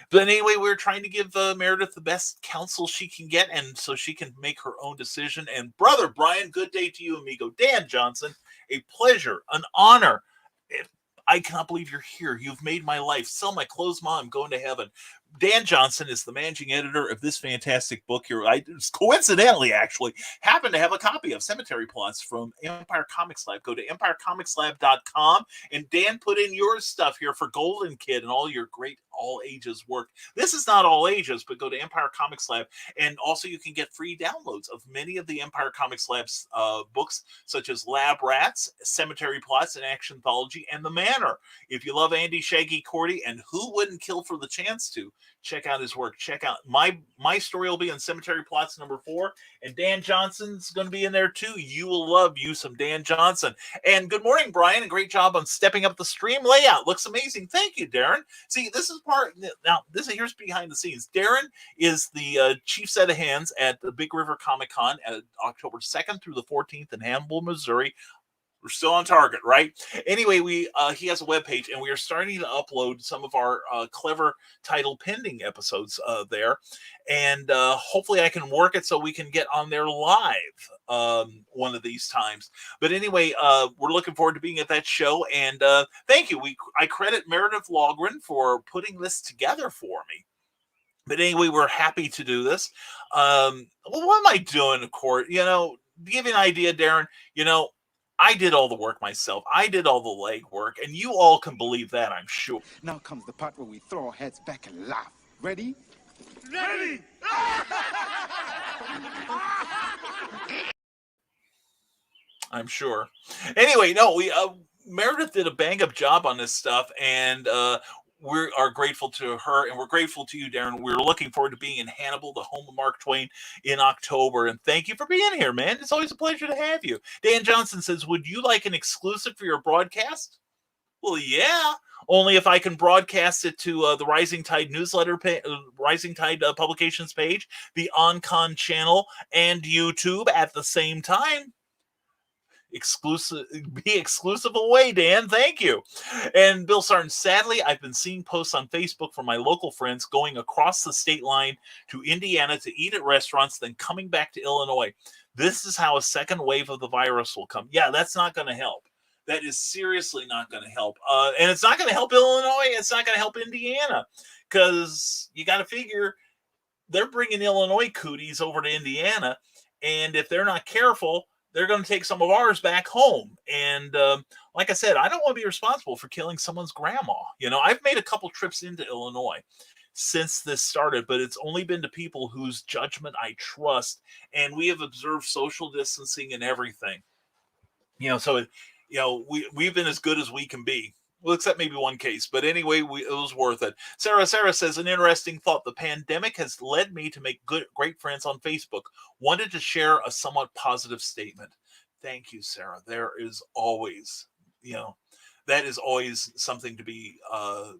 C: But anyway, we're trying to give Meredith the best counsel she can get, and so she can make her own decision. And brother Brian, good day to you, amigo. Dan Johnson, a pleasure, an honor. I cannot believe you're here. You've made my life. Sell my clothes, Mom. I'm going to heaven. Dan Johnson is the managing editor of this fantastic book here. I coincidentally, actually, happen to have a copy of Cemetery Plots from Empire Comics Lab. Go to EmpireComicsLab.com, and Dan put in your stuff here for Golden Kid and all your great all ages work. This is not all ages, but go to Empire Comics Lab, and also you can get free downloads of many of the Empire Comics Lab's books, such as Lab Rats, Cemetery Plots, and Action Anthology, and The Manor. If you love Andy Shaggy Cordy, and who wouldn't kill for the chance to, check out his work. Check out my story will be in Cemetery Plots number 4, and Dan Johnson's going to be in there too. You will love you some Dan Johnson. And good morning, Brian, and great job on stepping up the stream layout. Looks amazing. Thank you, Darren. See, this is here's behind the scenes. Darren is the chief set of hands at the Big River Comic Con at October 2nd through the 14th in Hannibal, Missouri. We're still on target, right? Anyway, he has a webpage, and we are starting to upload some of our clever title pending episodes there. And hopefully I can work it so we can get on there live one of these times. But anyway, we're looking forward to being at that show. And thank you. I credit Meredith Logren for putting this together for me. But anyway, we're happy to do this. What am I doing, of course? To give you an idea, Darren, I did all the work myself. I did all the legwork, and you all can believe that, I'm sure.
D: Now comes the part where we throw our heads back and laugh. Ready?
F: Ready!
C: I'm sure. Anyway, no, Meredith did a bang-up job on this stuff, and we are grateful to her, and we're grateful to you, Darren. We're looking forward to being in Hannibal, the home of Mark Twain, in October. And thank you for being here, man. It's always a pleasure to have you. Dan Johnson says, would you like an exclusive for your broadcast? Well, yeah, only if I can broadcast it to the Rising Tide newsletter, Rising Tide publications page, the OnCon channel, and YouTube at the same time. Be exclusive away, Dan. Thank you. And Bill Sarton, sadly, I've been seeing posts on Facebook from my local friends going across the state line to Indiana to eat at restaurants, then coming back to Illinois. This is how a second wave of the virus will come. Yeah, that's not going to help. That is seriously not going to help. And it's not going to help Illinois. It's not going to help Indiana, because you got to figure they're bringing Illinois cooties over to Indiana. And if they're not careful, they're going to take some of ours back home. And like I said, I don't want to be responsible for killing someone's grandma. You know, I've made a couple trips into Illinois since this started, but it's only been to people whose judgment I trust. And we have observed social distancing and everything. You know, so, we've been as good as we can be. Well, except maybe one case. But anyway, it was worth it. Sarah says, an interesting thought. The pandemic has led me to make great friends on Facebook. Wanted to share a somewhat positive statement. Thank you, Sarah. There is always, that is always something to be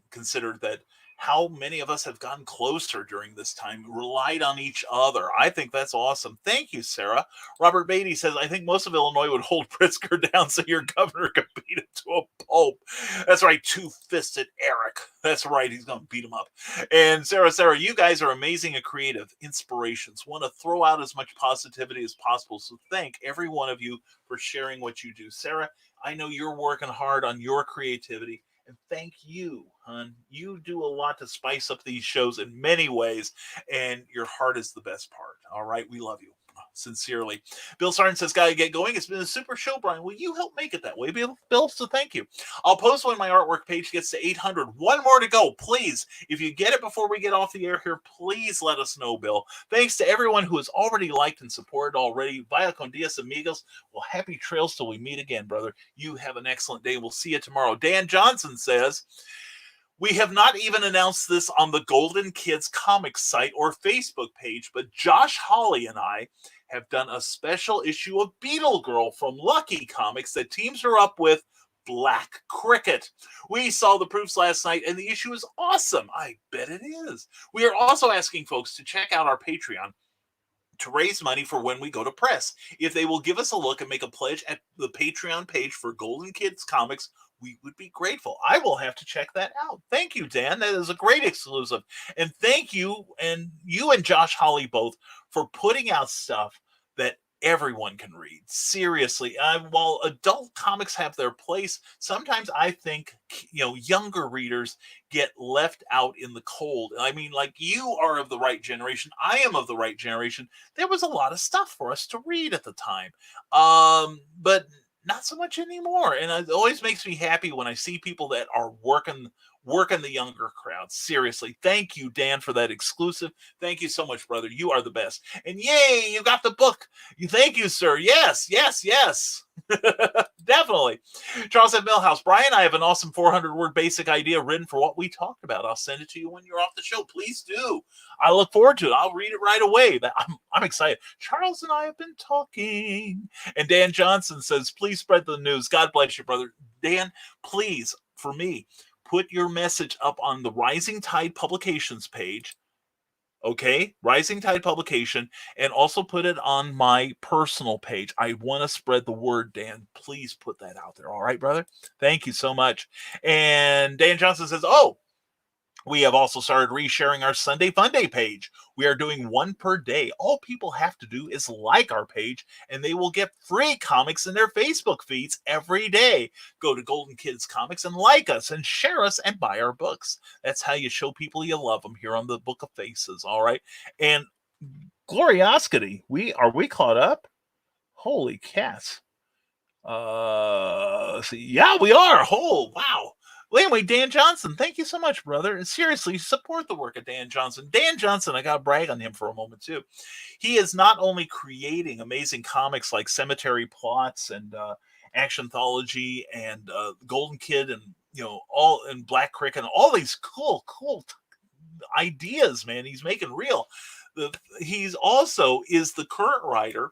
C: considered, that how many of us have gotten closer during this time, relied on each other. I think that's awesome. Thank you, Sarah. Robert Beatty says, I think most of Illinois would hold Pritzker down so your governor could beat him to a pulp. That's right, two-fisted Eric. That's right, he's going to beat him up. And Sarah, you guys are amazing and creative inspirations. Want to throw out as much positivity as possible, so thank every one of you for sharing what you do. Sarah, I know you're working hard on your creativity. And thank you, hon. You do a lot to spice up these shows in many ways, and your heart is the best part. All right, we love you. Sincerely. Bill Sarton says, gotta get going. It's been a super show, Brian. Will you help make it that way, Bill? So thank you. I'll post when my artwork page gets to 800. One more to go, please. If you get it before we get off the air here, please let us know, Bill. Thanks to everyone who has already liked and supported already. Vaya con Dios, amigos. Well, happy trails till we meet again, brother. You have an excellent day. We'll see you tomorrow. Dan Johnson says, we have not even announced this on the Golden Kids Comics site or Facebook page, but Josh Hawley and I have done a special issue of Beetle Girl from Lucky Comics that teams her up with Black Cricket. We saw the proofs last night, and the issue is awesome. I bet it is. We are also asking folks to check out our Patreon to raise money for when we go to press. If they will give us a look and make a pledge at the Patreon page for Golden Kids Comics, we would be grateful. I will have to check that out. Thank you, Dan. That is a great exclusive. And thank you, and Josh Hawley both, for putting out stuff that everyone can read. Seriously, while adult comics have their place, sometimes I think younger readers get left out in the cold. I mean, like, you are of the right generation. I am of the right generation. There was a lot of stuff for us to read at the time, but not so much anymore. And it always makes me happy when I see people that are working the younger crowd. Seriously, thank you, Dan, for that exclusive. Thank you so much, brother. You are the best. And yay, you got the book. Thank you, sir. Yes. Definitely. Charles at Millhouse. Brian, I have an awesome 400-word basic idea written for what we talked about. I'll send it to you when you're off the show. Please do. I look forward to it. I'll read it right away. I'm excited. Charles and I have been talking. And Dan Johnson says, please spread the news. God bless you, brother. Dan, please, for me, put your message up on the Rising Tide Publications page. Okay, Rising Tide Publication, and also put it on my personal page. I want to spread the word, Dan. Please put that out there. All right, brother? Thank you so much. And Dan Johnson says, we have also started resharing our Sunday Fun Day page. We are doing one per day. All people have to do is like our page, and they will get free comics in their Facebook feeds every day. Go to Golden Kids Comics and like us and share us and buy our books. That's how you show people you love them here on the Book of Faces, all right? And Gloriosity, are we caught up? Holy cats. Yeah, we are. Oh, wow. Well, anyway, Dan Johnson, thank you so much, brother. And seriously, support the work of Dan Johnson. Dan Johnson, I got to brag on him for a moment, too. He is not only creating amazing comics like Cemetery Plots and Actionthology and Golden Kid and all and Black Cricket and all these cool ideas, man. He's making real. He's also is the current writer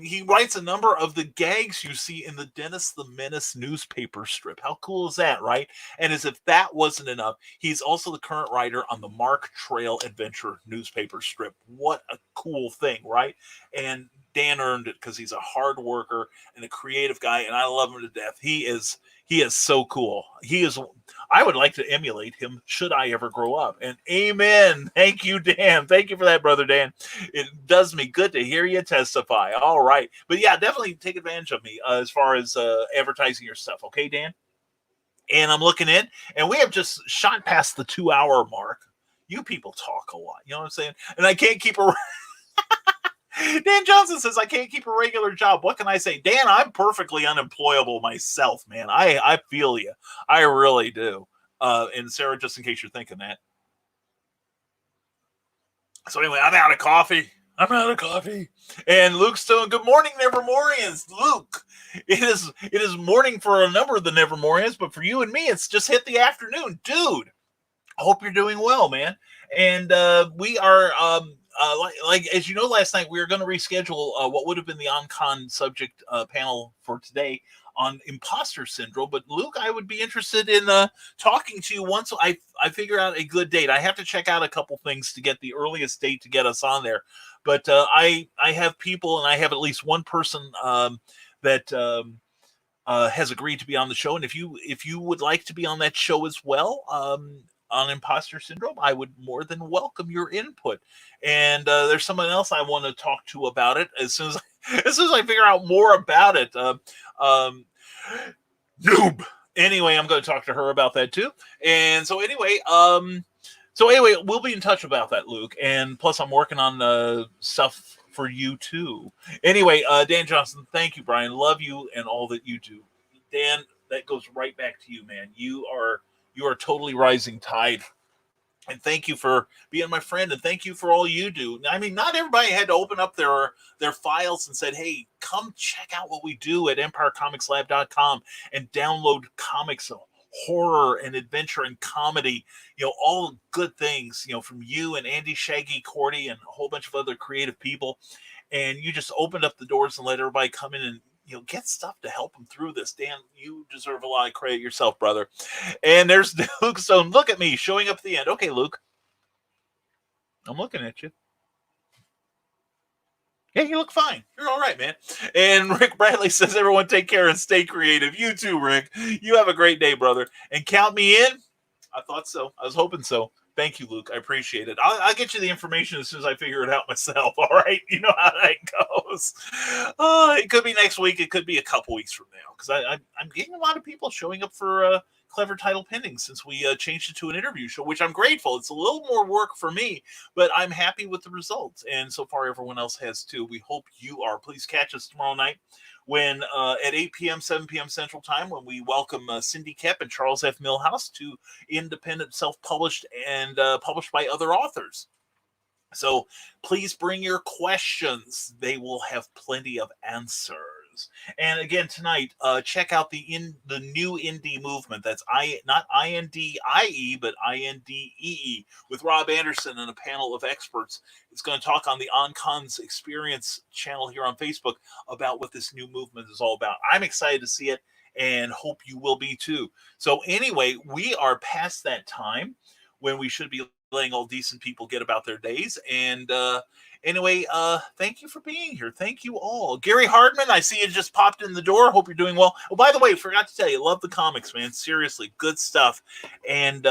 C: he writes a number of the gags you see in the Dennis the Menace newspaper strip. How cool is that, right? And as if that wasn't enough, he's also the current writer on the Mark Trail Adventure newspaper strip. What a cool thing, right? And Dan earned it because he's a hard worker and a creative guy, and I love him to death. He is so cool. I would like to emulate him should I ever grow up. And amen. Thank you, Dan. Thank you for that, brother Dan. It does me good to hear you testify. All right. But yeah, definitely take advantage of me as far as advertising your stuff. Okay, Dan? And I'm looking in, and we have just shot past the 2-hour mark. You people talk a lot. You know what I'm saying? And I can't keep a... Dan Johnson says, I can't keep a regular job. What can I say? Dan, I'm perfectly unemployable myself, man. I feel you. I really do. And Sarah, just in case you're thinking that. So anyway, I'm out of coffee. And Luke Stone, good morning, Nevermorians. Luke, it is morning for a number of the Nevermorians, but for you and me, it's just hit the afternoon. Dude, I hope you're doing well, man. And we are... like as you know, last night we were going to reschedule what would have been the on-con subject panel for today on imposter syndrome. But Luke, I would be interested in talking to you once I figure out a good date. I have to check out a couple things to get the earliest date to get us on there. But I have people, and I have at least one person that has agreed to be on the show. And if you would like to be on that show as well, on imposter syndrome, I would more than welcome your input. And there's someone else I want to talk to about it as soon as I figure out more about it. Noob. Anyway, I'm going to talk to her about that too. And so anyway, we'll be in touch about that, Luke. And plus, I'm working on stuff for you too. Anyway, Dan Johnson, thank you, Brian. Love you and all that you do. Dan, that goes right back to you, man. You are totally rising tide. And thank you for being my friend, and thank you for all you do. I mean, not everybody had to open up their files and said, hey, come check out what we do at EmpireComicsLab.com and download comics, horror and adventure and comedy, all good things, from you and Andy, Shaggy, Cordy, and a whole bunch of other creative people. And you just opened up the doors and let everybody come in and get stuff to help them through this. Dan, you deserve a lot of credit yourself, brother. And there's Luke Stone. Look at me showing up at the end. Okay, Luke. I'm looking at you. Yeah, you look fine. You're all right, man. And Rick Bradley says, everyone take care and stay creative. You too, Rick. You have a great day, brother. And count me in. I thought so. I was hoping so. Thank you, Luke. I appreciate it. I'll get you the information as soon as I figure it out myself. All right? You know how that goes. It could be next week. It could be a couple weeks from now. Because I'm getting a lot of people showing up for Clever Title Pending since we changed it to an interview show, which I'm grateful. It's a little more work for me, but I'm happy with the results. And so far, everyone else has too. We hope you are. Please catch us tomorrow night when at 8 p.m., 7 p.m. Central Time, when we welcome Cindy Kep and Charles F. Milhouse to independent, self-published, and published by other authors. So please bring your questions. They will have plenty of answers. And again, tonight, check out the new indie movement. That's not INDIE, but INDEE, with Rob Anderson and a panel of experts. It's going to talk on the OnCons Experience channel here on Facebook about what this new movement is all about. I'm excited to see it and hope you will be too. So anyway, we are past that time when we should be letting all decent people get about their days. And anyway, thank you for being here. Thank you all. Gary Hardman, I see you just popped in the door. Hope you're doing well. Oh, by the way, forgot to tell you, love the comics, man. Seriously, good stuff. And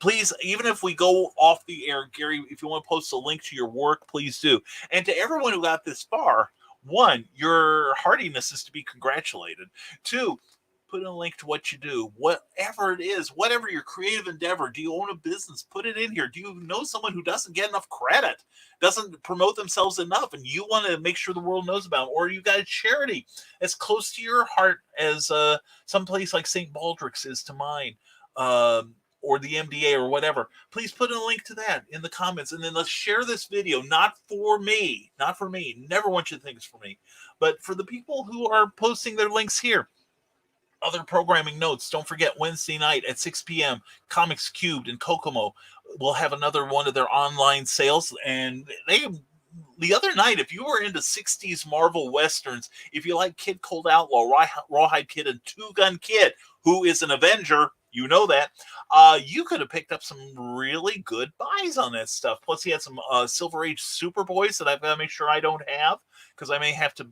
C: please, even if we go off the air, Gary, if you want to post a link to your work, please do. And to everyone who got this far, 1, your hardiness is to be congratulated. 2, put in a link to what you do, whatever it is, whatever your creative endeavor. Do you own a business? Put it in here. Do you know someone who doesn't get enough credit, doesn't promote themselves enough, and you want to make sure the world knows about them? Or you got a charity that's close to your heart as some place like St. Baldrick's is to mine, or the MDA or whatever, please put a link to that in the comments. And then let's share this video, not for me. Never want you to think it's for me, but for the people who are posting their links here. Other programming notes. Don't forget Wednesday night at 6 p.m. Comics Cubed in Kokomo will have another one of their online sales. And the other night, if you were into 60s Marvel Westerns, if you like Kid Cold Outlaw, Rawhide Kid, and Two Gun Kid, who is an Avenger, you know that, you could have picked up some really good buys on that stuff. Plus, he had some Silver Age Superboys that I've got to make sure I don't have, because I may have to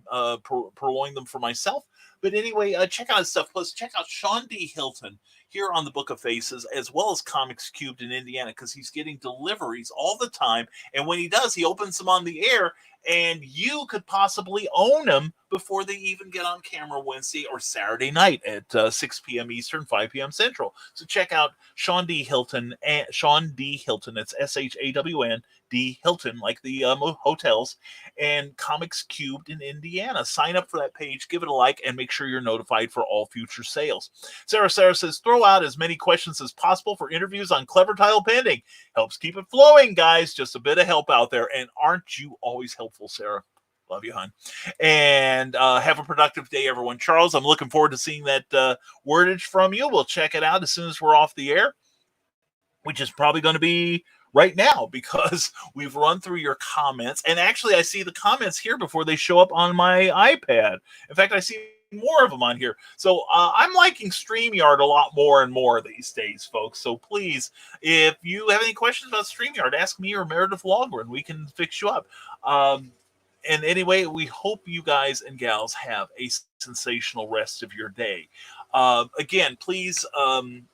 C: purloin them for myself. But anyway, check out his stuff. Plus, check out Sean D. Hilton here on the Book of Faces, as well as Comics Cubed in Indiana, because he's getting deliveries all the time. And when he does, he opens them on the air, and you could possibly own them before they even get on camera Wednesday or Saturday night at 6 p.m. Eastern, 5 p.m. Central. So check out Sean D. Hilton. Sean D. Hilton. It's SHAWN D. Hilton, like the hotels, and Comics Cubed in Indiana. Sign up for that page, give it a like, and make sure you're notified for all future sales. Sarah says, throw out as many questions as possible for interviews on Clever Title Pending. Helps keep it flowing, guys. Just a bit of help out there. And aren't you always helpful, Sarah? Love you, hon. And have a productive day, everyone. Charles, I'm looking forward to seeing that wordage from you. We'll check it out as soon as we're off the air, which is probably going to be right now, because we've run through your comments. And actually, I see the comments here before they show up on my iPad. In fact, I see more of them on here. So I'm liking StreamYard a lot more and more these days, folks. So please, if you have any questions about StreamYard, ask me or Meredith Logren. We can fix you up. And anyway, we hope you guys and gals have a sensational rest of your day. Again, please,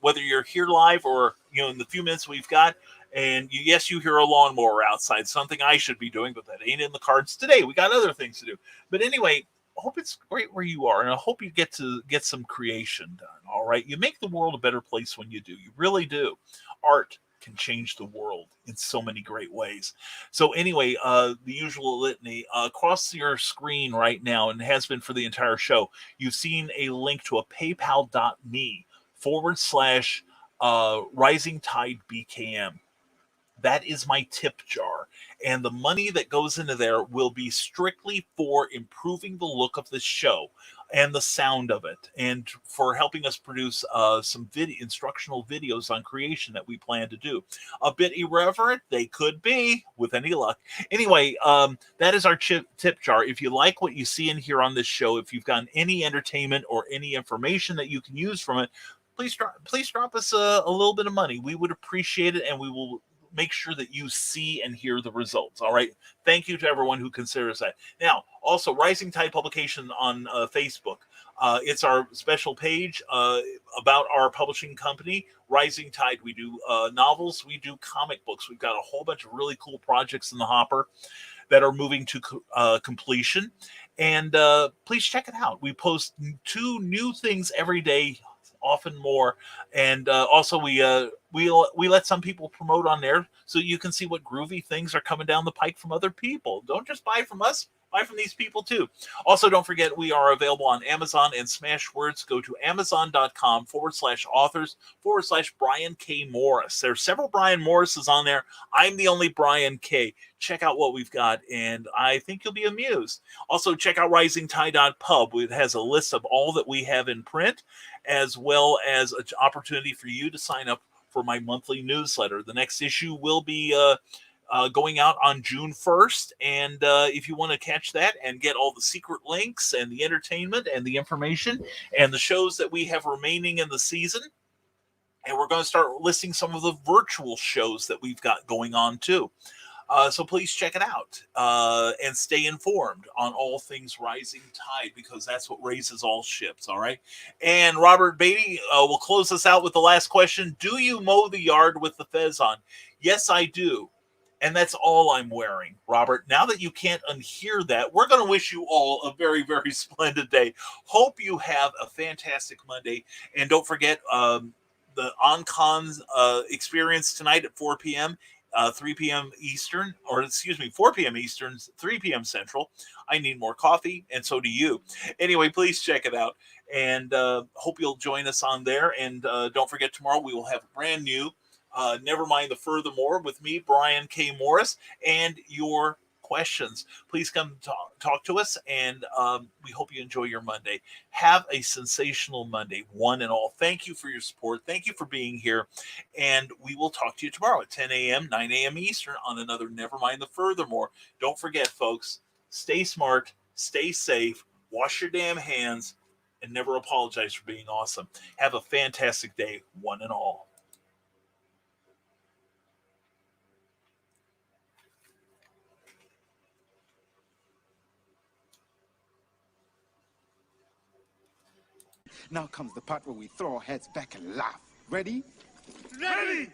C: whether you're here live or in the few minutes we've got, and yes, you hear a lawnmower outside, something I should be doing, but that ain't in the cards today. We got other things to do. But anyway, I hope it's great where you are, and I hope you get to get some creation done. All right, you make the world a better place when you do. You really do. Art can change the world in so many great ways. So anyway, the usual litany across your screen right now, and has been for the entire show, you've seen a link to a paypal.me/Rising Tide BKM. That is my tip jar. And the money that goes into there will be strictly for improving the look of the show and the sound of it, and for helping us produce some instructional videos on creation that we plan to do. A bit irreverent, they could be, with any luck. Anyway, that is our tip jar. If you like what you see in here on this show, if you've gotten any entertainment or any information that you can use from it, please drop us a little bit of money. We would appreciate it, and we will make sure that you see and hear the results. All right. Thank you to everyone who considers that. Now, also Rising Tide Publication on Facebook. It's our special page about our publishing company, Rising Tide. We do novels. We do comic books. We've got a whole bunch of really cool projects in the hopper that are moving to completion. And please check it out. We post 2 new things every day, often more, and also we let some people promote on there, so you can see what groovy things are coming down the pike from other people. Don't just buy from us, buy from these people too. Also, don't forget we are available on Amazon and Smashwords. Go to amazon.com/authors/Brian K. Morris. There's several Brian Morrises on there. I'm the only Brian K. Check out what we've got, and I think you'll be amused. Also, check out risingtide.pub. It has a list of all that we have in print, as well as an opportunity for you to sign up for my monthly newsletter. The next issue will be going out on June 1st, and if you want to catch that and get all the secret links and the entertainment and the information and the shows that we have remaining in the season, and we're going to start listing some of the virtual shows that we've got going on too. So please check it out and stay informed on all things Rising Tide, because that's what raises all ships. All right. And Robert Beatty will close us out with the last question. Do you mow the yard with the fez on? Yes, I do. And that's all I'm wearing, Robert. Now that you can't unhear that, we're going to wish you all a very, very splendid day. Hope you have a fantastic Monday. And don't forget the OnCon experience tonight at 4 p.m. 3 p.m. Eastern, or excuse me, 4 p.m. Eastern, 3 p.m. Central. I need more coffee, and so do you. Anyway, please check it out, and hope you'll join us on there. And don't forget, tomorrow we will have a brand new Nevermind the Furthermore with me, Brian K. Morris, and your questions. Please come talk to us, and we hope you enjoy your Monday. Have a sensational Monday, one and all. Thank you for your support. Thank you for being here, and we will talk to you tomorrow at 10 a.m., 9 a.m. Eastern on another Nevermind the Furthermore. Don't forget, folks, stay smart, stay safe, wash your damn hands, and never apologize for being awesome. Have a fantastic day, one and all.
D: Now comes the part where we throw our heads back and laugh. Ready?
F: Ready!